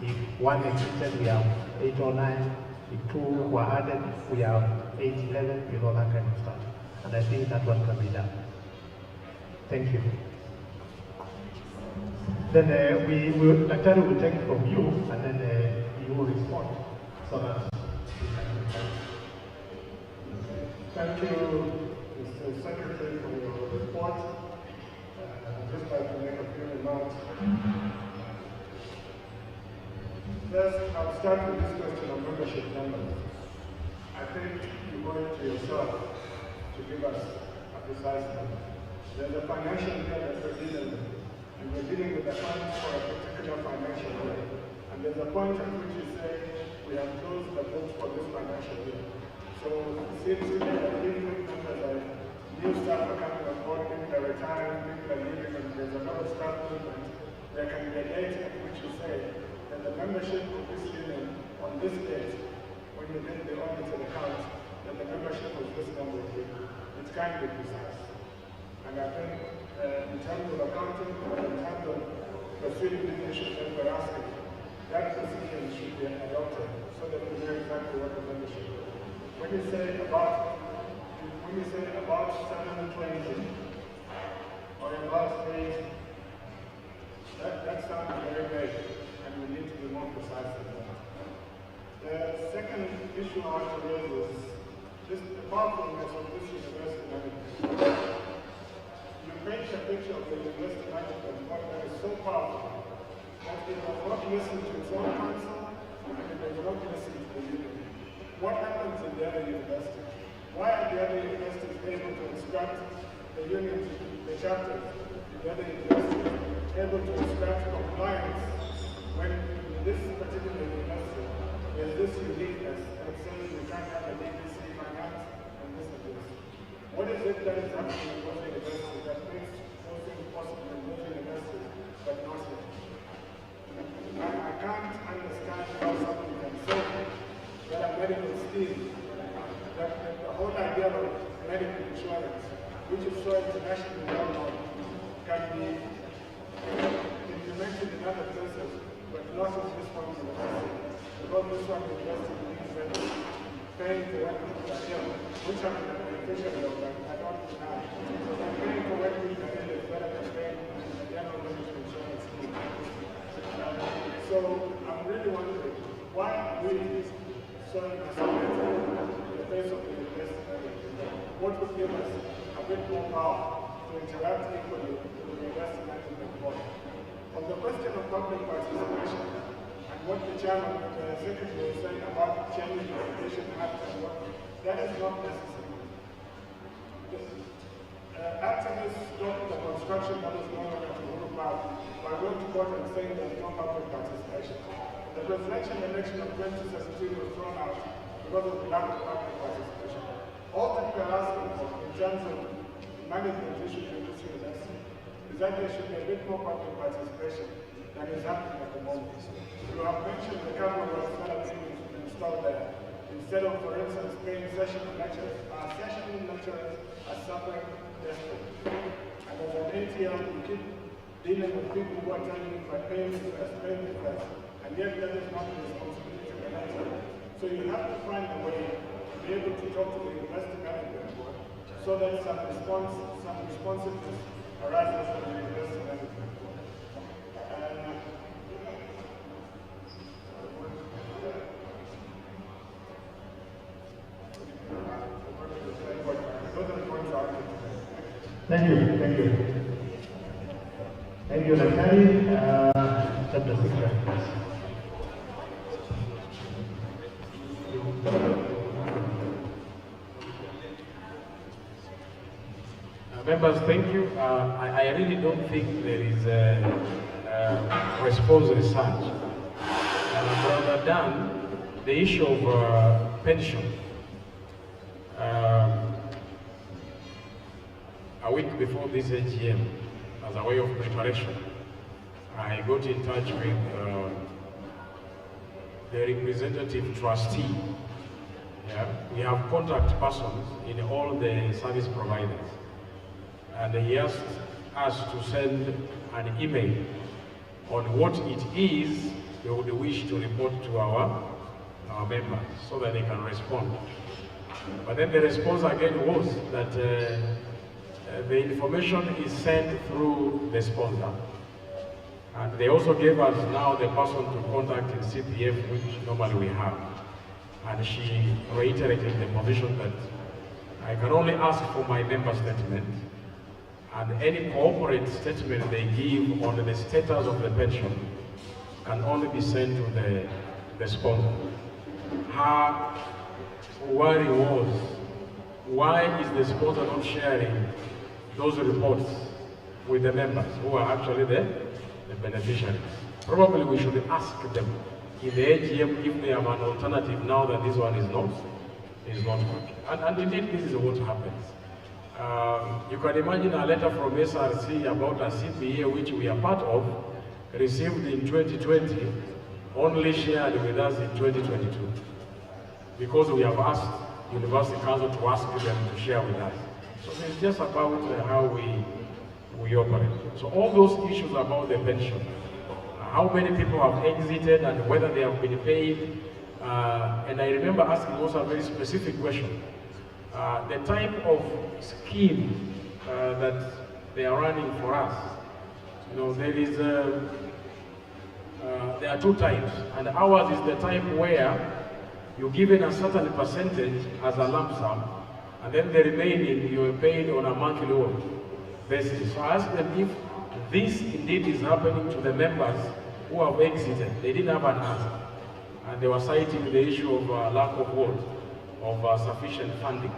Speaker 2: If one exited, we have 8 or 9. If 2 were added, we have 8, 11, you know, that kind of stuff. And I think that one can be done. Thank you. Then Dr. will take from you, and then you will respond, so that
Speaker 10: Thank you, Mr. Secretary, for your report. I'd just like to make a few remarks. First, I'll start with this question of membership numbers. I think you owe it to yourself to give us a precise number. There's a financial year that we're dealing with, and we're dealing with the funds for a particular financial year. And there's a point at which you say we have closed the books for this financial year. So it seems to me that even numbers like new staff are coming on board, people are retiring, people are leaving, and there's a lot of staff movement. There can be a date at which you say that the membership of this union on this date, when you did the audited account, that the membership was this number of people. It can be precise. And I think in terms of accounting, in terms of pursuing the issues that we're asking, that position should be adopted so that we know exactly what the membership is. When you say about 720 or about 8, that sounds very vague, and we need to be more precise than that. The second issue I want to raise is just the powerfulness of this university management. You paint a picture of the university management that is so powerful that it does not listen to its own council and it does not listen to the union. What happens in the other universities? Why are the other universities able to instruct the unions, the chapters, the other universities able to instruct compliance when in this particular university there's this uniqueness that says we can't have a DPC finance and this and this? What is it that is happening in those universities that makes those things possible in those universities but not here? I can't understand how somebody can say that a medical scheme, that the whole idea of medical insurance, which is so internationally well known, can be implemented in other places, but not in this one university. Because this one university means that paying for what people are ill, which I'm the beneficiary of, but I don't deny. So paying for what people are ill is better than paying the general medical insurance scheme. So I'm really wondering, why are we showing ourselves in the face of the university? What would give us a bit more power to interact equally with the university management board? On the question of public participation, and what the chairman and the secretary was saying about changing the Education Act and what, that is not necessary. Activists stopped the construction that was going on at the Uhuru Park by going to court and saying there's no public participation. The presidential election of 2017 was thrown out because of the lack of public participation. All that we are asking for in terms of management issues in this university is that there should be a bit more public participation than is happening at the moment. You have mentioned the camera works that are being installed there. Instead of, for instance, paying session lecturers, our session lecturers are suffering desperately. And as an ATL, we keep
Speaker 16: dealing with people who are telling you by paying the first, and yet that is not the responsibility of the national. So you have to find a way to be able to talk to the University Management Board so that some responsiveness arises from the University Management Board.
Speaker 2: Thank you, thank you. Thank you, Daktari. Chapter 6, please.
Speaker 15: Members, thank you. I really don't think there is a response as such. Rather than the issue of pension, a week before this A.G.M, as a way of preparation, I got in touch with the representative trustee. Yeah? We have contact persons in all the service providers. And he asked us to send an email on what it is they would wish to report to our members so that they can respond. But then the response again was that the information is sent through the sponsor. And they also gave us now the person to contact in CPF, which normally we have. And she reiterated the position that I can only ask for my member statement, and any corporate statement they give on the status of the pension can only be sent to the sponsor. Her worry was, why is the sponsor not sharing those reports with the members who are actually the beneficiaries? Probably we should ask them in the A.G.M if they have an alternative now that this one is not working. And indeed, this is what happens. You can imagine a letter from SRC about a CPA which we are part of, received in 2020, only shared with us in 2022. Because we have asked University Council to ask them to share with us. So it's just about how we operate. So all those issues about the pension, how many people have exited and whether they have been paid, and I remember asking also a very specific question. The type of scheme that they are running for us, there are two types, and ours is the type where you're given a certain percentage as a lump sum, and then the remaining you are paid on a monthly basis. So I asked them if this indeed is happening to the members who have exited. They didn't have an answer, and they were citing the issue of lack of sufficient funding.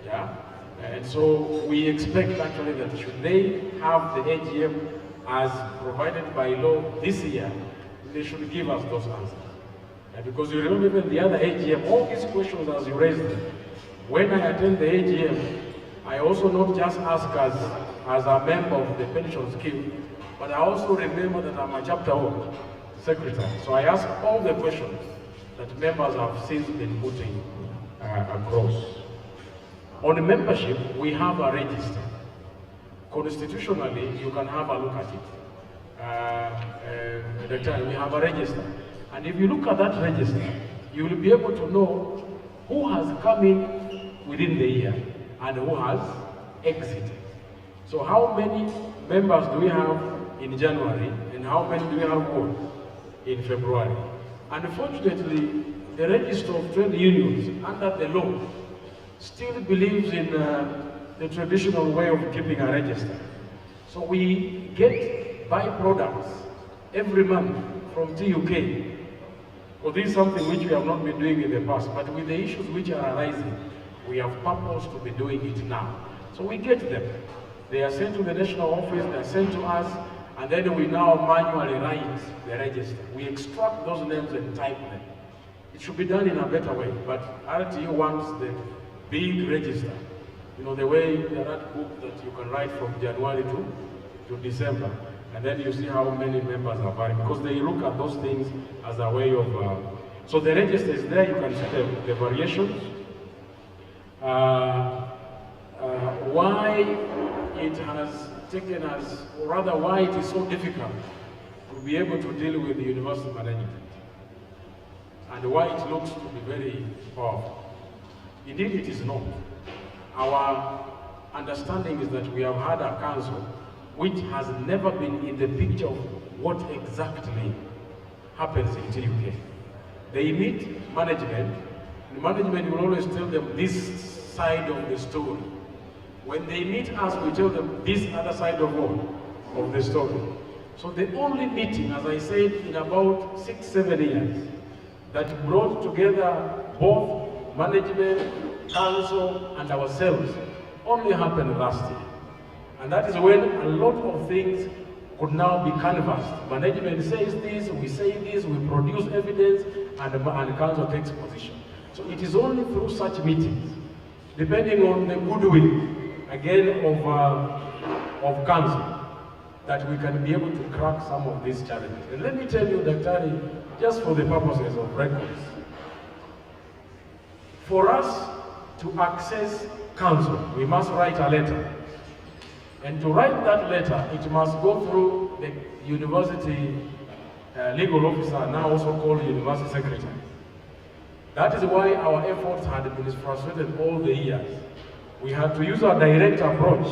Speaker 15: Yeah, and so we expect actually that should they have the A.G.M as provided by law this year, they should give us those answers. Because you remember even the other A.G.M, all these questions as you raised them, when I attend the A.G.M, I also not just ask as a member of the pension scheme, but I also remember that I'm a chapter secretary. So I ask all the questions that members have since been putting across. On the membership, we have a register. Constitutionally, you can have a look at it. We have a register. And if you look at that register, you will be able to know who has come in within the year and who has exited. So how many members do we have in January and how many do we have in February? Unfortunately, the register of trade unions under the law still believes in the traditional way of keeping a register. So we get byproducts every month from TUK. Well, this is something which we have not been doing in the past, but with the issues which are arising, we have purpose to be doing it now. So we get them. They are sent to the national office, they are sent to us, and then we now manually write the register. We extract those names and type them. It should be done in a better way, but RTU wants the big register. The way that book that you can write from January to December, and then you see how many members are varying, because they look at those things as a way of, so the register is there, you can see the variations. Why it has taken as, or rather why it is so difficult to be able to deal with the university management, and why it looks to be very powerful. Indeed, it is not. Our understanding is that we have had a council which has never been in the picture of what exactly happens in TUK. They meet management, and management will always tell them this side of the story. When they meet us, we tell them this other side of the story. So the only meeting, as I said, in about 6-7 years, that brought together both management, council, and ourselves only happened last year. And that is when a lot of things could now be canvassed. Management says this, we say this, we produce evidence, and council takes position. So it is only through such meetings, depending on the goodwill, again, of council, that we can be able to crack some of these challenges. And let me tell you, Daktari, just for the purposes of records, for us to access council, we must write a letter. And to write that letter, it must go through the university legal officer, now also called university secretary. That is why our efforts had been frustrated all the years. We had to use a direct approach,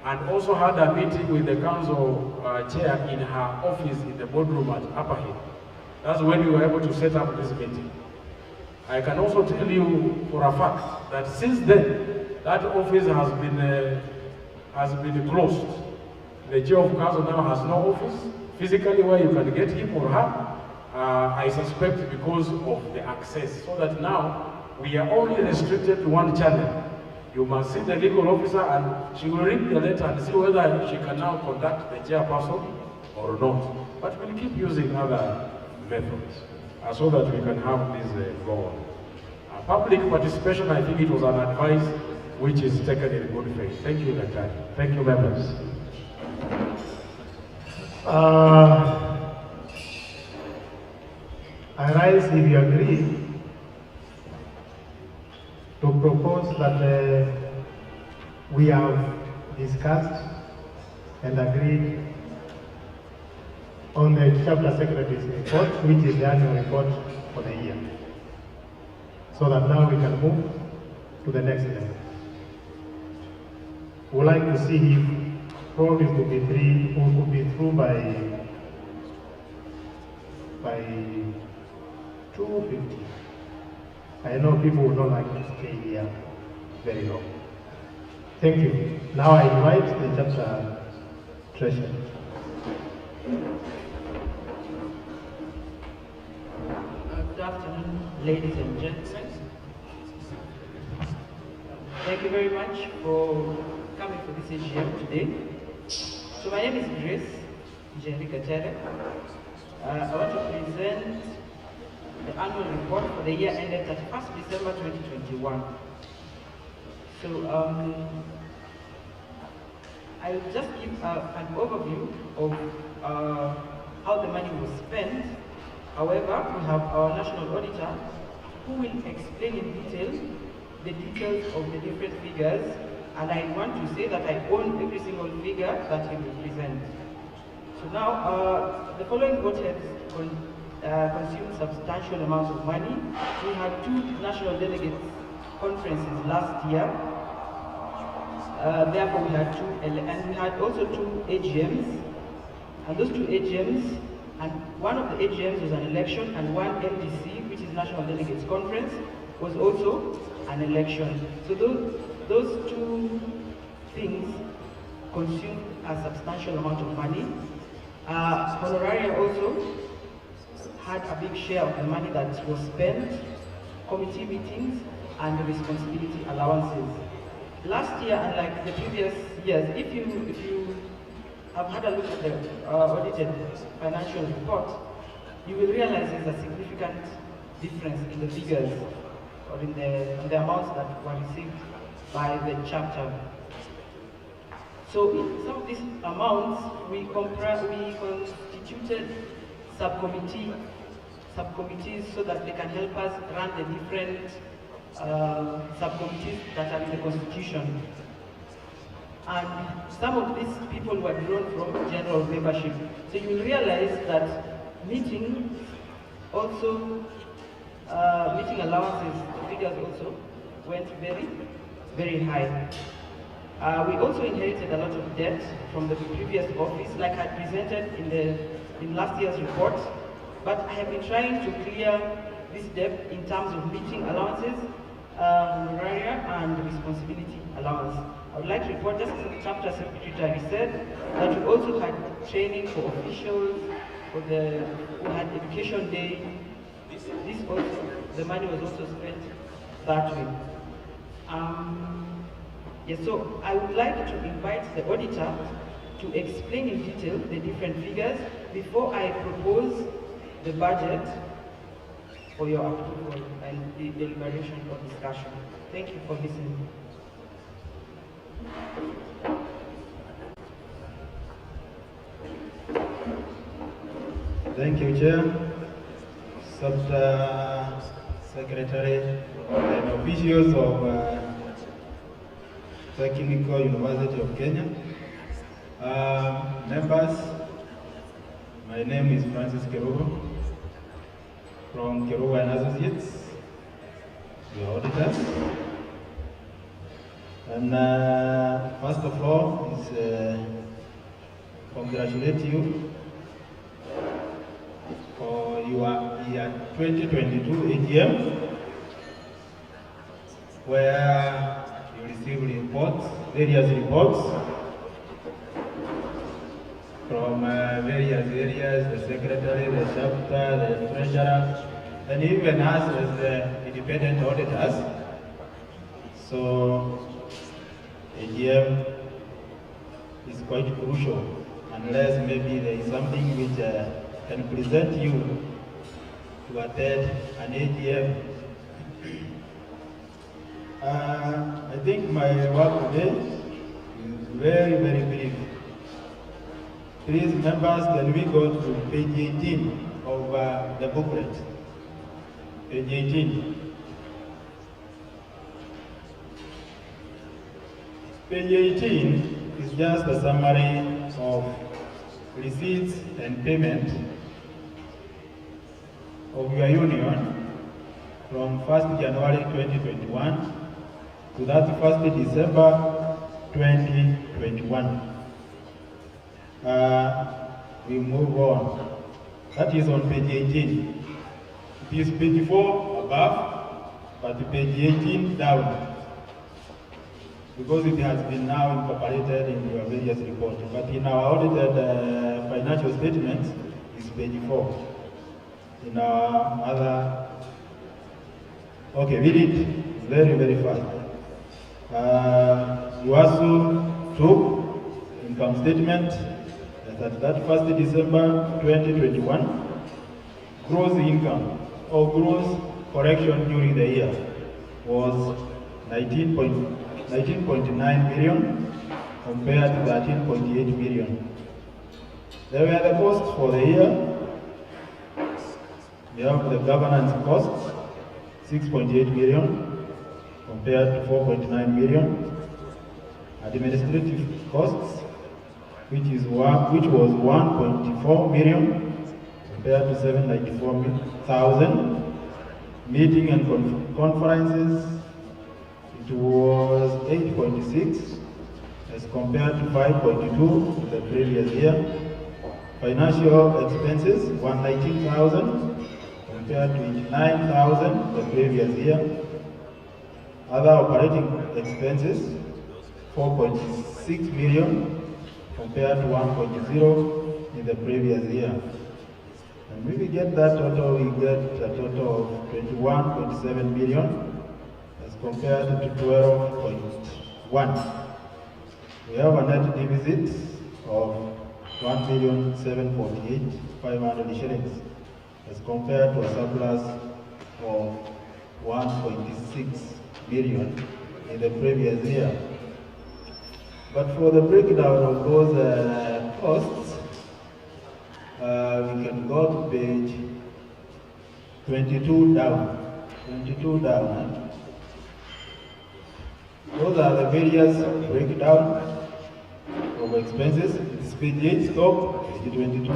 Speaker 15: and also had a meeting with the council chair in her office in the boardroom at Upper Hill. That's when we were able to set up this meeting. I can also tell you for a fact that since then, that office has been closed. The chair of council now has no office physically where you can get him or her. I suspect because of the access, so that now we are only restricted to one channel. You must see the legal officer, and she will read the letter and see whether she can now contact the chairperson or not. But we'll keep using other methods so that we can have this go on. Public participation, I think it was an advice which is taken in good faith. Thank you, Dr. Thank you, members.
Speaker 2: I rise, if you agree, to propose that we have discussed and agreed on the chapter secretary's report, which is the annual report for the year, so that now we can move to the next level. We would like to see if probably could be through by 2:50. I know people would not like to stay here very long. Thank you. Now I invite the chapter treasurer.
Speaker 17: Good afternoon, ladies and gentlemen. Thank you very much for coming for this A.G.M today. So my name is Grace Tere. I want to present the annual report for the year ended 31st December 2021. So I'll just give an overview of how the money was spent. However, we have our national auditor who will explain in detail the details of the different figures, and I want to say that I own every single figure that he will present. So now, the following boardheads consumed substantial amounts of money. We had 2 national delegates conferences last year. Therefore, we had 2, and we had also 2 A.G.Ms. And those 2 A.G.Ms, and one of the A.G.Ms was an election, and one MDC, which is National Delegates Conference, was also an election. So those 2 things consumed a substantial amount of money. Honoraria also had a big share of the money that was spent, committee meetings, and responsibility allowances. Last year, unlike the previous years, if you have had a look at the audited financial report, you will realize there's a significant difference in the figures or in the amounts that were received by the chapter. So in some of these amounts, we constituted subcommittees so that they can help us run the different subcommittees that are in the Constitution. and some of these people were drawn from general membership. So you will realize that meeting also, meeting allowances, the figures also went very, very high. We also inherited a lot of debt from the previous office, like I presented in last year's report, but I have been trying to clear this debt in terms of meeting allowances, honoraria, and responsibility allowance. I would like to report, just as the chapter secretary said, that we also had training for officials, we had education day. This also, the money was also spent that way. Yes, so I would like to invite the auditor to explain in detail the different figures before I propose the budget for your approval and the deliberation or discussion. Thank you for listening.
Speaker 2: Thank you, Chair, Secretary, and officials of Technical University of Kenya. Members, my name is Francis Kerubo from Kerubo and Associates, the auditors. And first of all, is congratulate you for your year 2022 A.G.M, where you receive reports, various reports from various areas, the secretary, the chapter, the treasurer, and even us as the independent auditors. So A.G.M is quite crucial, unless maybe there is something which can present you to attend an A.G.M. I think my work today is very, very brief. Please, members, can we go to page 18 of the booklet? Page 18. Page 18 is just a summary of receipts and payment of your union from 1st January 2021 to 31st December 2021. We move on. That is on page 18. It is page 4 above, but page 18 down, because it has been now incorporated in your various reports. But in our audited financial statements, it's page 4. In our other, okay, read it very, very fast. UASU TUK income statement at that 1st December 2021. Gross income or gross correction during the year was 19.9 million compared to 13.8 million. There were the costs for the year. We have the governance costs, 6.8 million compared to 4.9 million. Administrative costs, which was 1.4 million compared to 794,000. Meeting and conferences, it was 8.6 as compared to 5.2 the previous year. Financial expenses, 119,000 compared to 89,000 the previous year. Other operating expenses, 4.6 million compared to 1.0 in the previous year. And when we get that total, we get a total of 21.7 million as compared to 12.1. We have a net deficit of 1,748,500 shillings as compared to a surplus of 1.6 million in the previous year. But for the breakdown of those costs, we can go to page 22 down. 22 down. Those are the various breakdown. of expenses. It's page 8, stop, page 22,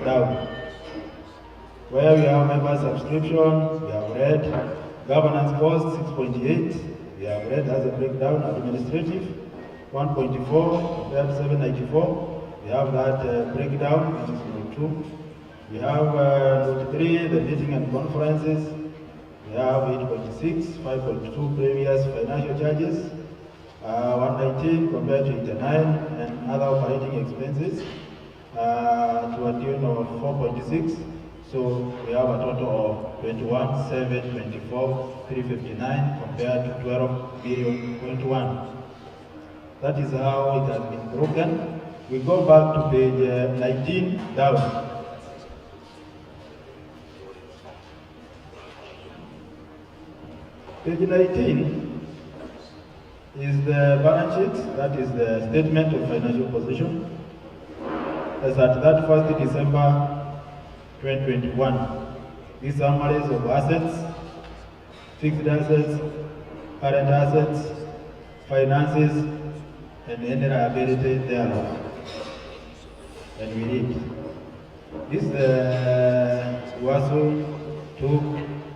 Speaker 2: down. Where we have member subscription, we have read. Governance cost, 6.8, we have read as a breakdown. Administrative, 1.4 compared to 794. We have that breakdown, which is note 2. We have note 3, the meeting and conferences. We have 8.6, 5.2 previous financial charges. 119 compared to 89, and other operating expenses to a tune of 4.6. So we have a total of 21,724,359 compared to 12,000,000.1. That is how it has been broken. We go back to page 19 down. Page 19 is the balance sheet, that is the statement of financial position. As at that 1st December 2021. These summaries of assets, fixed assets, current assets, finances, and any liability thereof. And we read. This is the UASU TUK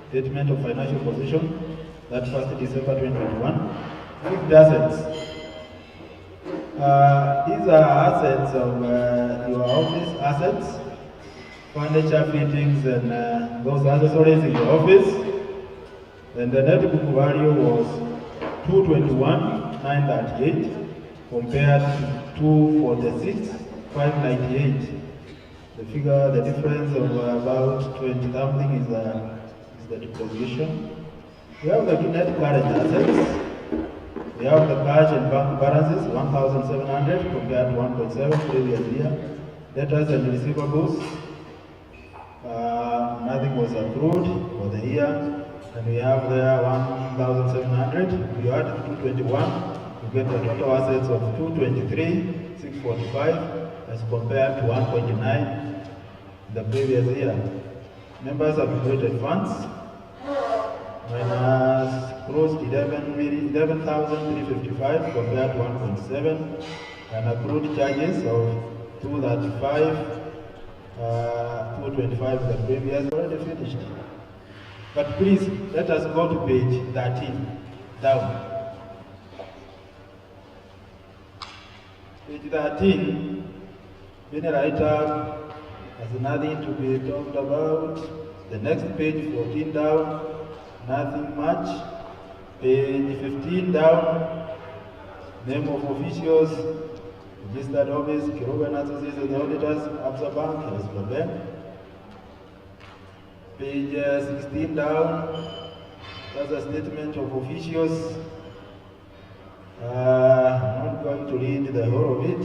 Speaker 2: statement of financial position, that 1st December 2021. Fixed assets. These are assets of your office assets, furniture, fittings, and those accessories in your office. And the net book value was 221,938 compared to 246,598. The figure, the difference of about 20 something is the depreciation. We have the net current assets. We have the cash and bank balances, 1,700 compared to 1.7 previous year. Debtors and receivables, nothing was accrued for the year. And we have there 1,700. You add 221, you get the total assets of 223,645 as compared to 1.9 the previous year. Members accumulated funds minus gross 11,355 compared to 1.7, and accrued charges of 235, 225 the previous, already finished. But please, let us go to page 13, down. Page 13, being write-up has nothing to be talked about. The next page, 14 down, nothing much. Page 15 down, name of officials, registered office, Kiruban Associated Auditors, Absa Bank, Hesper Bank. Page 16 down, that's a statement of officials. I'm not going to read the whole of it,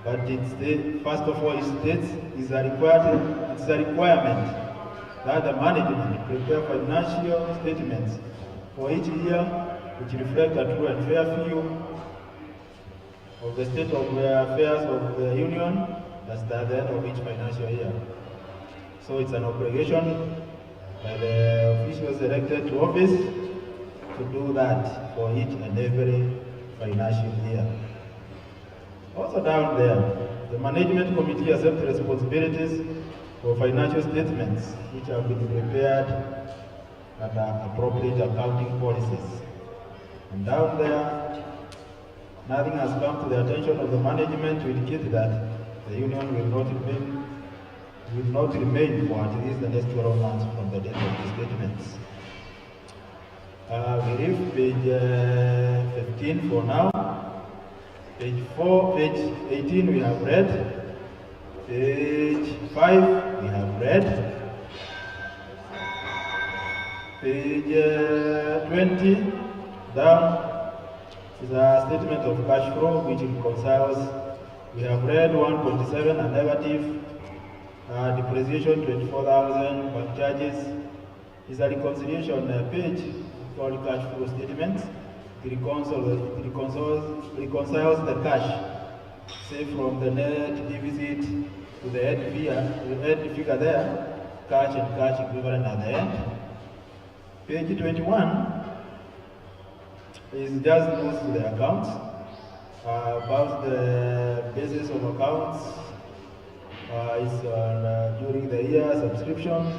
Speaker 2: but first of all, it states it's a requirement that the management prepare financial statements for each year which reflect a true and fair view of the state of the affairs of the union at the end of each financial year. So it's an obligation by the officials elected to office to do that for each and every financial year. Also down there, the management committee accepts responsibilities for financial statements which have been prepared under appropriate accounting policies. And down there, nothing has come to the attention of the management to indicate that the union will not remain for at least the next 12 months from the date of the statements. We leave page 15 for now. Page 18 we have read. Page 5 we have read. Page 20 down is a statement of cash flow which reconciles. We have read 1.7 a negative, depreciation 24,000, bank charges is a reconciliation page called cash flow statement. It reconciles the cash, say from the net deficit to the end figure there, cash and cash equivalent at the end. Page 21 is just goes to the accounts. about the basis of accounts is during the year subscription.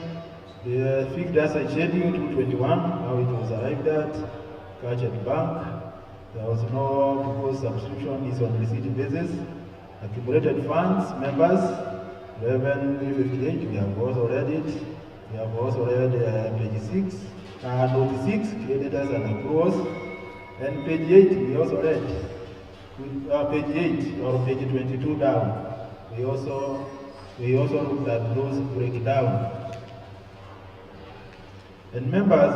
Speaker 2: The figures are scheduled to 21, how it was arrived at, cash at bank. There was no proposed subscription is on receipt basis. Accumulated funds, members, 11,358, we have also read it. We have also read page 6, note 6, creditors and accruals. And page 8, we also read. Page 8 or page 22 down. We also looked at those breakdown. And members,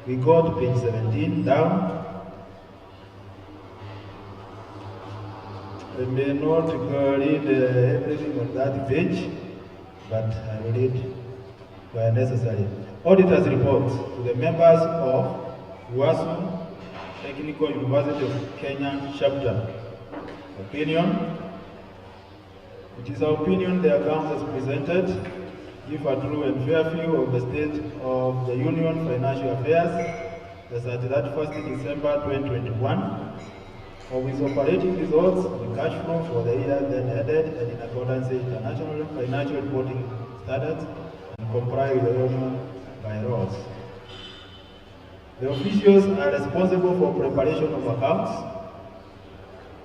Speaker 2: we go to page 17 down. I may not read everything on that page, but I will read where necessary. Auditor's report to the members of UASU Technical University of Kenya Chapter. Opinion. It is our opinion the accounts as presented give a true and fair view of the state of the Union financial affairs as at 31st December 2021. Of its operating results, the cash flow for the year then ended and in accordance with international financial reporting standards and comply with the Union bylaws. The officials are responsible for preparation of accounts,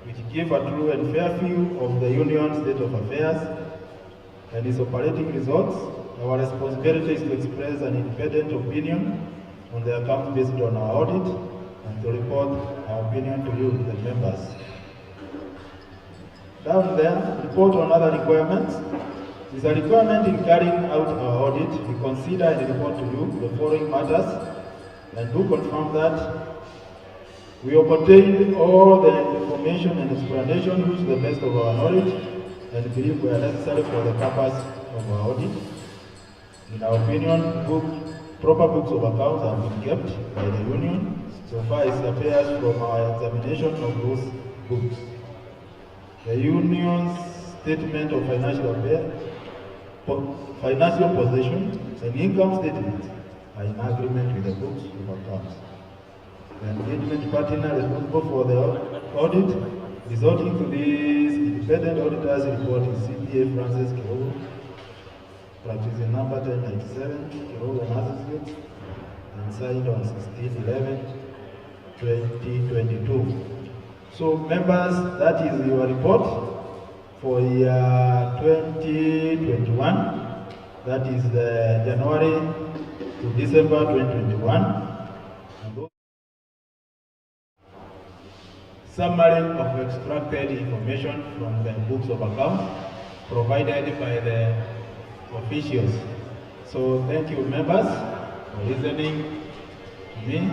Speaker 2: which give a true and fair view of the Union's state of affairs and its operating results. Our responsibility is to express an independent opinion on the accounts based on our audit and to report our opinion to you, the members. Down there, report on other requirements. It is a requirement in carrying out our audit. We consider and report to you the following matters and do confirm that we obtained all the information and explanation which, to the best of our knowledge and belief, were necessary for the purpose of our audit. In our opinion, proper books of accounts have been kept by the Union so far as appears from our examination of those books. The Union's statement of financial affairs, financial position, and income statement are in agreement with the books of accounts. The engagement partner responsible for the audit, resulting to this independent auditor's report is CPA Francis Kirogo, practicing number 1097, Kirogo and Associates, and signed on 16/11/2022. So members, that is your report for year 2021. That is the January to December 2021. Summary of extracted information from the books of accounts provided by the officials. So thank you, members, for listening to me,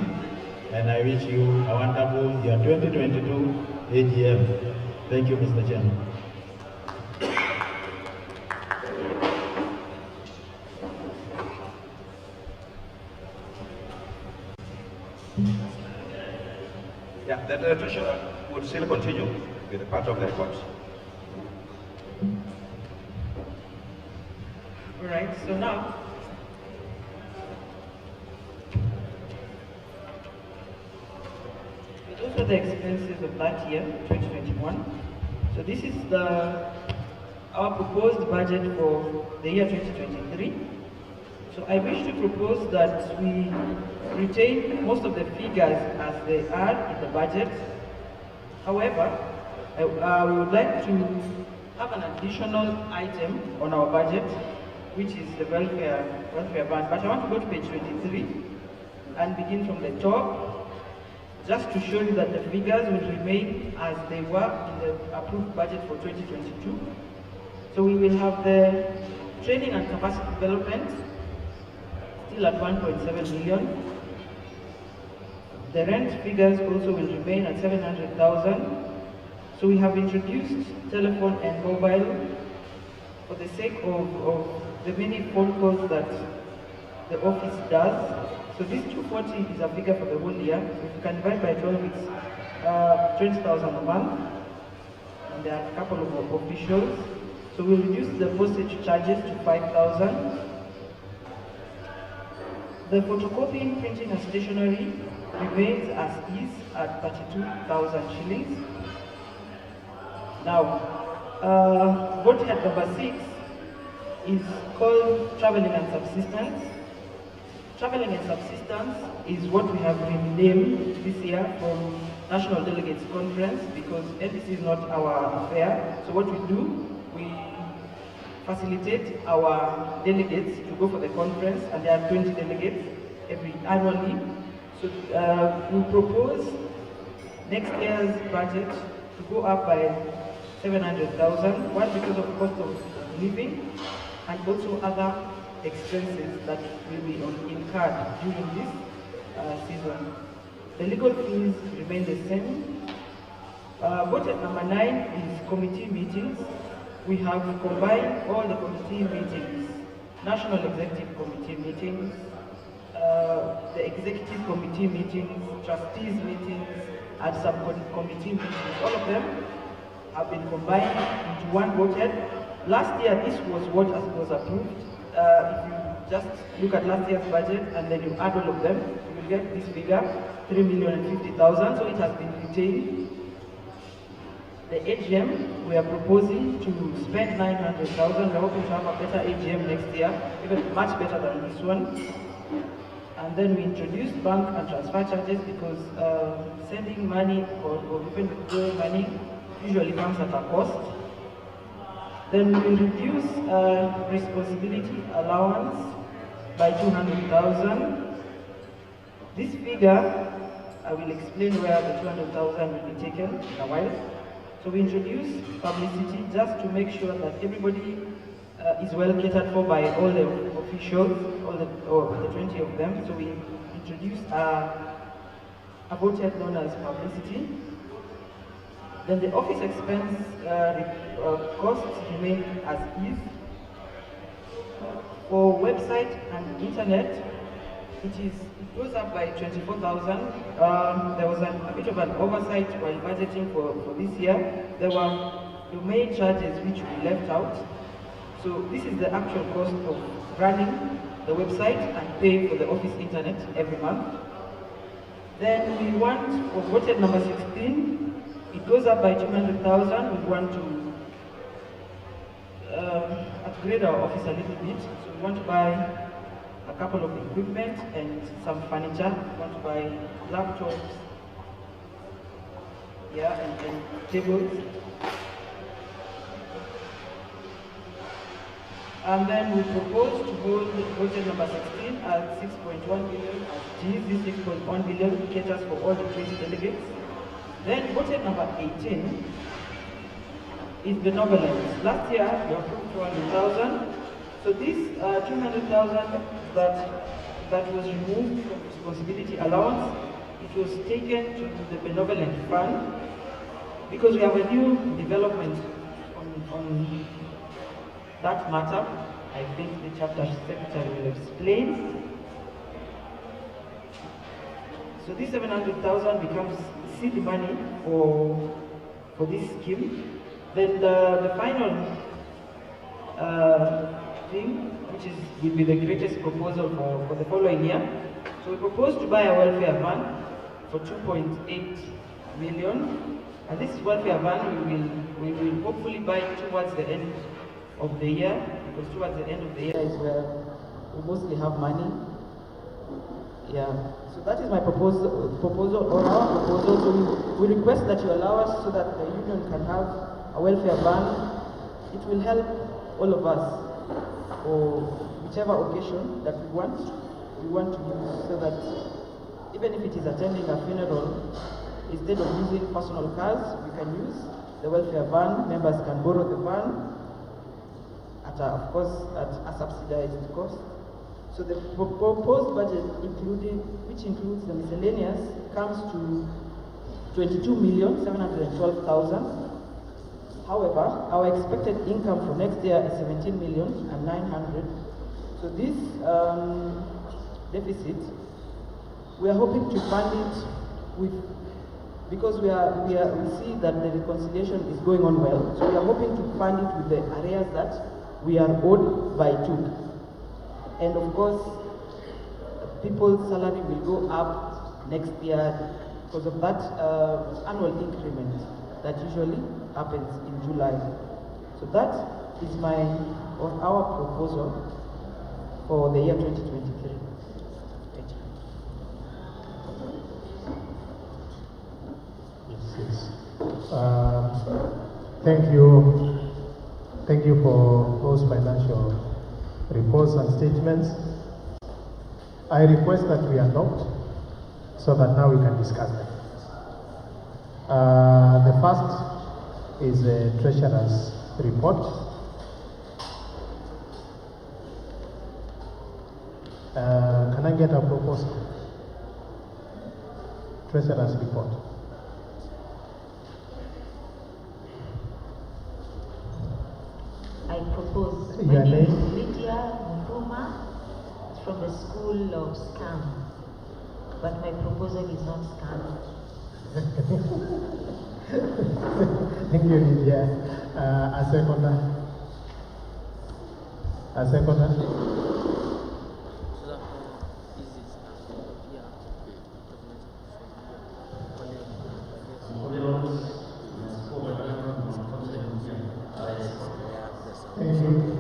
Speaker 2: and I wish you a wonderful year 2022 A.G.M. Thank you, Mr. Chairman.
Speaker 3: Yeah, the treasurer would still continue with the part of the report.
Speaker 17: All right, so now, those are the expenses of that year, 2021. So this is our proposed budget for the year 2023. So I wish to propose that we retain most of the figures as they are in the budget. However, we would like to have an additional item on our budget, which is the welfare band. But I want to go to page 23 and begin from the top, just to show you that the figures will remain as they were in the approved budget for 2022. So we will have the training and capacity development still at 1.7 million. The rent figures also will remain at 700,000. So we have introduced telephone and mobile for the sake of the many phone calls that the office does. So this 240 is a figure for the whole year. So if you can divide by 12, it's 20,000 a month. And there are a couple of officials. So we'll reduce the postage charges to 5,000. The photocopying, printing and stationery remains as is at 32,000 shillings. Now, vote head number 6 is called traveling and subsistence. Traveling and subsistence is what we have renamed this year from National Delegates Conference, because NDC is not our affair. So what we do, we facilitate our delegates to go for the conference, and there are 20 delegates annually. So we propose next year's budget to go up by 700,000, one because of cost of living and also other expenses that will be incurred during this season. The legal fees remain the same. Budget number 9 is committee meetings. We have combined all the committee meetings, National Executive Committee meetings, the Executive Committee meetings, Trustees meetings, and subcommittee meetings. All of them have been combined into one budget. Last year, this was what was approved. If you just look at last year's budget and then you add all of them, you will get this figure, 3,050,000. So it has been retained. The A.G.M, we are proposing to spend 900,000. We are hoping to have a better A.G.M next year, even much better than this one. And then we introduced bank and transfer charges because sending money or even withdrawing money usually comes at a cost. Then we will reduce responsibility allowance by 200,000. This figure, I will explain where the 200,000 will be taken in a while. So we introduce publicity just to make sure that everybody is well catered for by all the officials, all the 20 of them. So we introduce a budget known as publicity. Then the office expense costs remain as is. For website and internet, it goes up by 24,000. There was a bit of an oversight while budgeting for this year. There were domain charges which we left out. So this is the actual cost of running the website and paying for the office internet every month. Then we want, for budget number 16, it goes up by 200,000. We want to upgrade our office a little bit. So we want to buy a couple of equipment and some furniture. We want to buy laptops, and tables. And then we propose to hold budget number 16 at 6.1 billion. This 6.1 billion caters for all the 20 delegates. Then budget number 18 is benevolence. Last year we approved 200,000. So this 200,000 that was removed from responsibility allowance, it was taken to the benevolent fund because we have a new development on that matter. I think the chapter secretary will explain. So this 700,000 becomes seed money for this scheme. Then the final thing, which will be the greatest proposal for the following year. So we propose to buy a welfare van for 2.8 million. And this welfare van we will hopefully buy towards the end of the year, because towards the end of the year is where we mostly have money. So that is my proposal or our proposal. So we request that you allow us so that the union can have a welfare van. It will help all of us for whichever occasion that we want to use, so that even if it is attending a funeral, instead of using personal cars, we can use the welfare van. Members can borrow the van at of course at a subsidized cost. So the proposed budget, which includes the miscellaneous, comes to 22,712,000. However, our expected income for next year is 17,900,000. So this deficit, we are hoping to fund it with, because we see that the reconciliation is going on well. So we are hoping to fund it with the arrears that we are owed by TUK. And of course, people's salary will go up next year because of that annual increment that usually happens in July. So that is our proposal for the year 2023.
Speaker 2: Yes. Thank you for those financial reports and statements. I request that we adopt so that now we can discuss them. The first is the Treasurer's report. Can I get a proposal? Treasurer's report.
Speaker 18: I propose.
Speaker 2: Your
Speaker 18: My name
Speaker 2: name?
Speaker 18: is Lydia Munduma from the School of Scam, but my proposal is not scam.
Speaker 2: Thank you, Lydia. A seconder.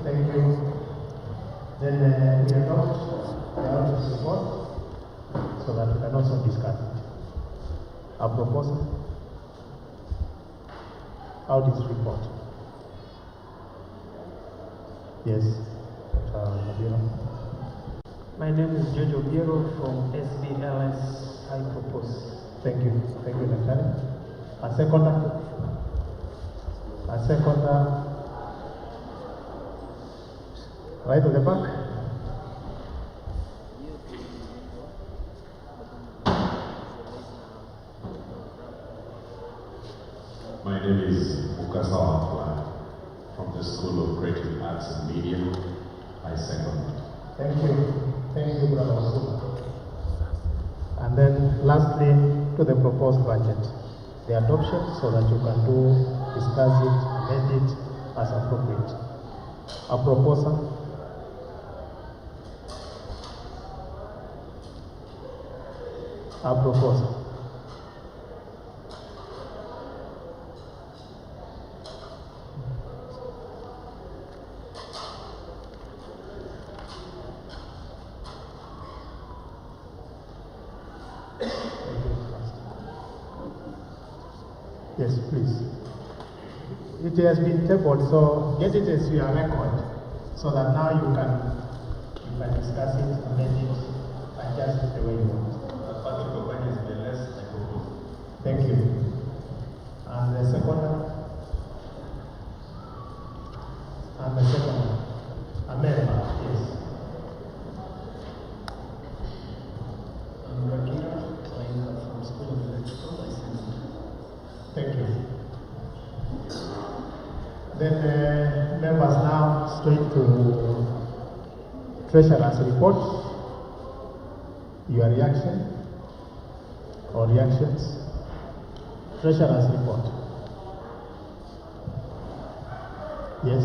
Speaker 2: Thank you. Then we adopt the auditor's report so that we can also discuss it. A proposal? Audit report. Yes.
Speaker 8: My name is Jojo Biero from SBLS. I propose.
Speaker 2: Thank you. Thank you, Lieutenant. A seconder? Right at the back.
Speaker 19: My name is Mukasawa from the School of Creative Arts and Media. I second it.
Speaker 2: Thank you, Brother Wasuma. And then lastly, to the proposed budget, the adoption so that you can discuss it, amend it as appropriate. A proposal? Yes, please. It has been tabled, so get it as your record, so that now you can discuss it, amend it, adjust it the way you want. Thank you. And the second one? A member, yes.
Speaker 20: From School of Electrical License.
Speaker 2: Thank you. Then members now straight to Treasurer's report. Your reaction or reactions? Treasurer's report. Yes.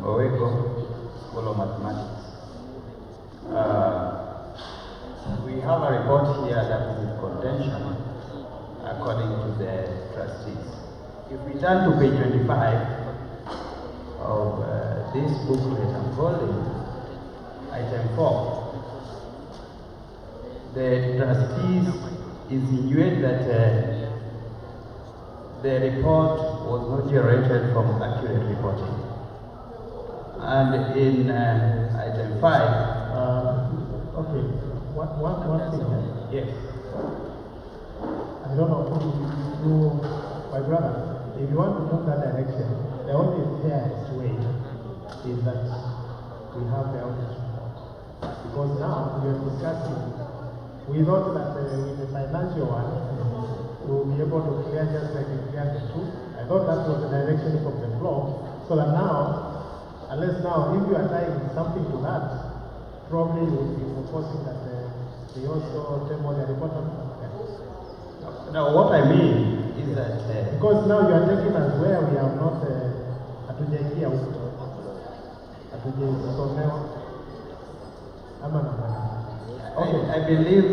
Speaker 12: Owego, School of Mathematics. We have a report here that is in contention according to the trustees. If we turn to page 25 of this booklet I'm holding, item 4, the trustees insinuate that the report was not generated from accurate reporting. And in item 5,
Speaker 2: okay, one thing.
Speaker 12: Yes.
Speaker 2: I don't know who, my brother, if you want to move that direction, the only fairest way is that we have the audit report. Because now we are discussing, we thought that with the financial one, we will be able to clear just like we cleared the two. I thought that was the direction from the floor, so that now, unless now, if you are tying something to that, probably you will be proposing that we also table the report on.
Speaker 12: Now, what I mean is that...
Speaker 2: because now you are taking us where we have not hatujaingia huko, hatujasomewa ama namna. Okay,
Speaker 21: I believe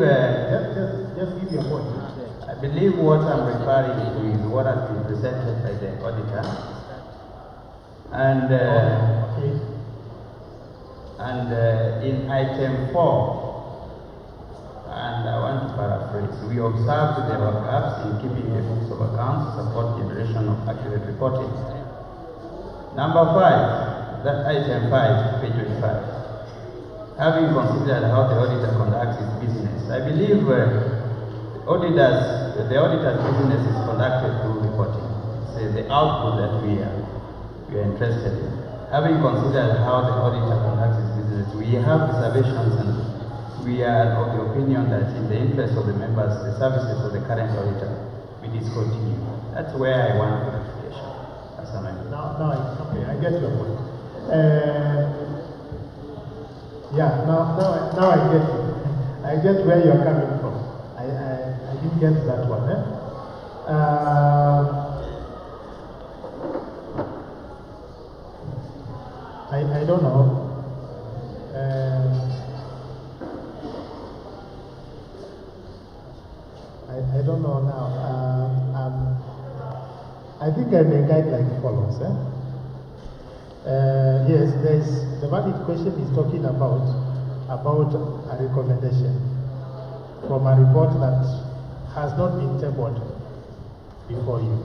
Speaker 2: just give your point.
Speaker 21: I believe what I'm referring to is what has been presented by the auditor, and in item 4. And I want to paraphrase. We observed there were gaps in keeping the books of accounts to support generation of accurate reporting. Number 5, that item 5, page 25. Having considered how the auditor conducts his business, I believe the auditor's business is conducted through reporting. It's the output that we are interested in. Having considered how the auditor conducts his business, we have reservations, and we are of the opinion that in the interest of the members, the services of the current auditor, we discontinue. That's where I want clarification.
Speaker 2: No, okay, I get your point. Yeah, now I get it. I get where you're coming from. I didn't get that one. I don't know. I don't know now. I think I may guide like follows. Yes, the valid question is talking about a recommendation from a report that has not been tabled before you.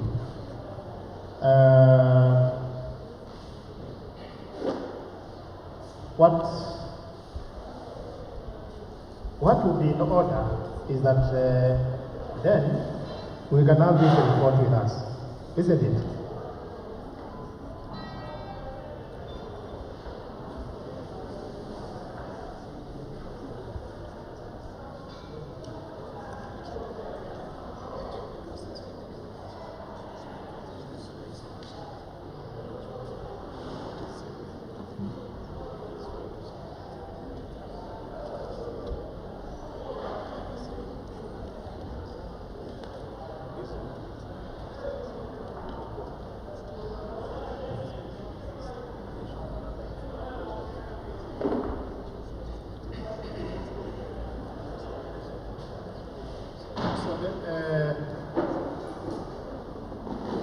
Speaker 2: What would be in order is that then we can have this report with us, isn't it?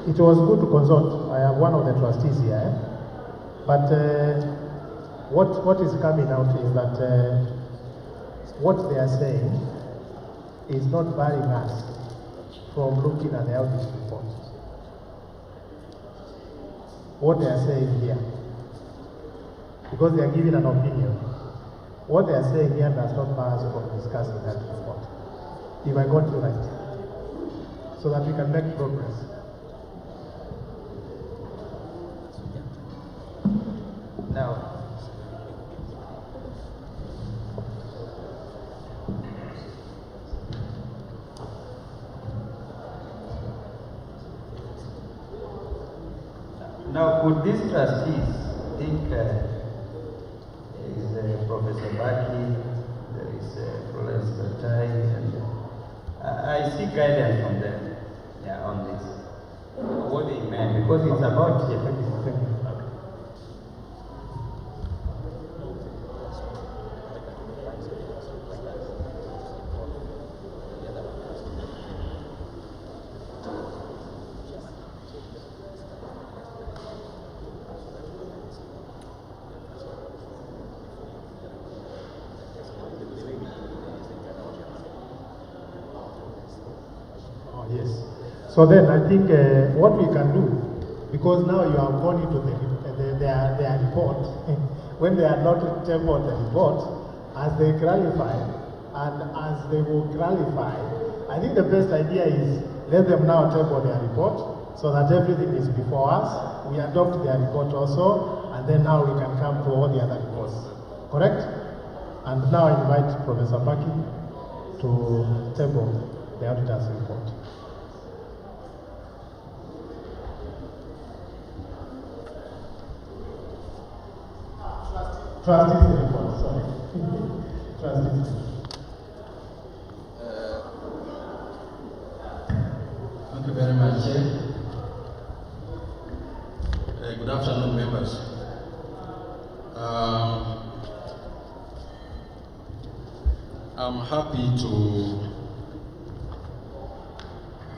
Speaker 2: It was good to consult. I am one of the trustees here, but what is coming out is that what they are saying is not barring us from looking at the audit report. What they are saying here, because they are giving an opinion, what they are saying here does not bar us from discussing that report. If I got you right, so that we can make progress.
Speaker 21: Now, could these trustees think there is Professor Baki, there is Florence Bertai, and I see guidance from them on this. What they meant, because it's about
Speaker 2: So then I think what we can do, because now you have gone into their report, when they are not tabled the report, as they clarify, and as they will clarify, I think the best idea is let them now table their report, so that everything is before us, we adopt their report also, and then now we can come to all the other reports. Correct? And now I invite Professor Baki to table the auditor's report. Trustees report, sorry. Trustees.
Speaker 22: Thank you very much, Chair. Good afternoon,
Speaker 1: I'm happy to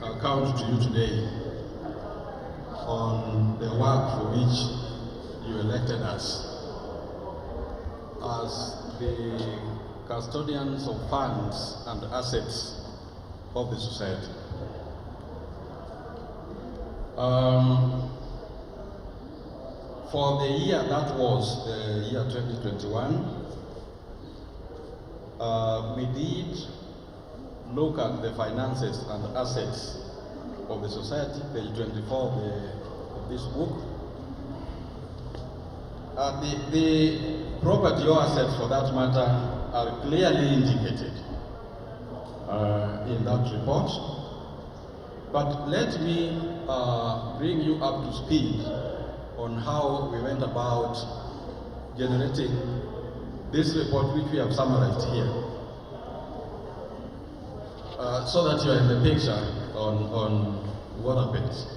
Speaker 1: account to you today on the work for which you elected us as the custodians of funds and assets of the society. For the year that was, the year 2021, we did look at the finances and assets of the society, page 24 of this book. The property or assets, for that matter, are clearly indicated in that report. But let me bring you up to speed on how we went about generating this report, which we have summarized here, so that you are in the picture on what happens.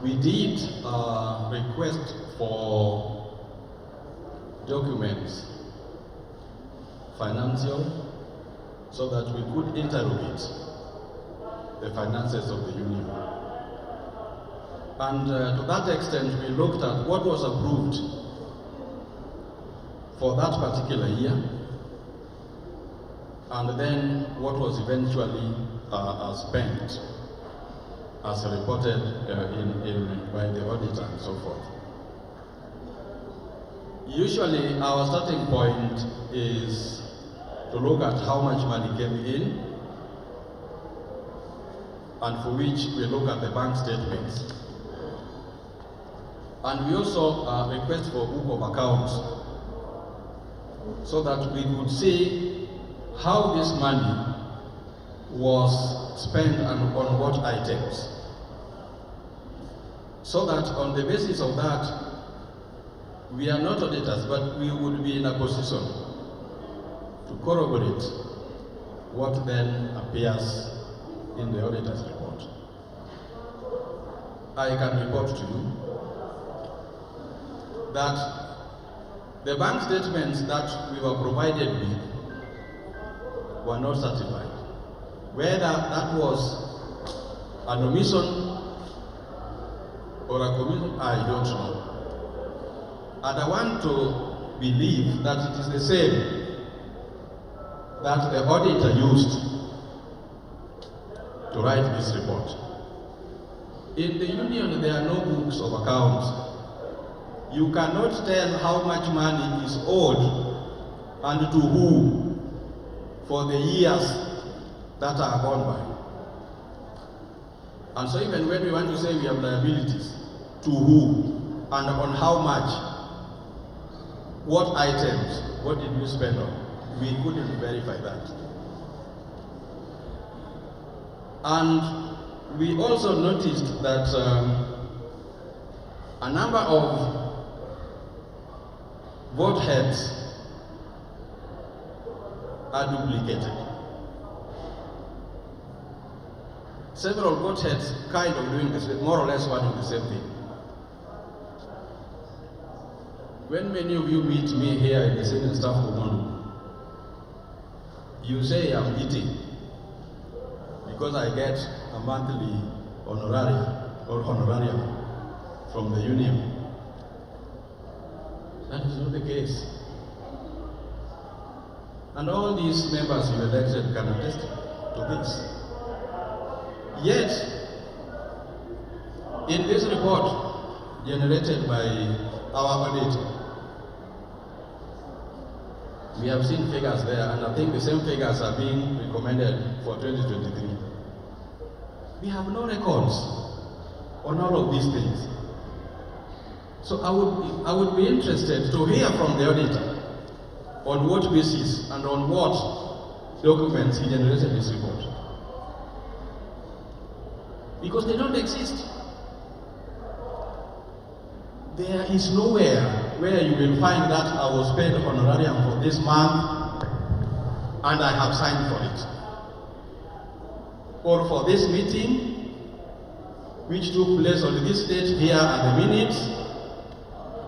Speaker 1: We did request for documents, financial, so that we could interrogate the finances of the union. And to that extent, we looked at what was approved for that particular year, and then what was eventually spent as reported by the auditor and so forth. Usually our starting point is to look at how much money came in, and for which we look at the bank statements. And we also request for a book of accounts so that we could see how this money was spent and on what items. So that on the basis of that, we are not auditors, but we would be in a position to corroborate what then appears in the auditor's report. I can report to you that the bank statements that we were provided with were not certified. Whether that was an omission or a commission, I don't know. And I want to believe that it is the same that the auditor used to write this report. In the union, there are no books of accounts. You cannot tell how much money is owed and to who for the years that are gone by. And so even when we want to say we have liabilities, to who and on how much, what items, what did we spend on, we couldn't verify that. And we also noticed that a number of vote heads are duplicated. Several vote heads kind of doing this, more or less one of the same thing. When many of you meet me here in the Senate Staff Command, you say I'm eating because I get a monthly honorarium from the union. That is not the case. And all these members you elected can attest to this. Yet, in this report generated by our auditor, we have seen figures there, and I think the same figures are being recommended for 2023. We have no records on all of these things. So I would be interested to hear from the auditor on what basis and on what documents he generated this report. Because they don't exist. There is nowhere where you will find that I was paid honorarium for this month and I have signed for it. Or for this meeting, which took place on this date, here are the minutes.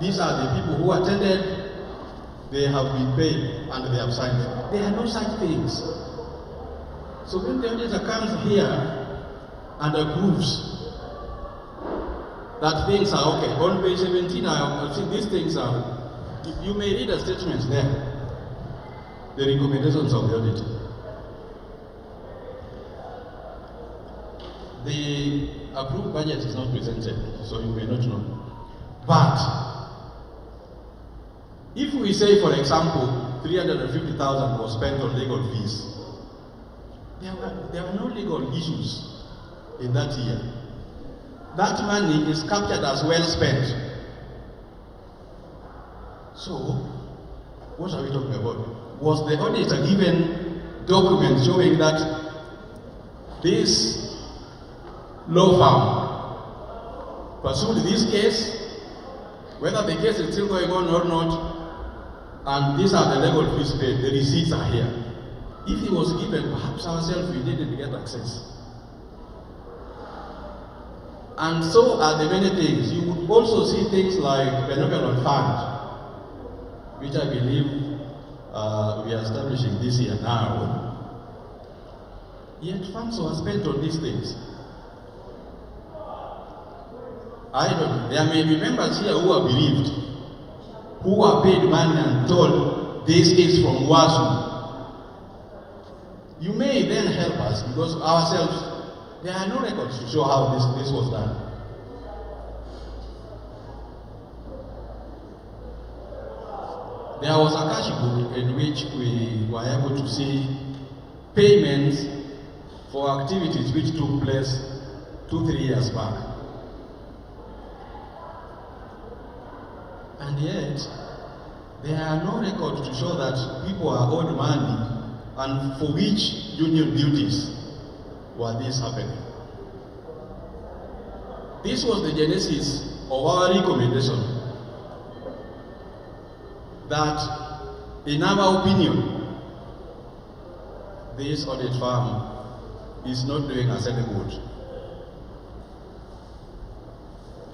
Speaker 1: These are the people who attended, they have been paid and they have signed. There are no such things. So when the auditor comes here and approves that things are okay, on page 17, I think these things are, you may read a statement there, the recommendations of the auditor. The approved budget is not presented, so you may not know. But if we say, for example, 350,000 was spent on legal fees, there were no legal issues in that year. That money is captured as well spent. So, what are we talking about? Was the auditor given documents showing that this law firm pursued this case, whether the case is still going on or not, and these are the legal fees paid, the receipts are here. If he was given, perhaps ourselves we didn't get access. And so are the many things. You would also see things like benevolent fund, which I believe we are establishing this year now. Yet funds were spent on these things. I don't know. There may be members here who are bereaved, who are paid money and told this is from UASU. You may then help us, because ourselves, there are no records to show how this was done. There was a cash book in which we were able to see payments for activities which took place 2-3 years back. And yet, there are no records to show that people are owed money and for which union duties were this happening. This was the genesis of our recommendation that, in our opinion, this audit firm is not doing us any good.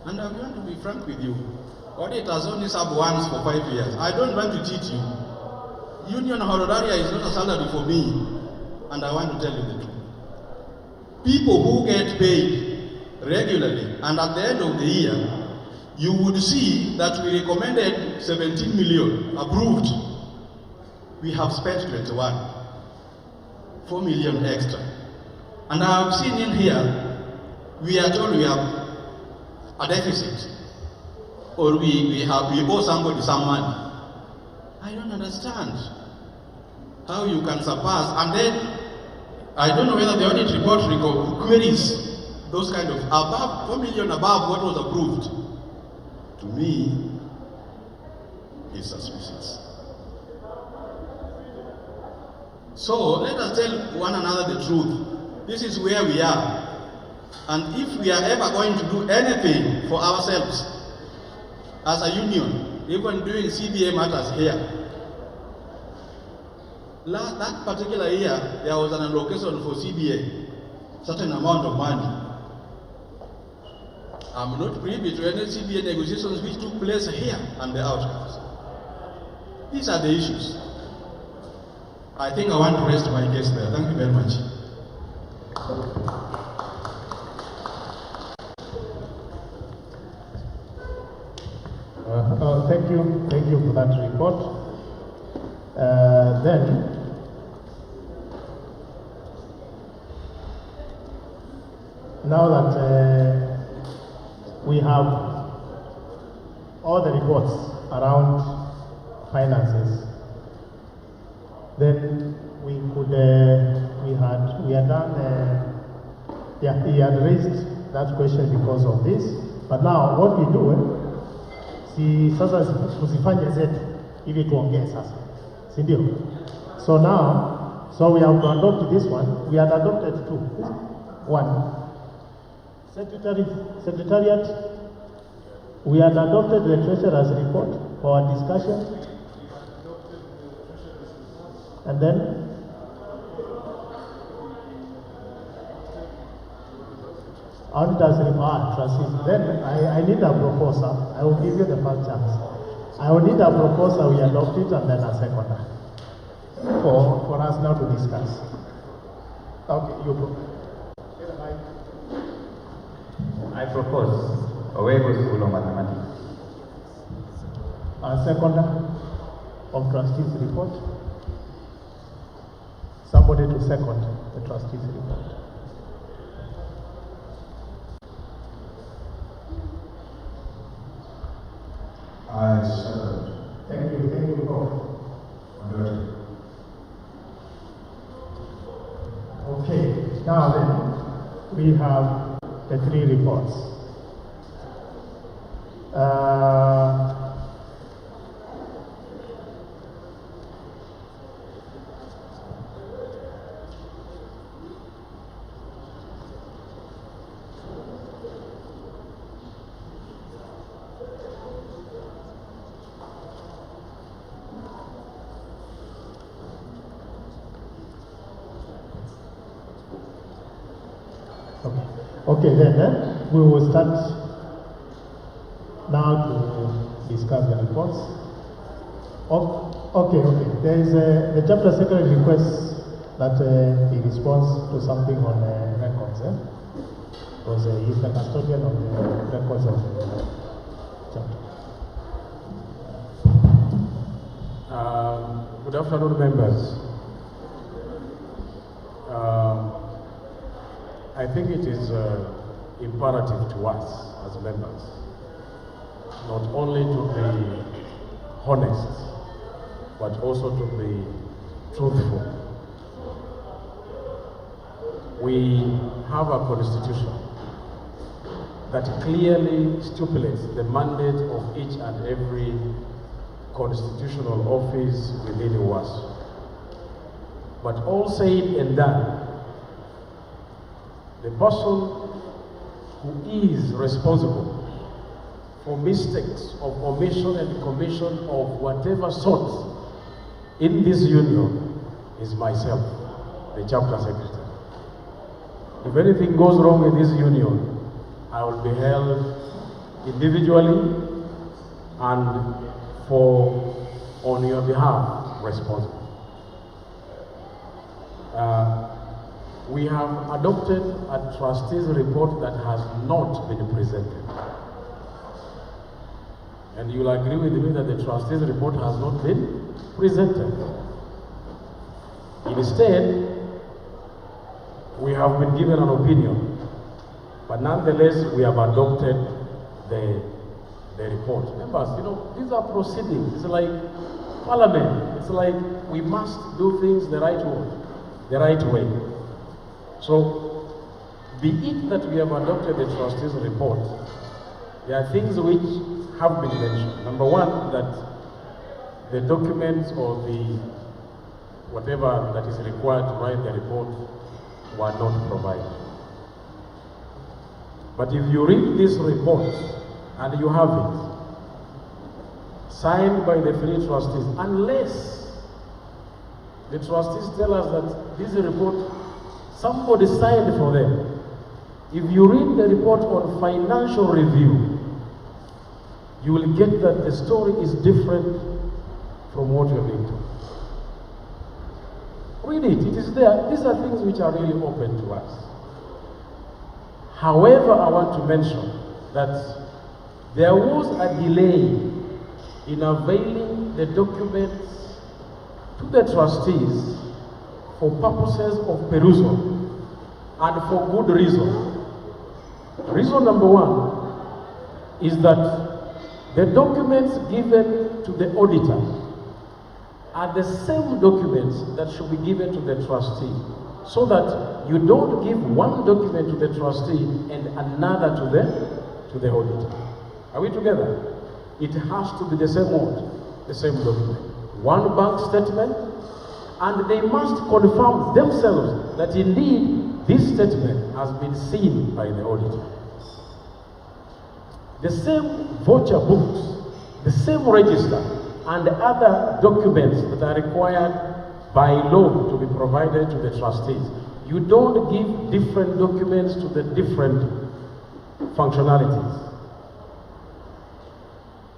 Speaker 1: And I'm going to be frank with you. Auditors only serve once for 5 years. I don't want to cheat you. Union honoraria is not a salary for me, and I want to tell you the truth. People who get paid regularly, and at the end of the year, you would see that we recommended 17 million approved. We have spent 21, 4 million extra. And I have seen in here, we are told we have a deficit, or we owe somebody some money. I don't understand how you can surpass, and then I don't know whether the audit report queries those kind of above 4 million above what was approved. To me, is suspicious. So let us tell one another the truth. This is where we are. And if we are ever going to do anything for ourselves as a union, even doing CBA matters here, that particular year, there was an allocation for CBA, certain amount of money. I'm not privy to any CBA negotiations which took place here and the outcomes. These are the issues. I think I want to rest my case there. Thank you very much.
Speaker 2: Thank you for that report. Then, now that we have all the reports around finances, then we could, we had done, he had raised that question because of this, but now what we do, si sasa tusifanye zetu ili tuongee sasa, si ndio? So now, so we have to adopt this one. We had adopted two. One, Secretariat, we had adopted the Treasurer's report for our discussion. And then, auditors report, trustees. Then I need a proposal. I will give you the first chance. I will need a proposal, we adopt it, and then a seconder for us now to discuss. Okay, you propose.
Speaker 21: I propose Owego School of Mathematics.
Speaker 2: A seconder of trustees report. Somebody to second the trustees report.
Speaker 19: I second.
Speaker 2: Thank you both. Okay, now then, we have the three reports. Okay, then we will start now to discuss the reports. Okay. There is the chapter secretary requests that he responds to something on records. Because he's the custodian of the records of the chapter.
Speaker 15: Good afternoon, members. I think it is imperative to us as members not only to be honest, but also to be truthful. We have a constitution that clearly stipulates the mandate of each and every constitutional office within UASU. But all said and done, the person who is responsible for mistakes of omission and commission of whatever sort in this union is myself, the chapter secretary. If anything goes wrong in this union, I will be held individually and on your behalf responsible. We have adopted a trustee's report that has not been presented. And you'll agree with me that the trustee's report has not been presented. Instead, we have been given an opinion, but nonetheless, we have adopted the report. Members, these are proceedings. It's like Parliament. It's like we must do things the right way. So, be it that we have adopted the trustees' report, there are things which have been mentioned. Number one, that the documents or the whatever that is required to write the report were not provided. But if you read this report, and you have it, signed by the three trustees, unless the trustees tell us that this report somebody signed for them. If you read the report on financial review, you will get that the story is different from what you're being told. Read it, it is there. These are things which are really open to us. However, I want to mention that there was a delay in availing the documents to the trustees for purposes of perusal, and for good reason. Reason number one is that the documents given to the auditor are the same documents that should be given to the trustee, so that you don't give one document to the trustee and another to the auditor. Are we together? It has to be the same one, the same document. One bank statement, and they must confirm themselves that indeed this statement has been seen by the auditor. The same voucher books, the same register, and other documents that are required by law to be provided to the trustees. You don't give different documents to the different functionalities.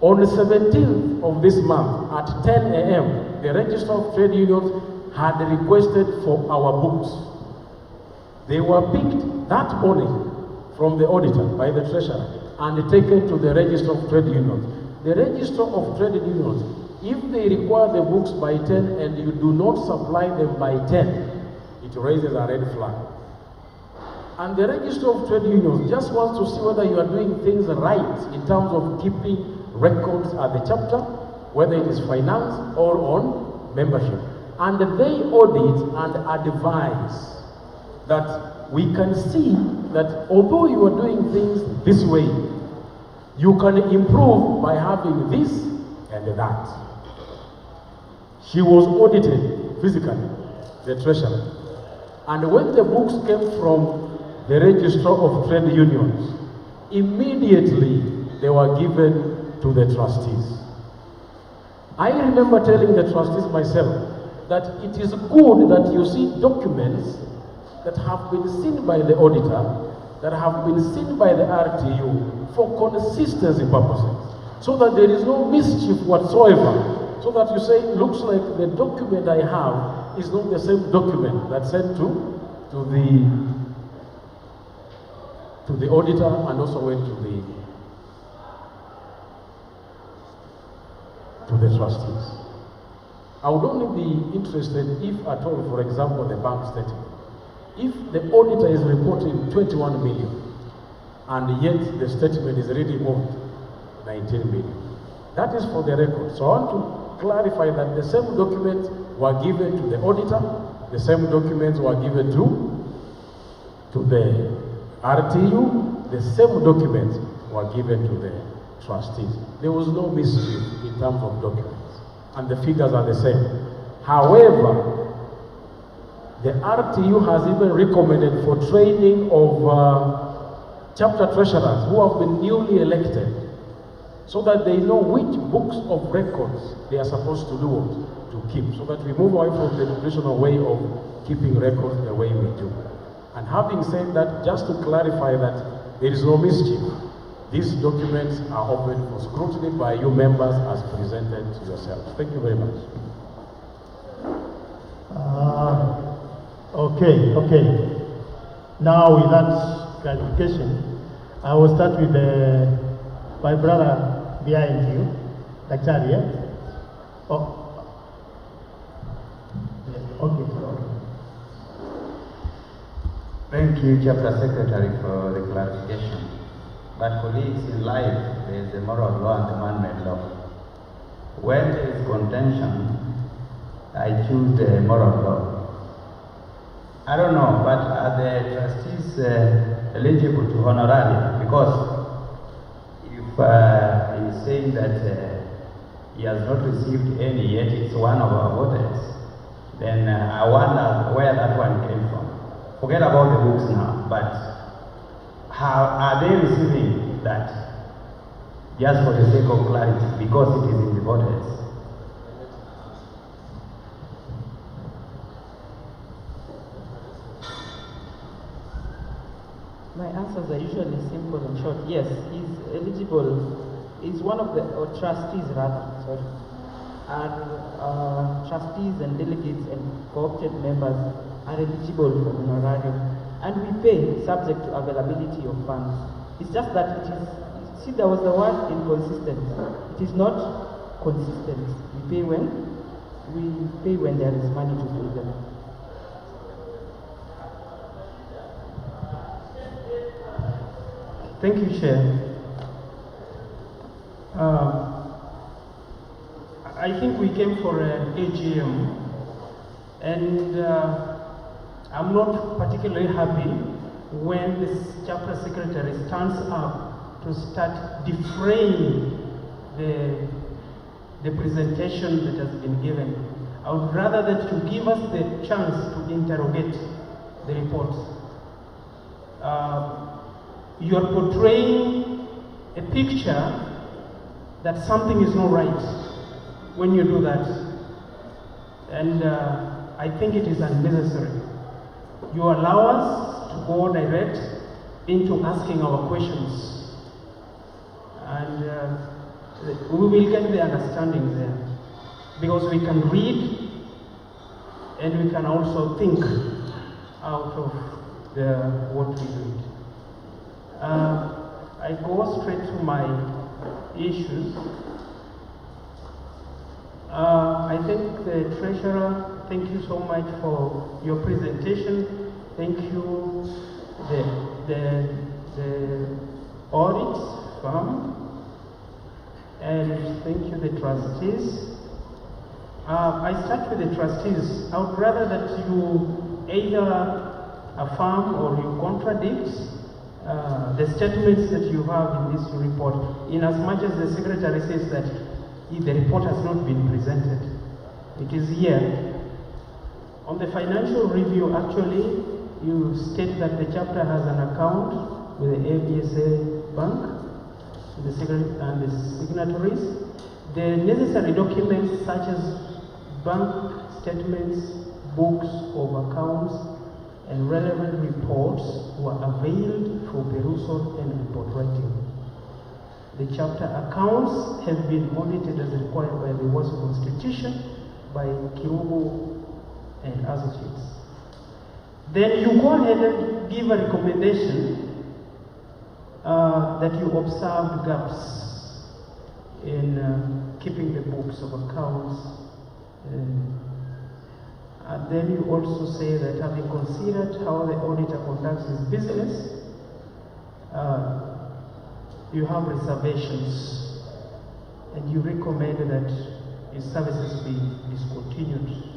Speaker 15: On the 17th of this month at 10 a.m., the Register of Trade Unions had requested for our books. They were picked that morning from the auditor by the treasurer and taken to the Register of Trade Unions. The Register of Trade Unions, if they require the books by 10 and you do not supply them by 10, it raises a red flag. And the Register of Trade Unions just wants to see whether you are doing things right in terms of keeping records at the chapter, whether it is finance or on membership. And they audit and advise that we can see that although you are doing things this way, you can improve by having this and that. She was audited physically, the treasurer. And when the books came from the Register of Trade Unions, immediately they were given to the trustees. I remember telling the trustees myself that it is good that you see documents that have been seen by the auditor, that have been seen by the RTU for consistency purposes, so that there is no mischief whatsoever, so that you say, looks like the document I have is not the same document that's sent to the auditor and also went to the trustees. I would only be interested if at all, for example, the bank statement. If the auditor is reporting 21 million and yet the statement is reading of 19 million, that is for the record. So I want to clarify that the same documents were given to the auditor, the same documents were given to the RTU, the same documents were given to the trustees. There was no mischief in terms of documents, and the figures are the same. However, the RTU has even recommended for training of chapter treasurers who have been newly elected, so that they know which books of records they are supposed to do to keep, so that we move away from the traditional way of keeping records the way we do. And having said that, just to clarify that there is no mischief, these documents are open for scrutiny by you members as presented to yourselves. Thank you very much.
Speaker 2: Okay. Now with that clarification, I will start with my brother behind you, Daktari. Yeah? Oh. Okay.
Speaker 21: Thank you, Chapter Secretary, for the clarification. But colleagues, in life, there is a moral law and a man-made law. When there is contention, I choose the moral law. I don't know, but are the trustees eligible to honorarium? Because if he's saying that he has not received any yet, it's one of our voters, then I wonder where that one came from. Forget about the books now, but how are they receiving that? Just for the sake of clarity, because it is in the voters.
Speaker 17: My answers are usually simple and short. Yes, he's eligible. He's one of the trustees, rather. Sorry. And trustees and delegates and co-opted members are eligible for honorarium, and we pay subject to availability of funds. It's just that it is. See, there was the word inconsistent. It is not consistent. We pay when there is money to pay them.
Speaker 8: Thank you, Chair. I think we came for an A.G.M, and I'm not particularly happy when this chapter secretary stands up to start defraying the presentation that has been given. I would rather that you give us the chance to interrogate the reports. You are portraying a picture that something is not right when you do that. And I think it is unnecessary. You allow us to go direct into asking our questions. And we will get the understanding there. Because we can read and we can also think out of what we read. I go straight to my issues. I thank the Treasurer. Thank you so much for your presentation. Thank you the audit firm, and thank you the trustees. I start with the trustees. I would rather that you either affirm or you contradict the statements that you have in this report, in as much as the Secretary says that the report has not been presented. It is here. On the financial review, actually, you state that the chapter has an account with the ABSA Bank and the signatories. The necessary documents such as bank statements, books of accounts, and relevant reports were availed for perusal and report writing. The chapter accounts have been audited as required by the UASU Constitution by Kirugu and Associates. Then you go ahead and give a recommendation that you observed gaps in keeping the books of accounts. And then you also say that having considered how the auditor conducts his business, you have reservations and you recommend that his services be discontinued.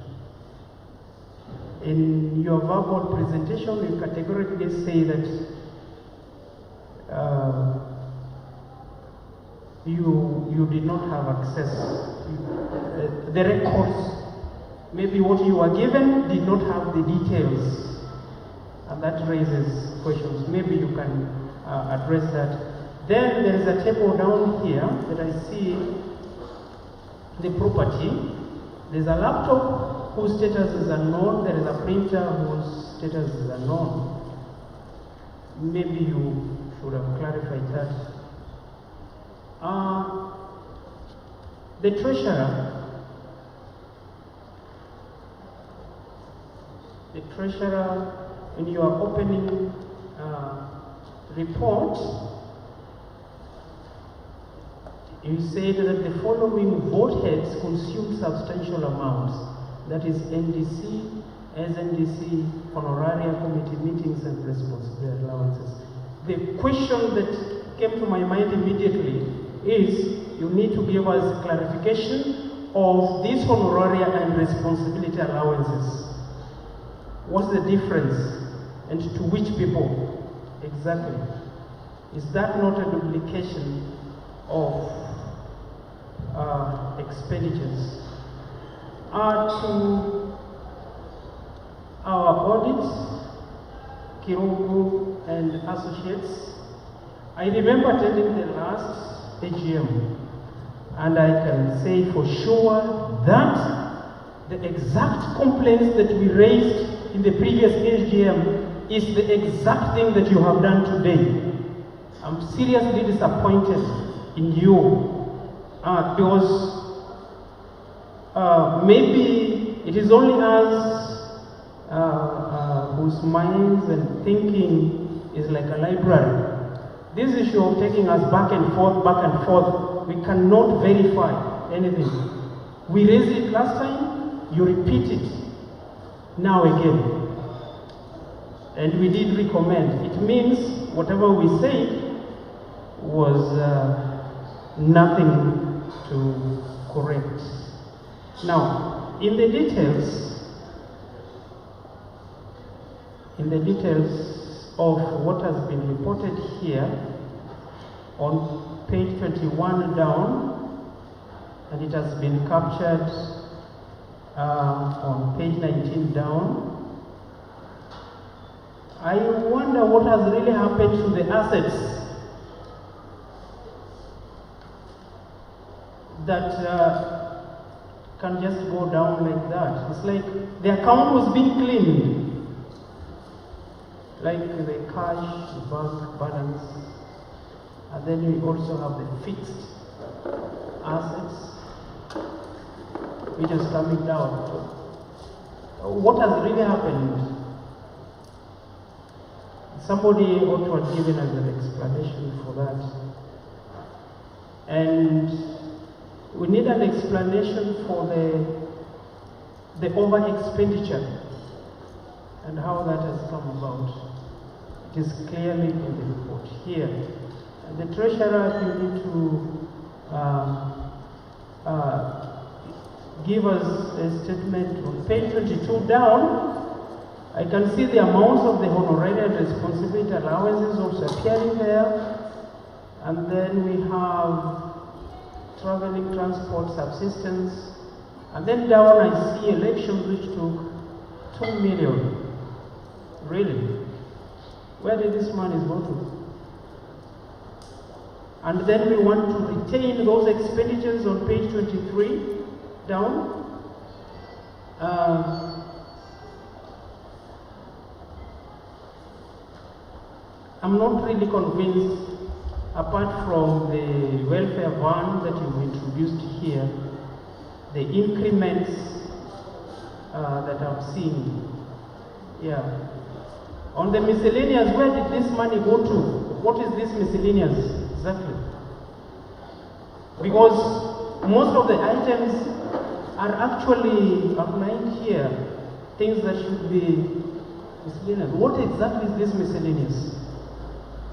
Speaker 8: In your verbal presentation, you categorically say that you did not have access. The records, maybe what you were given did not have the details, and that raises questions. Maybe you can address that. Then there is a table down here that I see the property. There's a laptop whose status is unknown. There is a printer whose status is unknown. Maybe you should have clarified that. The treasurer, in your opening report, you said that the following vote heads consumed substantial amounts, that is NDC, SNDC, honoraria, committee meetings, and responsibility allowances. The question that came to my mind immediately is, you need to give us clarification of these honoraria and responsibility allowances. What's the difference, and to which people exactly? Is that not a duplication of expenditures? To our audit, Kirugu and Associates, I remember attending the last A.G.M, and I can say for sure that the exact complaints that we raised in the previous A.G.M is the exact thing that you have done today. I'm seriously disappointed in you because maybe it is only us whose minds and thinking is like a library. This issue of taking us back and forth, we cannot verify anything. We raised it last time, you repeat it now again. And we did recommend. It means whatever we said was nothing to correct. Now, in the details of what has been reported here, on page 21 down, and it has been captured on page 19 down, I wonder what has really happened to the assets that can just go down like that. It's like the account was being cleaned, like the cash, the bank balance, and then we also have the fixed assets, which is coming down. What has really happened? Somebody ought to have given us an explanation for that. And we need an explanation for the over-expenditure and how that has come about. It is clearly in the report here. And the treasurer, you need to give us a statement on page 22 down. I can see the amounts of the honorarium and responsibility allowances also appearing there. And then we have traveling, transport, subsistence. And then down I see elections which took 2 million. Really? Where did this money go to? And then we want to retain those expenditures on page 23 down. I'm not really convinced, apart from the welfare van that you've introduced here, the increments that I've seen. Yeah. On the miscellaneous, where did this money go to? What is this miscellaneous exactly? Because most of the items are actually outlined here, things that should be miscellaneous. What exactly is this miscellaneous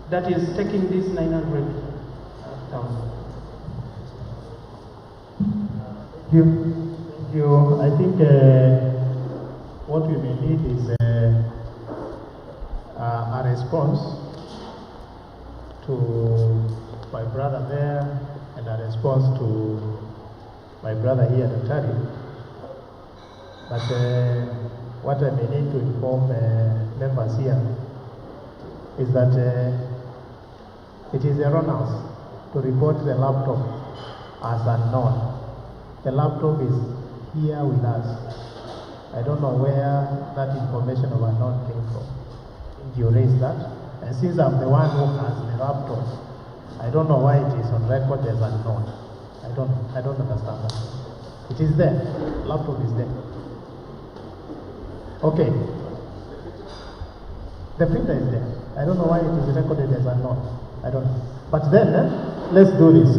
Speaker 8: that is taking this 900,000?
Speaker 2: Thank you. I think what we may need is a response to my brother there and a response to my brother here at Atari. But what I may need to inform members here is that it is erroneous to report the laptop as unknown. The laptop is here with us. I don't know where that information of unknown came from. You raised that, and since I'm the one who has the laptop, I don't know why it is on record as unknown. I don't understand that. It is there. Laptop is there. Okay. The printer is there. I don't know why it is recorded as unknown. I don't know. But then, let's do this.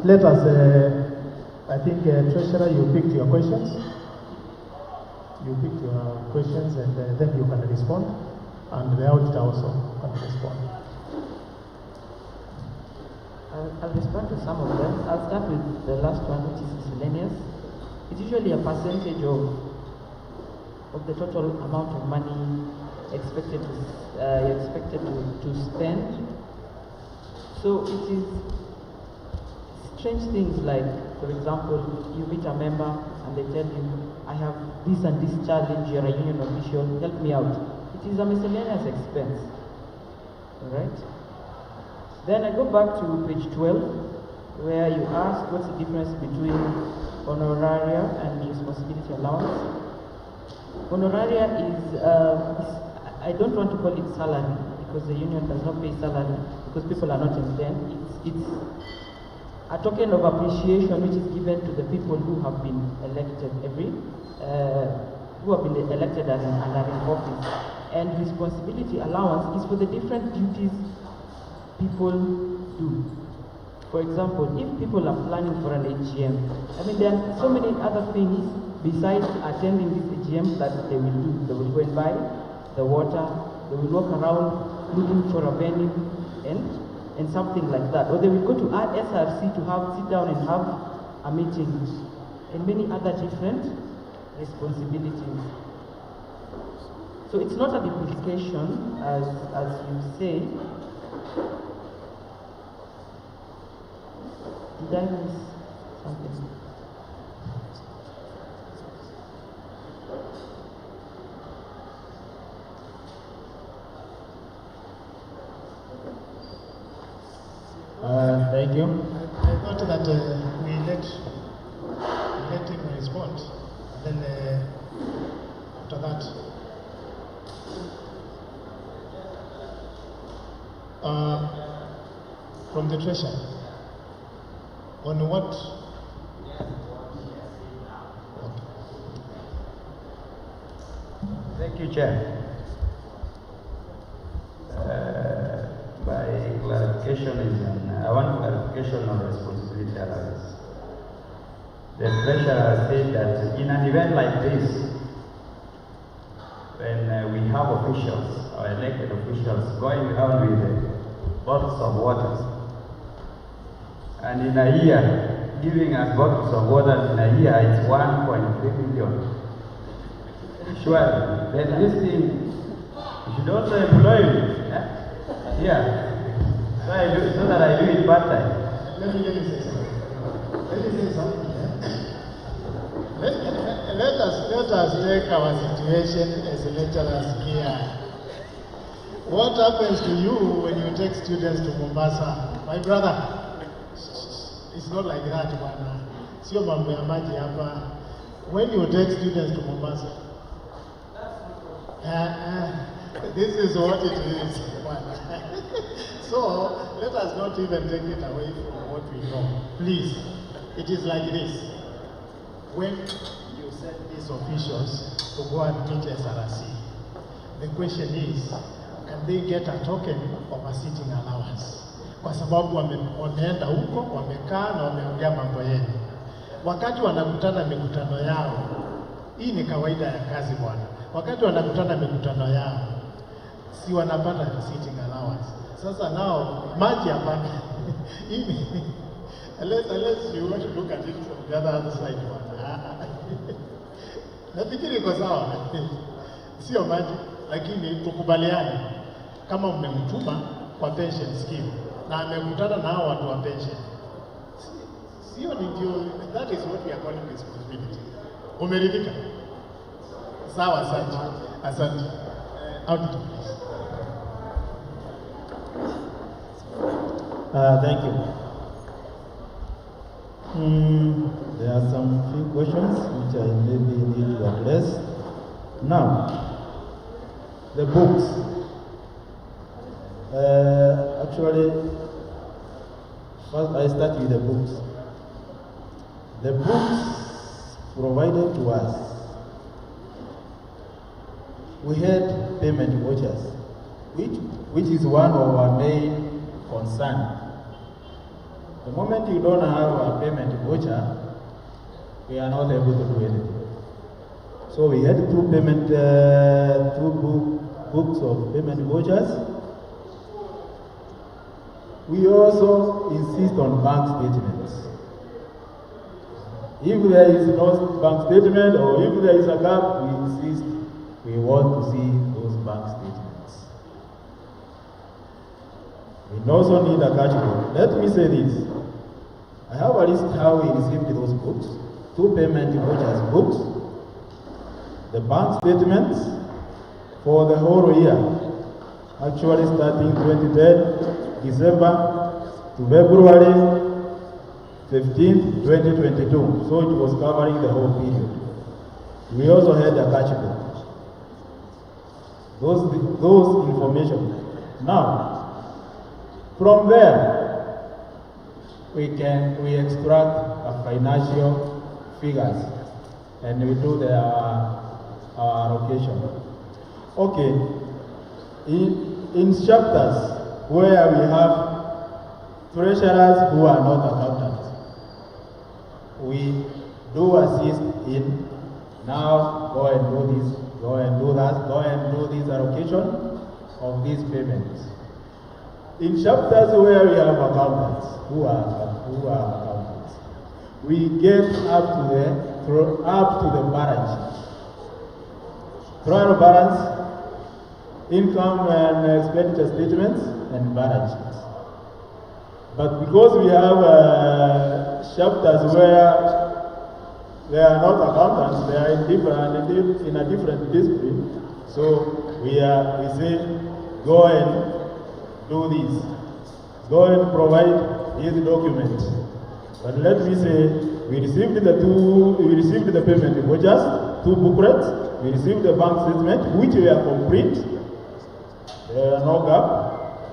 Speaker 2: Let us, I think, Treasurer, you picked your questions. You picked your questions, and then you can respond. And the auditor also can respond.
Speaker 17: I'll respond to some of them. I'll start with the last one, which is miscellaneous. It's usually a percentage of the total amount of money expected to spend. So it is strange things like, for example, you meet a member and they tell you, I have this and this challenge, you're a union official, help me out. It is a miscellaneous expense. Alright? Then I go back to page 12, where you ask what's the difference between honoraria and responsibility allowance. Honoraria is, I don't want to call it salary, because the union does not pay salary, because people are not in them. It's a token of appreciation which is given to the people who have been elected and are in office. And responsibility allowance is for the different duties people do. For example, if people are planning for an A.G.M, I mean, there are so many other things besides attending this A.G.M that they will do. They will go and buy the water, they will walk around looking for a venue and something like that. Or they will go to our SRC to sit down and have a meeting, and many other different responsibilities. So it's not a duplication, as you say. Did I miss something?
Speaker 2: Thank you. I thought that we let him respond, and then after that, from the treasurer. On what?
Speaker 21: Thank you, Chair. My clarification is I want clarification on responsibility allowance. The treasurer said that in an event like this, when we have officials, or elected officials, going around with bottles of water, and in a year, giving us bottles of water in a year, it's 1.3 million. Sure, then this thing, you should also employ me. Yeah. So that I do it part time.
Speaker 2: Let me say something. Let us take our situation as lecturers here. What happens to you when you take students to Mombasa? My brother, it's not like that, bwana. Sio mambo ya maji hapa. When you take students to Mombasa, this is what it is. So let us not even take it away from what we know. Please, it is like this. When you send these officials to go and meet SRC, the question is, can they get a token of a sitting allowance? Kwa sababu wameenda huko, wamekaa na wameongea mambo yenu. Wakati wanakutana mikutano yao, hii ni kawaida ya kazi bwana. Wakati wanakutana mikutano yao, si wanapata sitting allowance. Sasa nao maji hapana. Unless you want to look at it from the other side bwana. Nafikiri iko sawa. Sio maji, lakini tukubaliane kama mmemtuma kwa pension scheme na amekutana na hao watu wa pension. Sio ndio, that is what we are calling responsibility. Umeridhika? Sawa, asante. Asante. Auditor, please.
Speaker 4: Thank you. There are some few questions which I maybe need to address. Now, the books. Actually, first I start with the books. The books provided to us, we had payment vouchers, which is one of our main concern. The moment you don't have a payment voucher, we are not able to do anything. So we had two books of payment vouchers. We also insist on bank statements. If there is no bank statement or if there is a gap, we insist, we want to see those bank statements. We also need a cash book. Let me say this. I have a list how we received those books. Two payment vouchers books, the bank statements for the whole year, actually starting 2010, December to February 15th, 2022. So it was covering the whole period. We also had a cash book. Those information. Now, from there, we extract a financial figures and we do our allocation. Okay, in chapters where we have treasurers who are not accountants, we do assist in now go and do this, go and do that, go and do this allocation of these payments. In chapters where we have accountants who are accountants, we get up to the balance sheet. Trial balance, income and expenditure statements, and balance sheets. But because we have chapters where they are not accountants, they are in a different discipline, so we say, go and do this. Go and provide these documents. But let me say, we received the payment vouchers, two booklets, we received the bank statement, which were complete, there were no gap,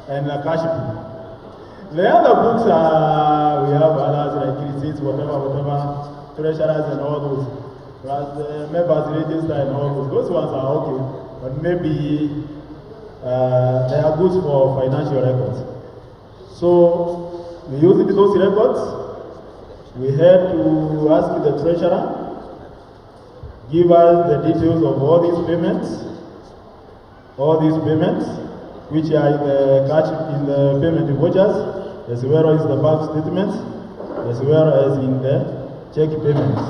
Speaker 4: and a cash book. The other books are, we have others like receipts, whatever, treasurers and all those. Plus members register and all those. Those ones are okay, but maybe they are good for financial records. So we used those records. We had to ask the treasurer, give us the details of all these payments, which are in the cash, in the payment vouchers, as well as the bank statements, as well as in the check payments.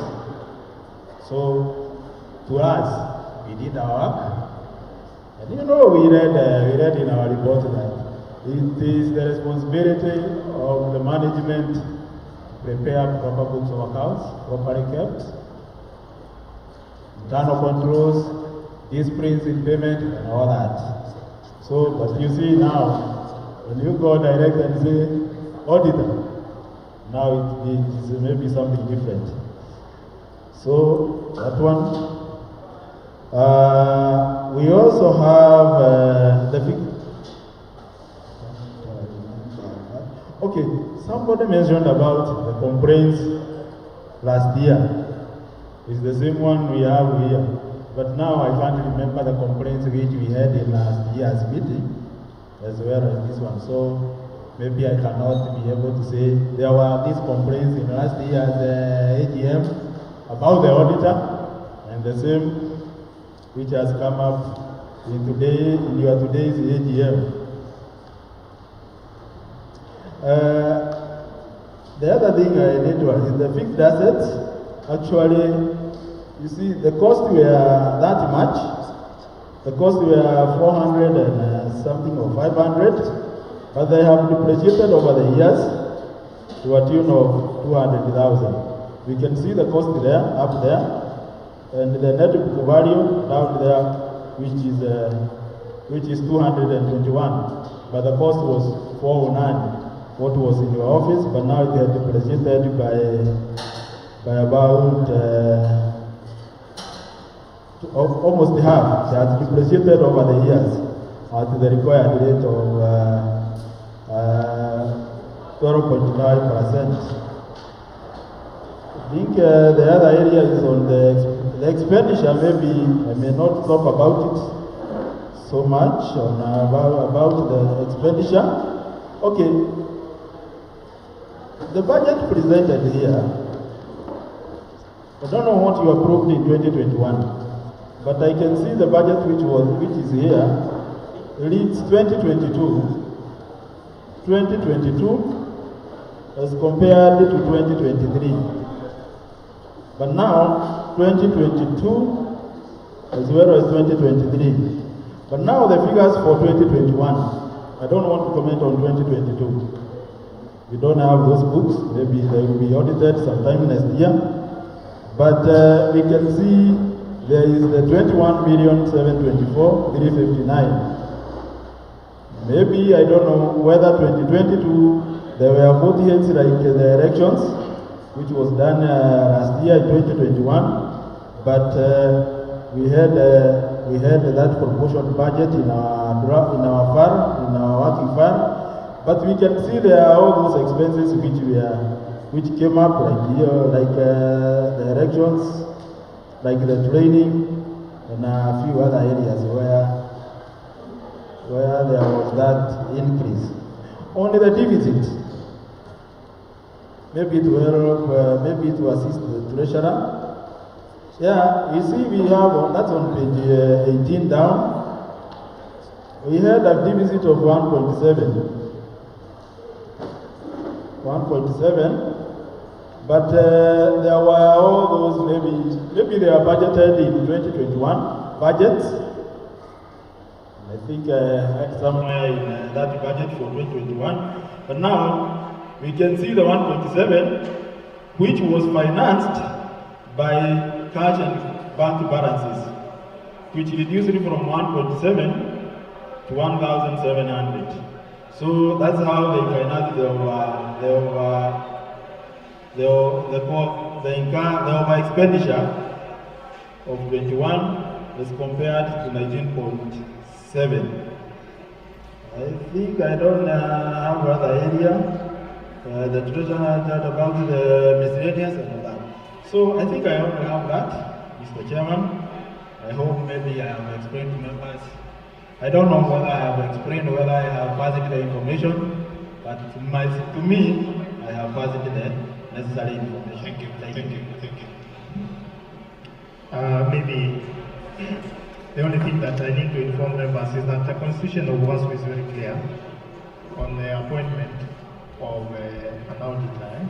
Speaker 4: So to us, we did our work, and you know, we read in our report that it is the responsibility of the management to prepare proper books of accounts, properly kept, internal controls, disciplines in payment, and all that. So, but you see now, when you go direct and say auditor, now it is maybe something different. So that one. We also have the okay. Somebody mentioned about the complaints last year. It's the same one we have here. But now I can't remember the complaints which we had in last year's meeting, as well as this one. So maybe I cannot be able to say there were these complaints in last year's A.G.M. about the auditor, and the same which has come up in your today's A.G.M. The other thing I need to add is the fixed assets. Actually, you see, the cost were that much. The cost were 400 and something or 500, but they have depreciated over the years to a tune of 200,000. We can see the cost there, up there, and the net book value down there, which is 221. But the cost was 409. What was in your office, but now it has depreciated by about almost half. It has depreciated over the years at the required rate of 12.5%. I think the other area is on the expenditure. Maybe I may not talk about it so much on about the expenditure. Okay. The budget presented here, I don't know what you approved in 2021, but I can see the budget which is here reads 2022 as compared to 2023. But now 2022 as well as 2023. But now the figures for 2021, I don't want to comment on 2022. We don't have those books. Maybe they will be audited sometime next year. But we can see there is the 21,724,359. Maybe, I don't know whether 2022 there were 48 like the elections, which was done last year in 2021. But we had that proportion budget in our working fund. But we can see there are all those expenses which came up, like the elections, like the training, and a few other areas where there was that increase. Only the deficit, maybe to help, maybe to assist the treasurer. Yeah, you see, we have that's on page 18 down. We had a deficit of 1.7. 1.7, but there were all those, maybe they are budgeted in 2021 budgets. I think I had somewhere in that budget for 2021, but now we can see the 1.7, which was financed by cash and bank balances, which reduced it from 1.7 to 1,700. So that's how they financed the over expenditure of 21 as compared to 19.7. I think I don't have other area. The treasurer had about the miscellaneous and all that. So I think I only have that, Mr. Chairman. I hope maybe I have explained to members. I don't know whether I have explained, whether I have passed the information, but to me, I have passed the necessary information. Thank you.
Speaker 2: Maybe the only thing that I need to inform members is that the Constitution of UASU is very clear on the appointment of an auditor.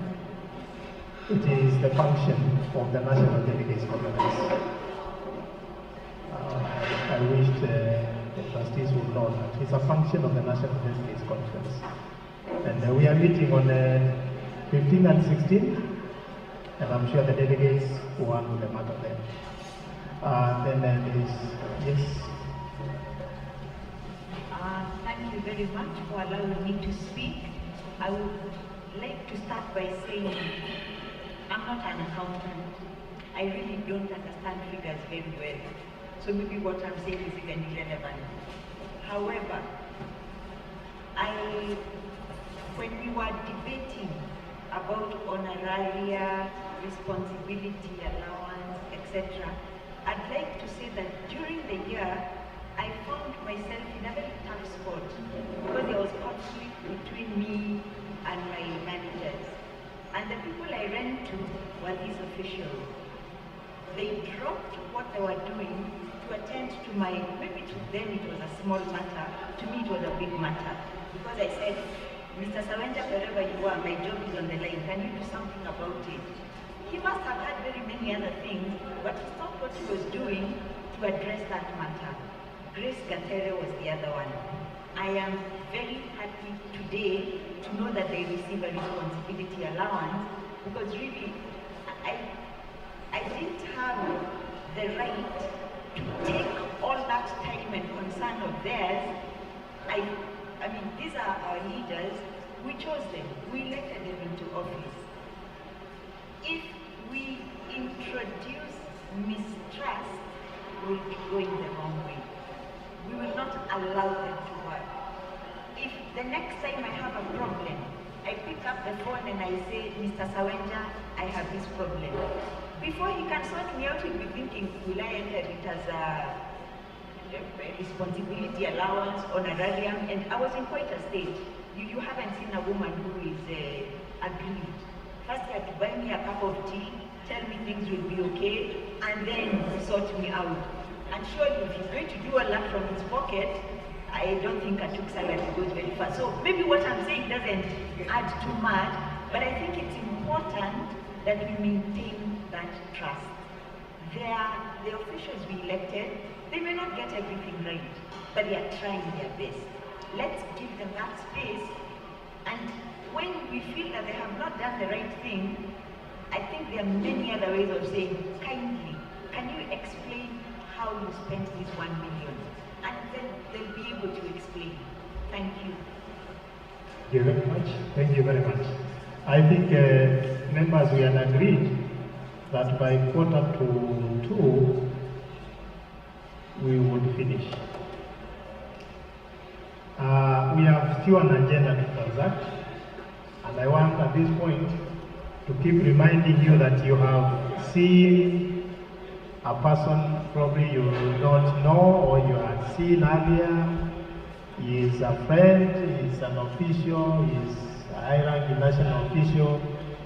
Speaker 2: It is the function of the National Delegates Conference. I wish the trustees would know that it's a function of the National Delegates Conference. And we are meeting on 15 and 16, and I'm sure the delegates will handle the matter then. Then there is, yes.
Speaker 18: Thank you very much for allowing me to speak. I would like to start by saying I'm not an accountant. I really don't understand figures very well. So maybe what I'm saying is even irrelevant. However, when we were debating about honoraria, responsibility allowance, etc., I'd like to say that during the year, I found myself in a very tough spot because there was conflict between me and my managers. And the people I ran to were these officials. They dropped what they were doing to attend to maybe to them it was a small matter, to me it was a big matter. Because I said, Mr. Sawenja, wherever you are, my job is on the line, can you do something about it? He must have had very many other things, but he stopped what he was doing to address that matter. Grace Gatere was the other one. I am very happy today to know that they receive a responsibility allowance, because really, I didn't have the right to take all that time and concern of theirs. I mean, these are our leaders. We chose them. We elected them into office. If we introduce mistrust, we'll be going the wrong way. We will not allow them to work. If the next time I have a problem, I pick up the phone and I say, Mr. Sawenja, I have this problem. Before he can sort me out, he'll be thinking, will I enter it as a responsibility allowance, honorarium? And I was in quite a state. You haven't seen a woman who is aggrieved. First he had to buy me a cup of tea, tell me things will be okay, and then sort me out. And surely if he's going to do a lot from his pocket, I don't think a TUK salary goes very far. So maybe what I'm saying doesn't add too much, but I think it's important that we maintain that trust. The officials we elected, they may not get everything right, but they are trying their best. Let's give them that space, and when we feel that they have not done the right thing, I think there are many other ways of saying, kindly, can you explain how you spent this 1 million? And then they'll be able to explain. Thank you.
Speaker 2: Thank you very much. Thank you very much. I think members, we had agreed that by 1:45, we would finish. We have still an agenda to transact, and I want at this point to keep reminding you that you have seen a person probably you don't know or you had seen earlier. He is a friend, he is an official, he is a high-ranking national official.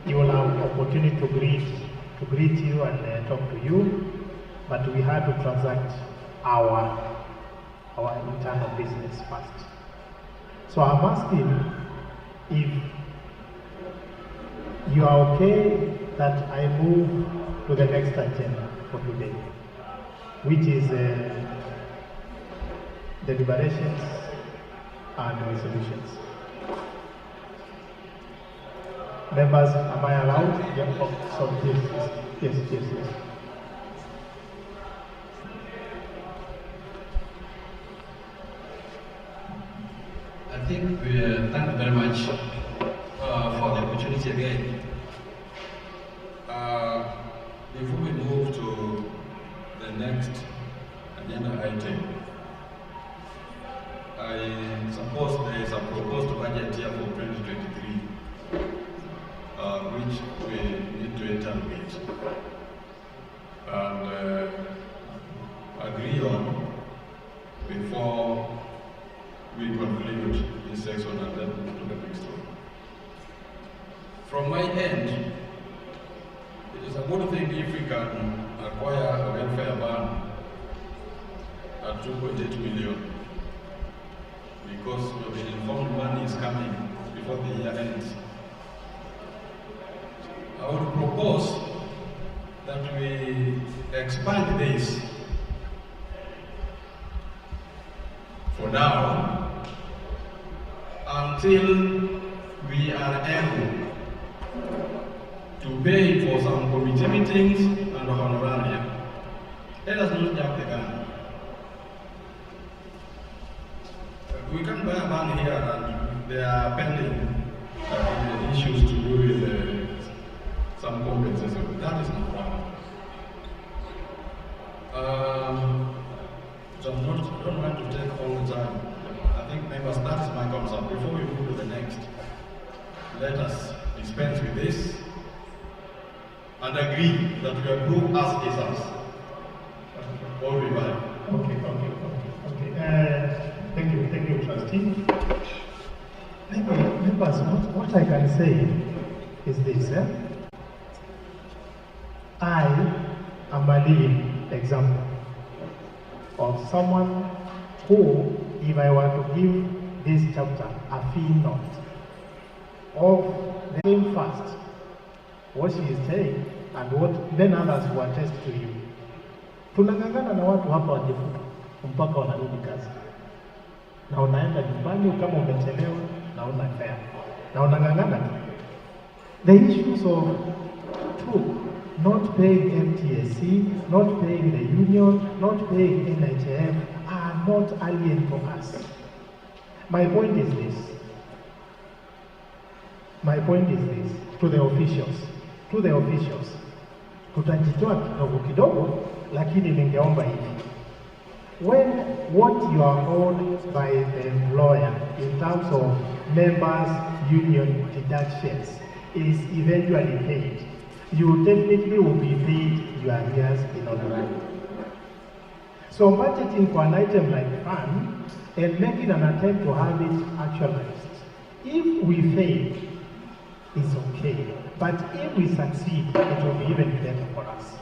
Speaker 2: He will have opportunity to greet you and talk to you, but we had to transact our internal business first. So I'm asking if you are okay that I move to the next agenda for today, which is deliberations and resolutions. Members, am I allowed? Yeah. Oh, sorry. Yes.
Speaker 1: I think we thank you very much for the opportunity again. Before we move to the next agenda item, I suppose employer welfare ban at 2.8 million because we have been informed money is coming before the year ends. I would propose that we expand this for now until we are able to pay for some committee meetings and honoraria. Let us not jump the gun. We can buy a van here and there are pending issues to do with some compensation. That is not one. So I don't want to take all the time. I think members, that is my concern. Before we move to the next, let us dispense with this and agree that we approve as is us. Or we buy.
Speaker 2: Okay. Thank you, trustee. Members, what I can say is this. I am a living example of someone who, if I were to give this chapter a fee note of the same fast, what she is saying and what then others will attest to you. Tunang'ang'ana na watu hapa wajifuta mpaka wanarudi kazi, na unaenda nyumbani kama umechelewa na una fare na unang'ang'ana tu. The issues of TUK not paying MTSC, not paying the union, not paying NHF are not alien to us. My point is this. To the officials. Tutajitoa kidogo kidogo, lakini ningeomba hivi. When what you are owed by the employer in terms of members' union deductions is eventually paid, you definitely will be paid your arrears in order. So budgeting for an item like fund and making an attempt to have it actualized, if we fail, it's okay. But if we succeed, it will be even better for us.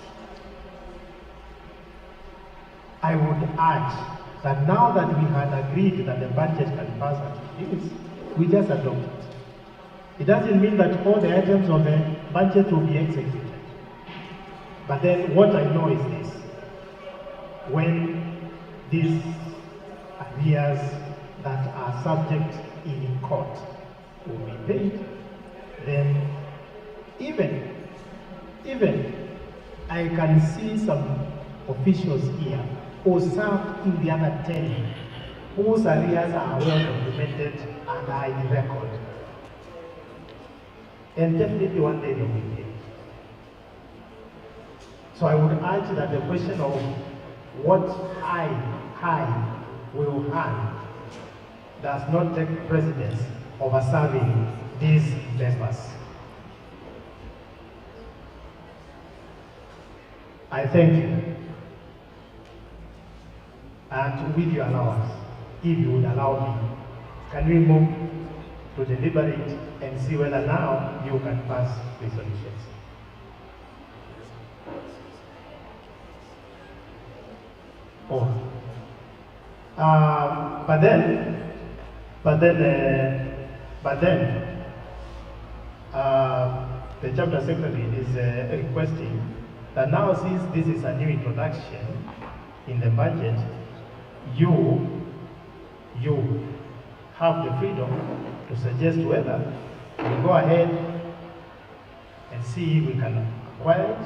Speaker 2: I would urge that now that we had agreed that the budget can pass as it is, we just adopt it. It doesn't mean that all the items of the budget will be executed. But then what I know is this. When these arrears that are subject in court will be paid, then even I can see some officials here who served in the other 10 whose arrears are well documented and are in record. And definitely one day they will be paid. So I would urge that the question of what I will earn does not take precedence over serving these members. I thank you. And with your allowance, if you would allow me, can we move to deliberate and see whether now you can pass resolutions? But then, the chapter secretary is requesting that now, since this is a new introduction in the budget, you have the freedom to suggest whether we go ahead and see if we can acquire it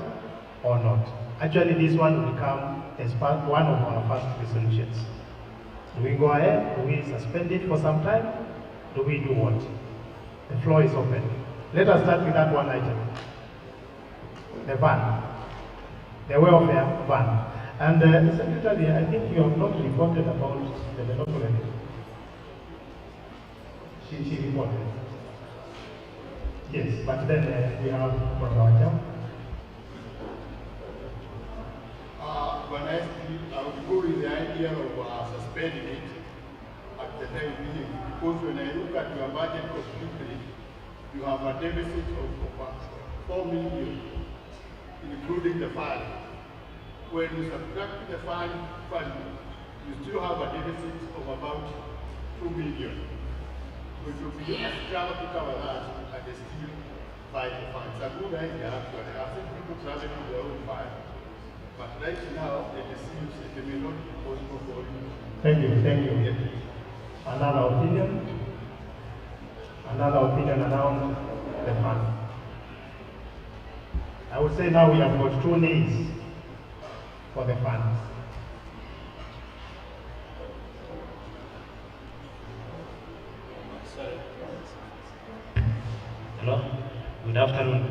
Speaker 2: or not. Actually, this one will come as one of our first resolutions. Do we go ahead? Do we suspend it for some time? Do we do what? The floor is open. Let us start with that one item. The van. The welfare van. And Secretary, I think you have not reported about the development. She reported. Yes, but then we have Dr.
Speaker 10: When I would go with the idea of suspending it at the time being, because when I look at your budget completely, you have a deficit of 4 million, including the fire. when you subtract the fund, you still have a deficit of about 2 million. Which will be a struggle to cover that and they still fight the fund. It's a good idea actually. I've seen people traveling with their own fund. But right now, it seems it may not be possible for you.
Speaker 2: Thank you, thank you. Another opinion? Another opinion around the fund? I would say now we have got 2 nays for the funds.
Speaker 7: Hello, good afternoon.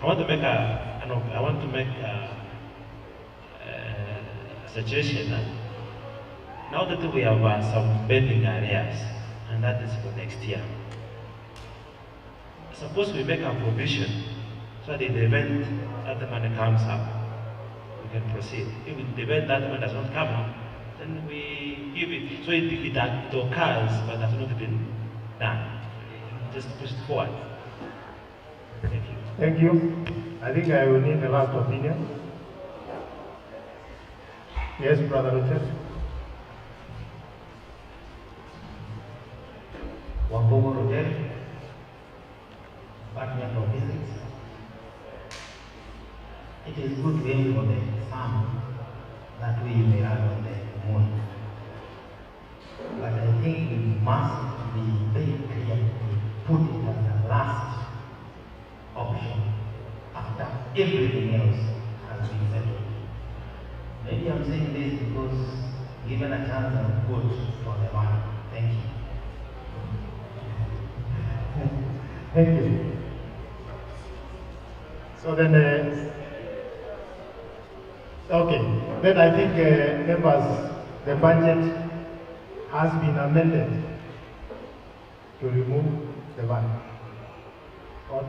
Speaker 7: I want to make a suggestion. Now that we have some pending areas, and that is for next year. Suppose we make a provision so that in the event that the money comes up, we can proceed. If in the event that money does not come up, then we give it. So it occurs, but has not been done. Just push it forward. Thank you.
Speaker 2: Thank you. I think I will need the last opinion. Yes, Brother Lieutenant.
Speaker 22: Wambogo Hotel, Department of Physics. It is good to aim for the sun that we may run on the moon. But I think we must be very clear to put it as the last option after everything else has been settled. Maybe I'm saying this because given a chance I'm good for the man. Thank you.
Speaker 2: Thank you. So then, okay, then I think members, the budget has been amended to remove the VAT. What?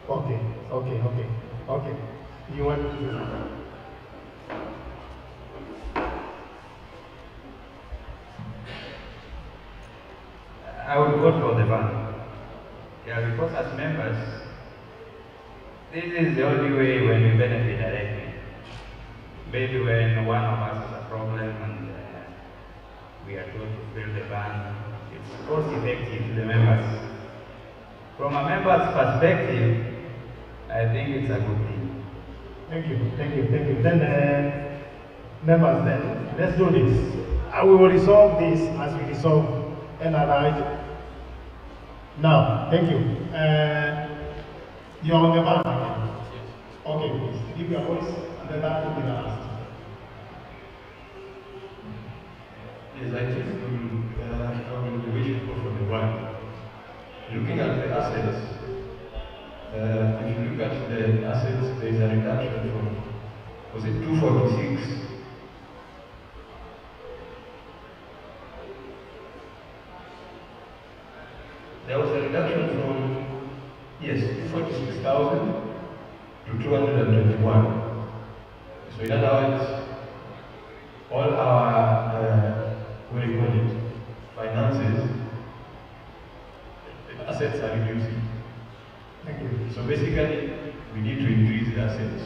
Speaker 2: Okay. You want to?
Speaker 21: I would vote for the ban. Yeah, because as members, this is the only way when we benefit directly. Maybe when one of us has a problem and we are told to fill the ban, it's cost effective to the members. From a member's perspective, I think it's a good thing.
Speaker 2: Thank you. Then, members, then, let's do this. We will resolve this as we resolve another item. Now, thank you. You're on the ban again. Okay, please, give your voice, and then that will be the last.
Speaker 23: Yes, I think I will be wishing for the ban. Looking at the assets, if you look at the assets, there is a reduction from, was it 246? There was a reduction from, yes, 246,000 to 221. So in other words, all our, what do you call it, finances, assets are reducing.
Speaker 2: Thank you.
Speaker 23: So basically, we need to increase the assets.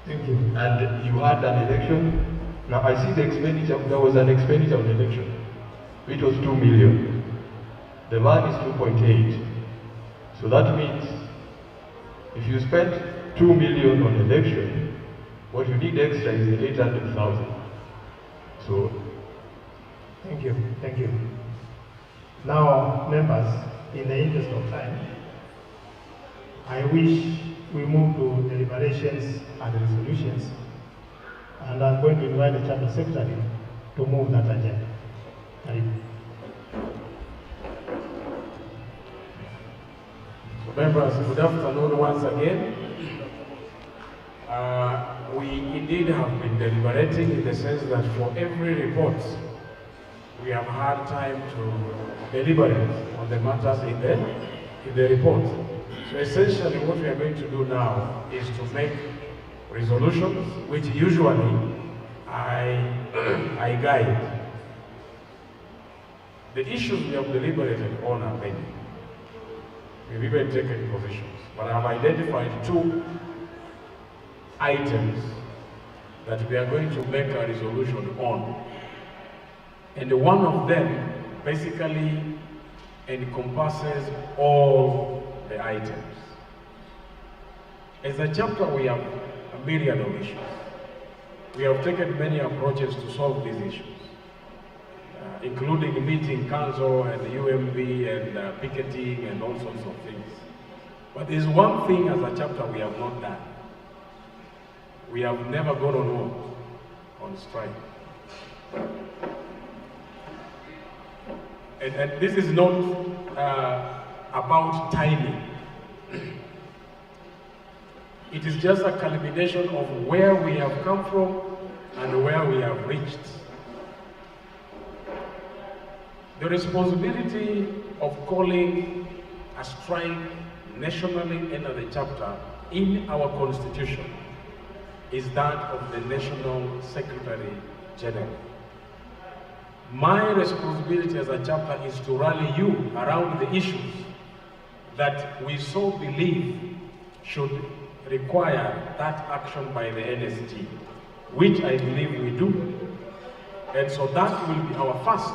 Speaker 2: Thank you.
Speaker 23: And you had an election. Now I see the expenditure, there was an expenditure on election, which was 2 million. The van is 2.8. So that means if you spend 2 million on election, what you need extra is 800,000. So
Speaker 2: Thank you. Now, members, in the interest of time, I wish we move to deliberations and resolutions, and I'm going to invite the chapter secretary to move that agenda.
Speaker 15: Members, good afternoon once again. We indeed have been deliberating in the sense that for every report, we have had time to deliberate on the matters in the report. So essentially what we are going to do now is to make resolutions, which usually I guide. The issues we have deliberated on are many. We've even taken positions. But I have identified 2 items that we are going to make a resolution on. And one of them basically encompasses all the items. As a chapter, we have a myriad of issues. We have taken many approaches to solve these issues, including meeting council and the UMB and picketing and all sorts of things. But there's one thing as a chapter we have not done. We have never gone on war, on strike. And this is not about timing. It is just a culmination of where we have come from and where we have reached. The responsibility of calling a strike nationally and at the chapter in our constitution is that of the National Secretary General. My responsibility as a chapter is to rally you around the issues that we so believe should require that action by the NSG, which I believe we do. And so that will be our first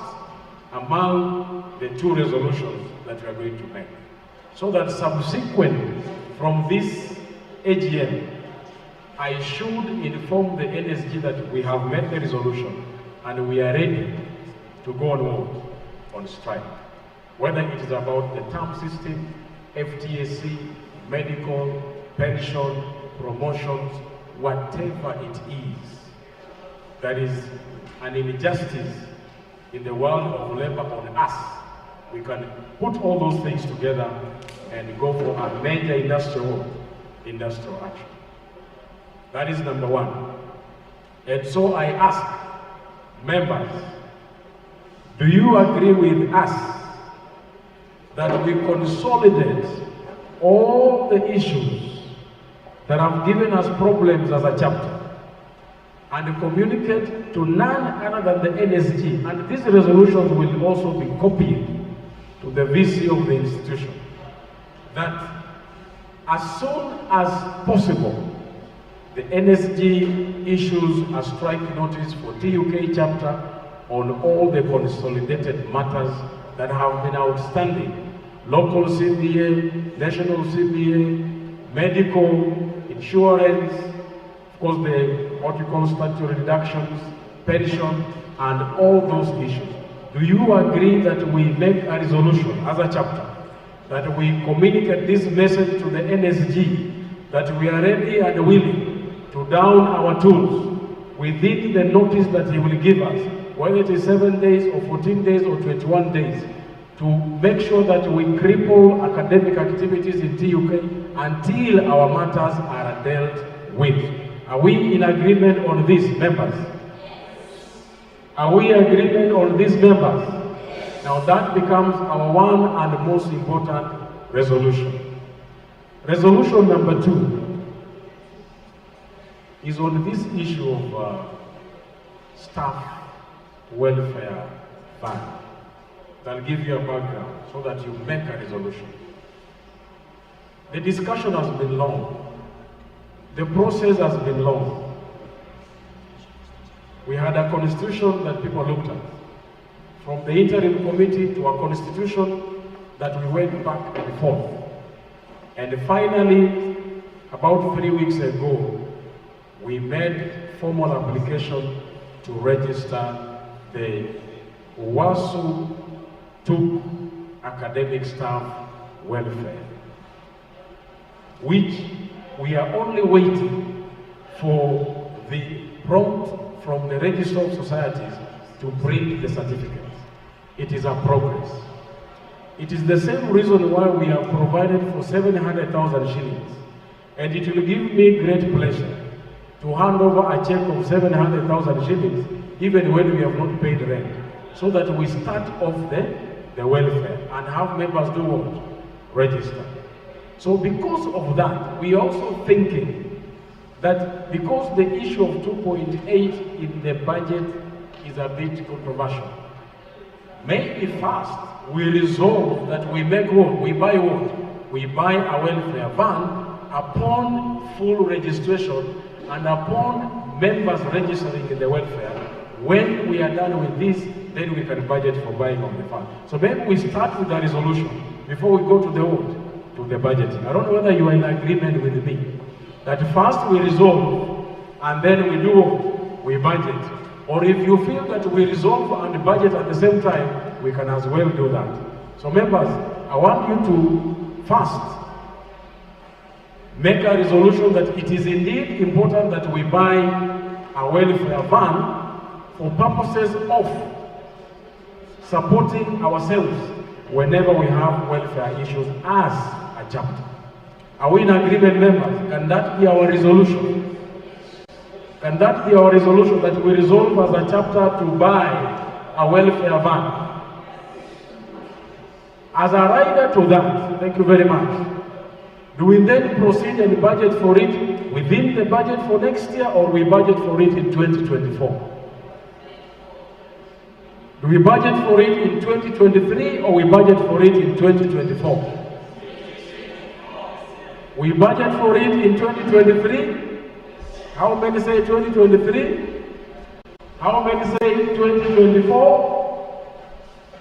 Speaker 15: among the 2 resolutions that we are going to make. So that subsequent from this AGM, I should inform the NSG that we have met the resolution and we are ready to go on strike. Whether it is about the term system, FTSC, medical, pension, promotions, whatever it is, that is an injustice in the world of labor on us, we can put all those things together and go for a major industrial action. That is number 1. And so I ask members, do you agree with us that we consolidate all the issues that have given us problems as a chapter and communicate to none other than the NSG? And these resolutions will also be copied to the VC of the institution, that as soon as possible, the NSG issues a strike notice for TUK-Chapter on all the consolidated matters that have been outstanding. Local CBA, national CBA, medical, insurance, of course the what we call statutory reductions, pension, and all those issues. Do you agree that we make a resolution as a chapter, that we communicate this message to the NSG, that we are ready and willing to down our tools within the notice that he will give us, whether it is 7 days or 14 days or 21 days, to make sure that we cripple academic activities in TUK until our matters are dealt with? Are we in agreement on this, members? Are we in agreement on this, members? Now that becomes our 1 and most important resolution. Resolution number 2 is on this issue of staff welfare fund. I'll give you a background so that you make a resolution. The discussion has been long. The process has been long. We had a constitution that people looked at. From the interim committee to a constitution that we went back and forth. And finally, about 3 weeks ago, we made formal application to register the UASU TUK academic staff welfare, which we are only waiting for the prompt from the Register of Societies to print the certificate. It is a progress. It is the same reason why we have provided for 700,000 shillings. And it will give me great pleasure to hand over a check of 700,000 shillings even when we have not paid rent, so that we start off the welfare and have members do what? Register. So because of that, we are also thinking that because the issue of 2.8 in the budget is a bit controversial, maybe first we resolve that we make what? We buy what? we buy a welfare van upon full registration and upon members registering in the welfare. When we are done with this, then we can budget for buying of the van. So maybe we start with the resolution before we go to the vote, to the budgeting. I don't know whether you are in agreement with me that first we resolve and then we do what? We budget. Or if you feel that we resolve and budget at the same time, we can as well do that. So members, I want you to first make a resolution that it is indeed important that we buy a welfare van for purposes of supporting ourselves whenever we have welfare issues as a chapter. Are we in agreement, members? Can that be our resolution? Can that be our resolution, that we resolve as a chapter to buy a welfare van? As a rider to that, thank you very much. Do we then proceed and budget for it within the budget for next year, or we budget for it in 2024? Do we budget for it in 2023 or we budget for it in 2024? We budget for it in 2023. How many say 2023? How many say 2024?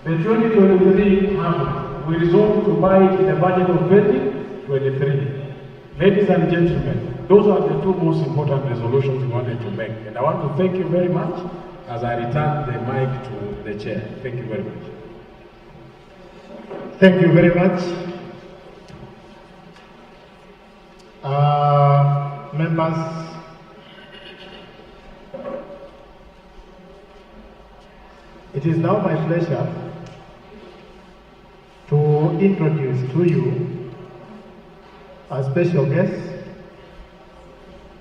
Speaker 15: The 2023 happened. We resolved to buy it in the budget of 2023. Ladies and gentlemen, those are the two most important resolutions we wanted to make. And I want to thank you very much as I return the mic to the chair. Thank you very much.
Speaker 2: Thank you very much. Members, it is now my pleasure to introduce to you a special guest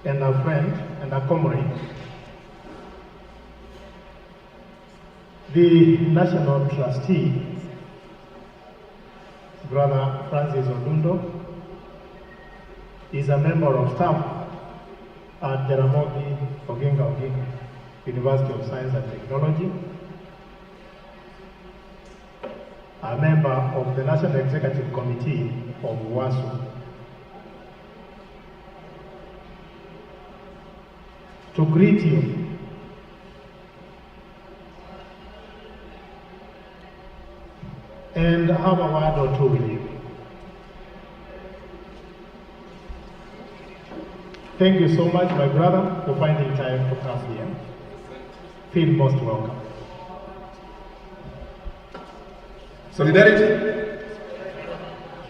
Speaker 2: and a friend and a comrade, the National Trustee, Brother Francis Odundo, is a member of staff at Jaramogi Oginga University of Science and Technology, a member of the National Executive Committee of UASU. To greet you and have a word or two with you. Thank you so much, my brother, for finding time to come here. Feel most welcome.
Speaker 5: Solidarity.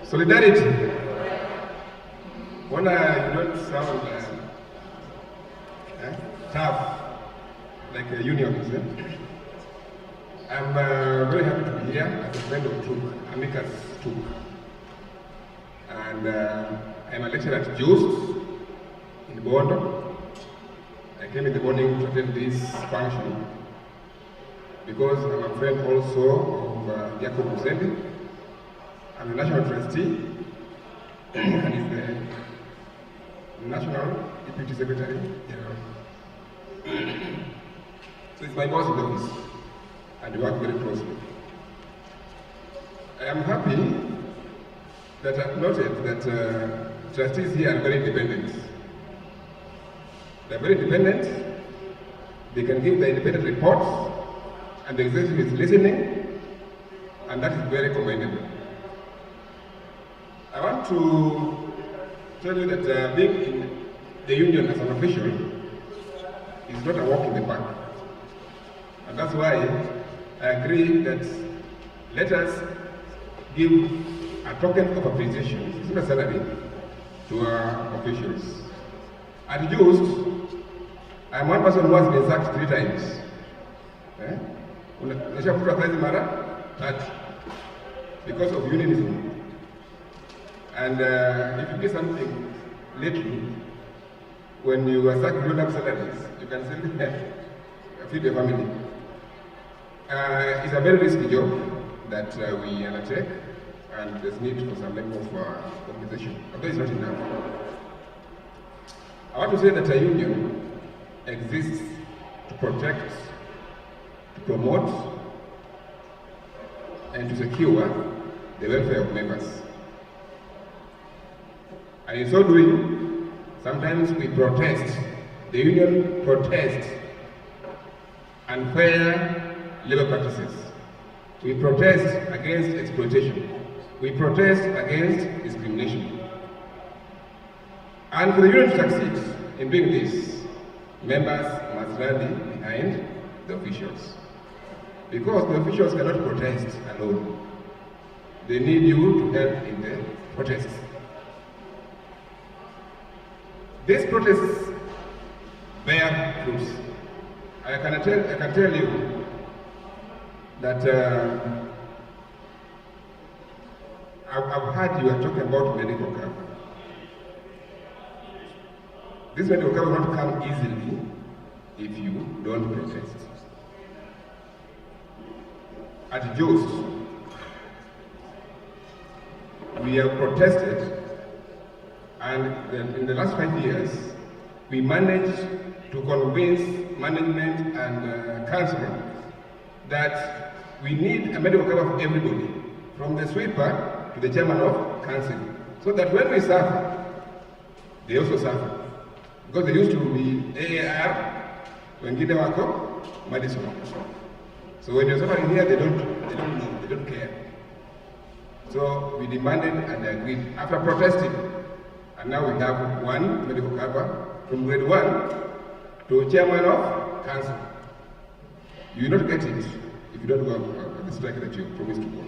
Speaker 5: Solidarity. When you don't sound tough, like a union, is it? I'm very happy to be here as a friend of TUK, Amicus TUK. And I'm a lecturer at JUS in Bondo. I came in the morning to attend this function because I'm a friend also of Jacob Musembi. I'm a national trustee and he's the national deputy secretary. So it's my boss in the office and we work very closely. I am happy that I've noted that trustees here are very independent. They're very independent. They can give the independent reports and the executive is listening, and that is very commendable. I want to tell you that being in the union as an official is not a walk in the park. And that's why I agree that let us give a token of appreciation, it's not a salary, to our officials. At JUST, I'm one person who has been sacked 3 times. Because of unionism. And if you get something little, when you are sacked, you don't have salaries, you can still feed your family. It's a very risky job that we undertake, and there's need for some level of compensation. But that is not enough. I want to say that a union exists to protect, to promote, and to secure the welfare of members. And in so doing, sometimes we protest. The union protests unfair labor practices. We protest against exploitation. We protest against discrimination. And for the union to succeed in doing this, members must rally behind the officials. Because the officials cannot protest alone. They need you to help in the protests. These protests bear fruits. I can tell you that I've heard you are talking about medical cover. This medical cover will not come easily if you don't protest. At Just, we have protested, and in the last 5 years, we managed to convince management and council that we need a medical cover for everybody, from the sweeper to the chairman of council, so that when we suffer, they also suffer. Because they used to be AAR, wengine wako Madison. So when you're suffering here, they don't know, they don't care. So we demanded and they agreed after protesting. And now we have one medical cover from grade 1 to chairman of council. You will not get it if you don't go on the strike that you promised to go.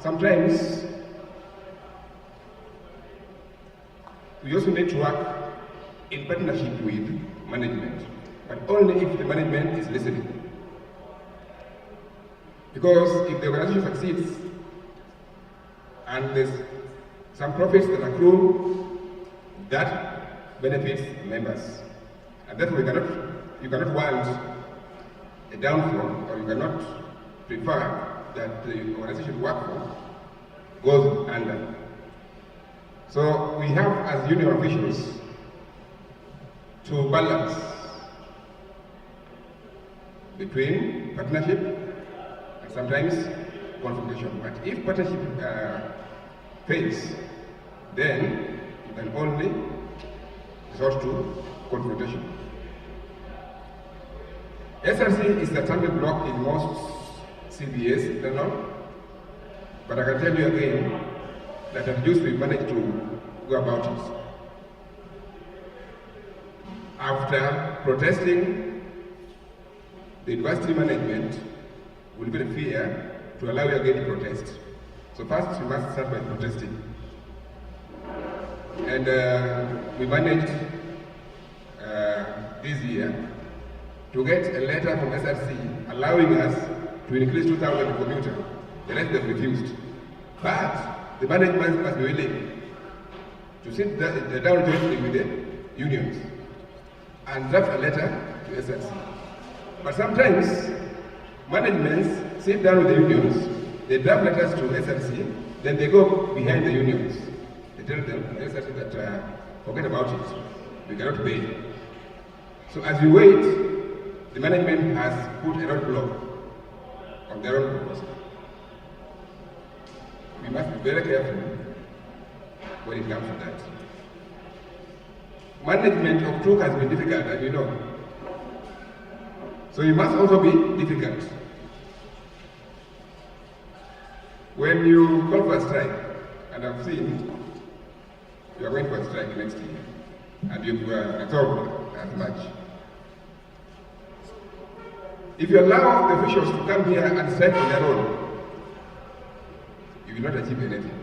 Speaker 5: Sometimes we also need to work in partnership with management, but only if the management is listening. Because if the organization succeeds and there's some profits that accrue, that benefits members. And therefore you cannot want a downfall, or you cannot prefer that the organization you work for goes under. So we have, as union officials, to balance between partnership and sometimes confrontation. But if partnership fails, then you can only resort to confrontation. SRC is the stumbling block in most CBAs, I don't know. But I can tell you again that at Just we managed to go about it. After protesting, the university management will be in fear to allow you again to protest. So first we must start by protesting. And we managed this year to get a letter from SRC allowing us to increase 2,000 commuter. The rest they've refused. But the management must be willing to sit down jointly with the unions and draft a letter to SRC. But sometimes managements sit down with the unions, they draft letters to SRC, then they go behind the unions. They tell them, SRC, that forget about it, we cannot pay. So as we wait, the management has put a roadblock on their own proposal. We must be very careful when it comes to that. Management of TUK has been difficult, as you know. So you must also be difficult. When you call for a strike, and I've seen you are going for a strike next year, and you've resolved as much. If you allow the officials to come here and strike on their own, you will not achieve anything.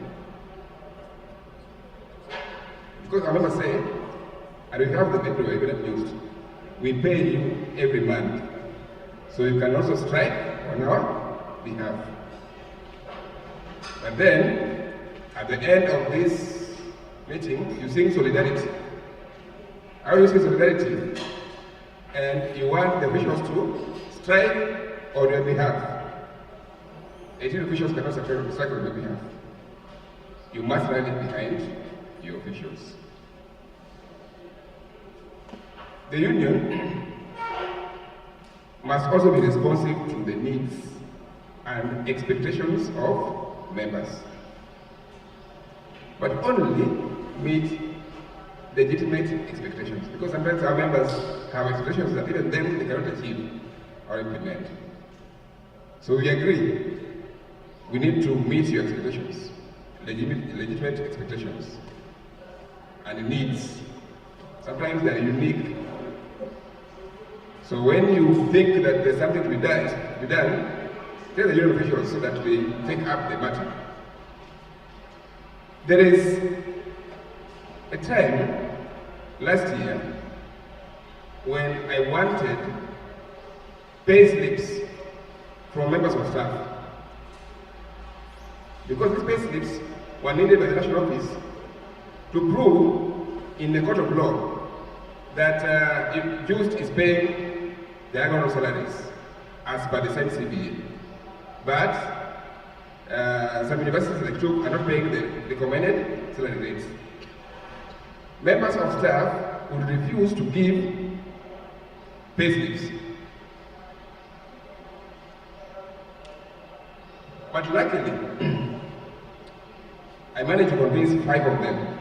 Speaker 5: Because I remember saying, and we have the paper we have used, we pay you every month. So you can also strike on our behalf. But then, at the end of this meeting, you sing solidarity. How do you sing solidarity? And you want the officials to strike on your behalf. 18 officials cannot strike on your behalf. You must rally behind your officials. The union must also be responsive to the needs and expectations of members, but only meet legitimate expectations, because sometimes our members have expectations that even them they cannot achieve or implement. So we agree, we need to meet your expectations, legitimate expectations, and needs. Sometimes they are unique. So when you think that there's something to be done, tell the union officials so that they take up the matter. There is a time last year when I wanted pay slips from members of staff, because these pay slips were needed by the National Office to prove in the court of law that if JUST is paying the annual salaries as per the same CBA, but some universities like TUK are not paying the recommended salary rates. Members of staff would refuse to give pay slips. But luckily, I managed to convince 5 of them,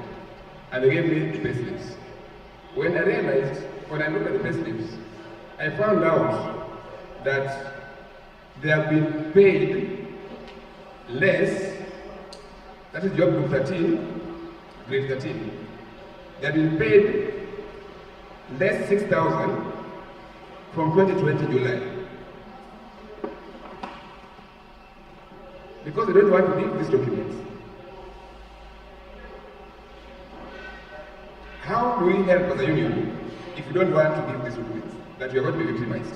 Speaker 5: and they gave me the pay slips. When I looked at the pay slips, I found out that they have been paid less, that is job group 13, grade 13. They have been paid less 6,000 from 2020 July. Because they don't want to give these documents. How do we help as a union if we don't want to give these documents, that we are going to be victimized?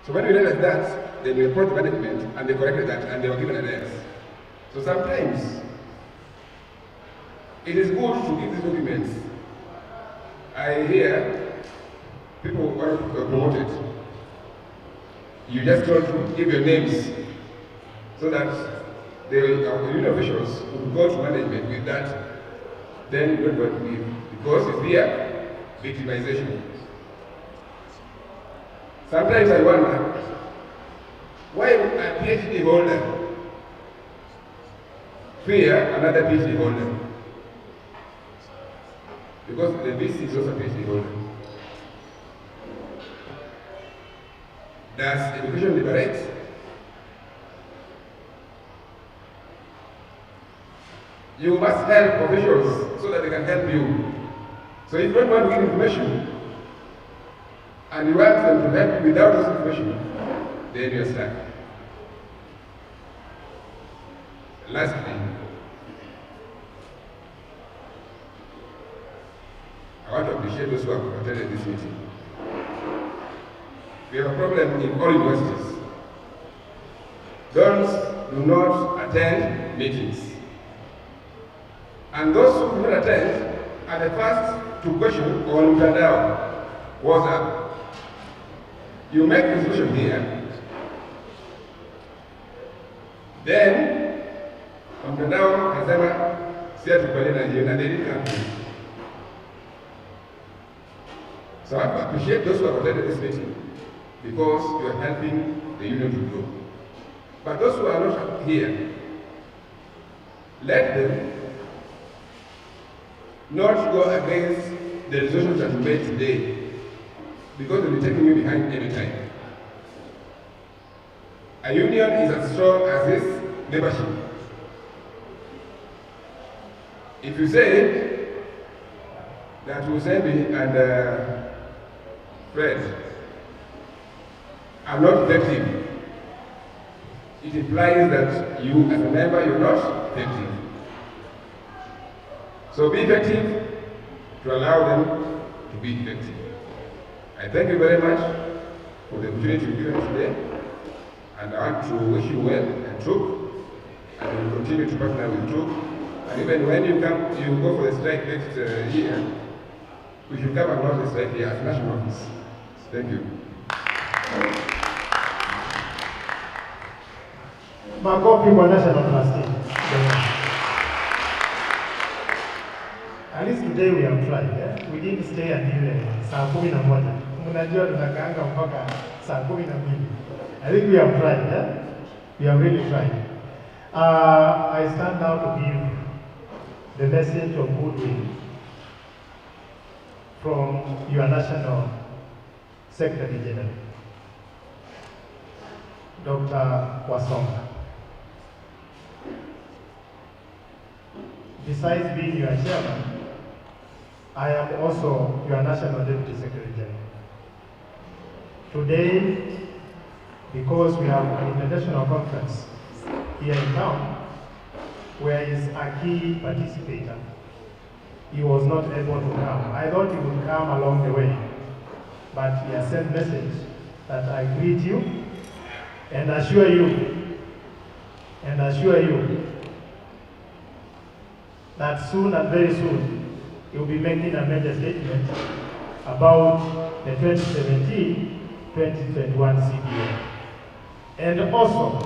Speaker 5: So when we realized that, then we approached the management and they corrected that and they were given arrears. So sometimes it is good to give these documents. I hear people who are promoted. You just don't give your names so that the union officials will go to management with that. Then you don't want to give because you fear victimization. Sometimes I wonder why a PhD holder fear another PhD holder. Because the VC is also a PhD holder. Does education liberate? You must help officials so that they can help you. So if you don't want to give information, and you want them to help you without this information, then you're stuck. Lastly, I want to appreciate those who have attended this meeting. We have a problem in all universities. Those do not attend meetings. And those who do not attend are the first to question on mtandao, WhatsApp. You make the solution here. Then, on mtandao, kasema, siya tukubaliana na jioni, and they didn't come to you. So I appreciate those who have attended this meeting because you are helping the union to grow. But those who are not here, let them not go against the resolutions that we made today, because they'll be taking you behind every time. A union is as strong as its membership. If you say that Usebi and Fred are not effective, it implies that you as a member, you're not effective. So be effective to allow them to be effective. I thank you very much for the opportunity you've given today, and I want to wish you well and TUK, and we will continue to partner with TUK. And even when you go for the strike next year, we should come and launch the strike here at National Office. Thank you.
Speaker 2: Makofi kwa National Trustee. At least today we have tried. Yeah? We didn't stay until saa 11. Mnajua tunakaanga mpaka saa 12. I think we have tried. Yeah? We have really tried. I stand now to give the message of goodwill from your National Secretary General, Dr. Wasonga. Besides being your chairman, I am also your National Deputy Secretary General. Today, because we have an international conference here in town, where he is a key participator, he was not able to come. I thought he would come along the way, but he has sent message that I greet you and assure you that soon and very soon he will be making a major statement about the 2017-2021 CBA and also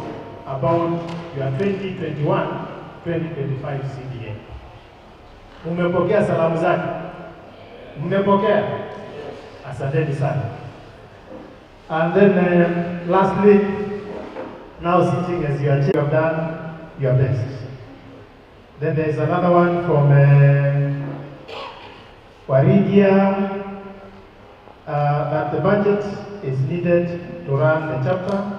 Speaker 2: about your 2021-2025 CBA. Mmepokea salamu zake? Mmepokea? Asanteni sana. And then lastly, now sitting as your chair, you have done your best. Then there is another one from Warigia, that the budget is needed to run the chapter.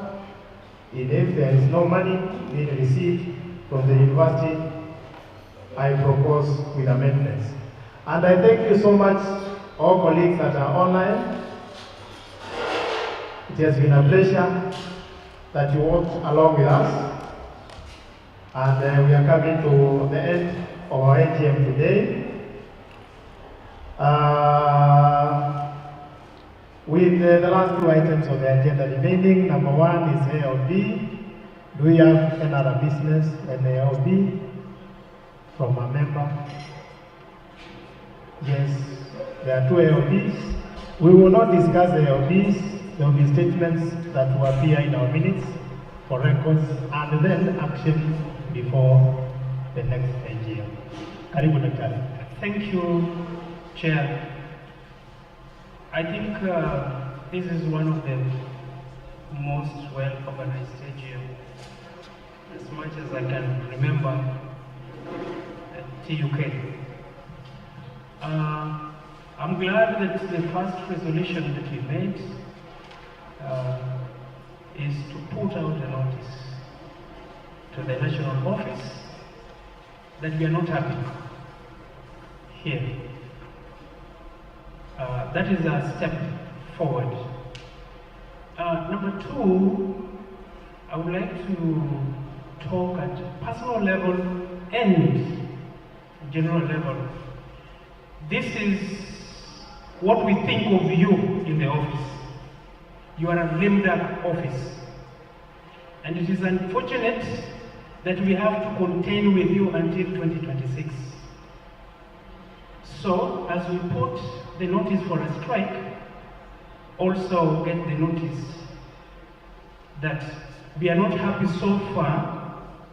Speaker 2: And if there is no money being received from the university, I propose with amendments. And I thank you so much, all colleagues that are online. It has been a pleasure that you walked along with us. And we are coming to the end of our A.G.M today. With the last two items of the agenda remaining, number one is ALB. Do we have another business and ALB from a member? Yes, there are two ALBs. We will not discuss the ALBs. There will be statements that will appear in our minutes for records and then action before the next AGM. Karibu Daktari.
Speaker 8: Thank you, Chair. I think this is one of the most well-organized AGM, as much as I can remember at TUK. I'm glad that the first resolution that we made is to put out a notice to the national office that we are not happy here. That is a step forward. Number two, I would like to talk at personal level and general level. This is what we think of you in the office. You are a lame duck office. And it is unfortunate that we have to contain with you until 2026. So, as we put the notice for a strike, also get the notice that we are not happy so far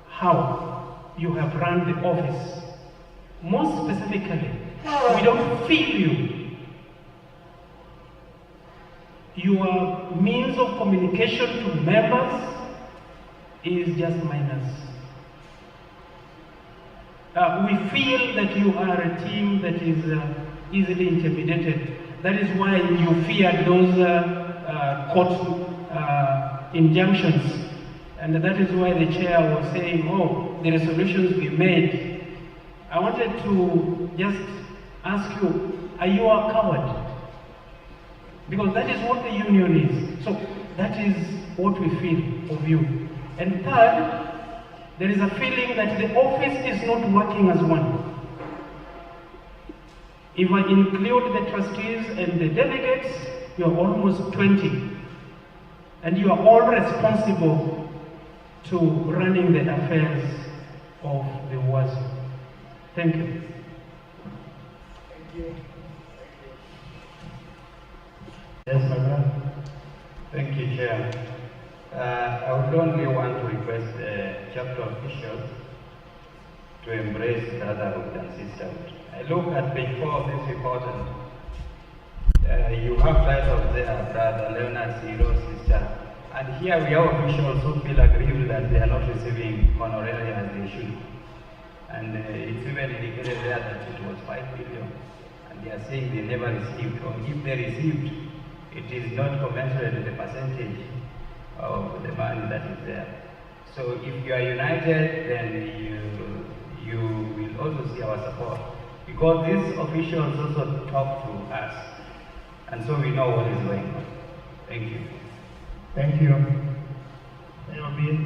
Speaker 8: how you have run the office. Most specifically, we don't feel you. Your means of communication to members is just minus. We feel that you are a team that is easily intimidated. That is why you feared those court injunctions. And that is why the chair was saying, oh, the resolutions we made. I wanted to just ask you, are you a coward? Because that is what the union is. So that is what we feel of you. And third, there is a feeling that the office is not working as one. If I include the trustees and the delegates, you are almost 20. And you are all responsible to running the affairs of the UASU. Thank you.
Speaker 2: Thank you. Yes, my brother.
Speaker 21: Thank you, Chair. I would only want to request chapter officials to embrace brotherhood and sisterhood. I look at page 4 of this report and you have titles there, brother, Leonard, Zero, sister.
Speaker 9: And here we have officials who feel aggrieved that they are not receiving honoraria as they should. And it's even indicated there that it was 5 billion. And they are saying they never received, or if they received, it is not commensurate with the percentage of the money that is there. So if you are united, then you will also see our support. Because these officials also talk to us. And so we know what is going on. Thank you.
Speaker 2: Thank you. Bill.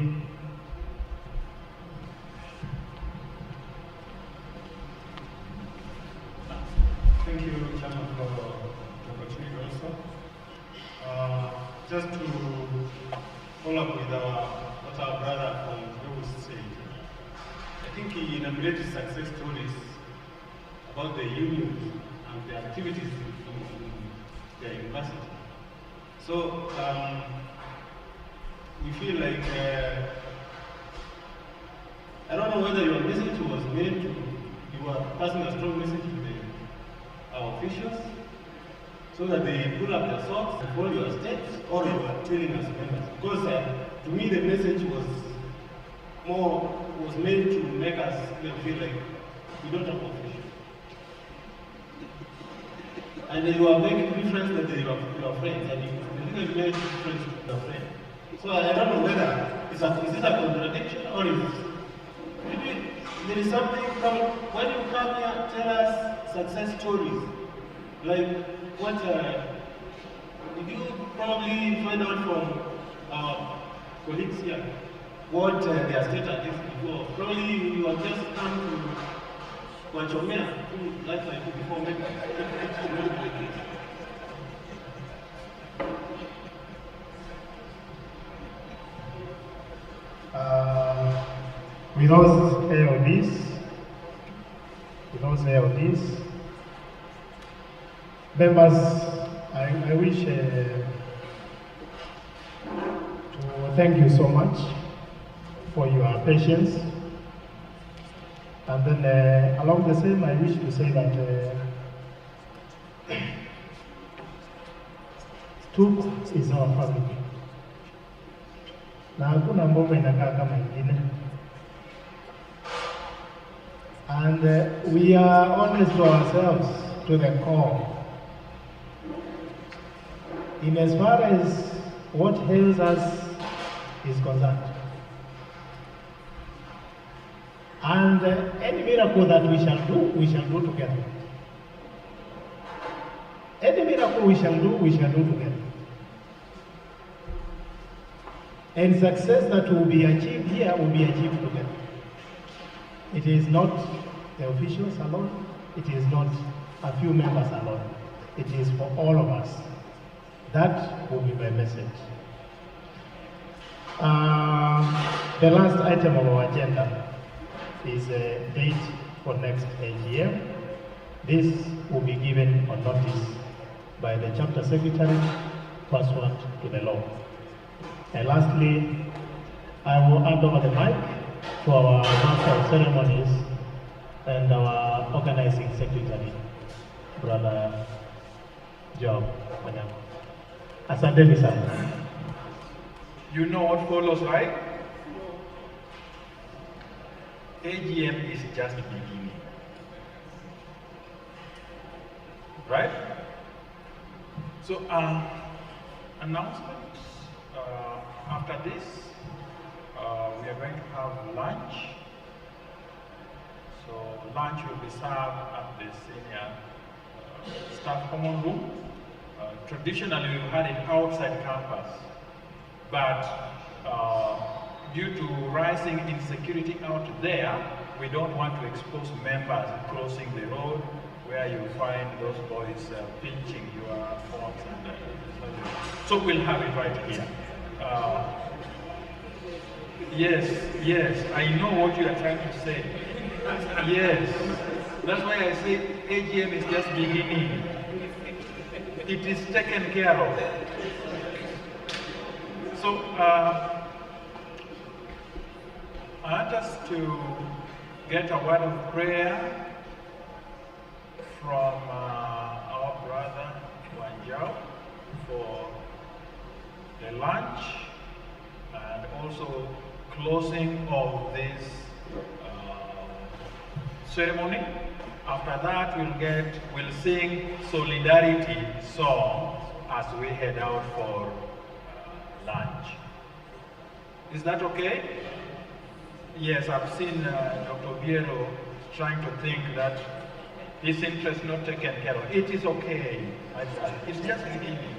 Speaker 11: Thank you, Chairman, for the opportunity also. Just to follow up with what our brother from Peru said, I think he enumerated success stories about the unions and the activities in the university. So we feel like, I don't know whether your message was meant to, you were passing a strong message to our officials so that they pull up their socks and follow your steps, or you are telling us members. Because to me the message was meant to make us feel like we don't have officials. And you are making reference that you are friends, and you made reference to your friend. So I don't know whether is it a contradiction, or maybe there is something when you come here, tell us success stories. Like what did you probably find out from our colleagues here what their status is before? Probably you have just come to Wachomea, who like before maybe
Speaker 2: with those AODs, members, I wish to thank you so much for your patience. And then along the same, I wish to say that TUK is our family. Na hakuna mambo inakaa kama ingine. And we are honest to ourselves to the core. In as far as what hails us is concerned. And any miracle that we shall do together. Any miracle we shall do together. And success that will be achieved here will be achieved together. It is not the officials alone. It is not a few members alone. It is for all of us. That will be my message. The last item of our agenda is a date for next A.G.M. This will be given on notice by the chapter secretary pursuant to the law. And lastly, I will hand over the mic to our master of ceremonies and our organizing secretary, Brother Job. Asante sana.
Speaker 14: You know what follows, right? A.G.M. is just beginning. Right? So, announcements. After this, we are going to have lunch. So, lunch will be served at the senior staff common room. Traditionally, we've had it outside campus, but due to rising insecurity out there, we don't want to expose members crossing the road where you find those boys pinching your phones. So we'll have it right here. Yes, I know what you are trying to say. Yes, that's why I say A.G.M. is just beginning. It is taken care of. So, I want us to get a word of prayer from our brother Wanjao for the lunch
Speaker 6: and also closing of this ceremony. After that, we'll sing solidarity song as we head out for lunch. Is that okay? Yes, I've seen Dr. Biero trying to think that his interest not taken care of. It is okay. It's just beginning.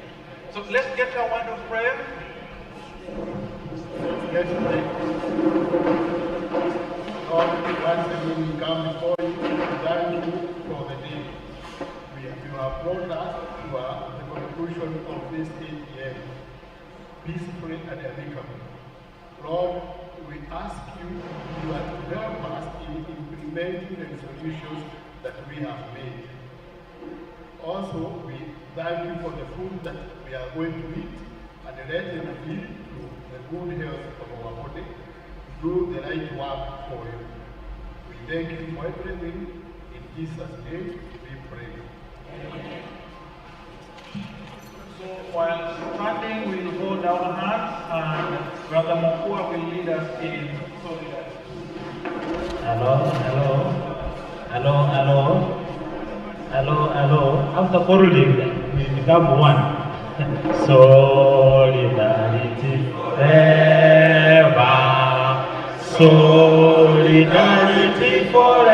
Speaker 6: So let's get a word of prayer.
Speaker 10: Let's pray. Lord, once again we come before you, thank you for the day. You have brought us to the conclusion of this A.G.M. peacefully and amicably. Lord, we ask you to help us in implementing the resolutions that we have made. Also, we thank you for the food that we are going to eat, and let it lead to the good health of our body, do the right work for you. We thank you for everything. In Jesus' name we pray.
Speaker 6: So while standing, we'll hold our hands, and Brother Mokua will lead us in solidarity.
Speaker 13: Hello. After quarreling, we become one. Solidarity forever. Solidarity forever.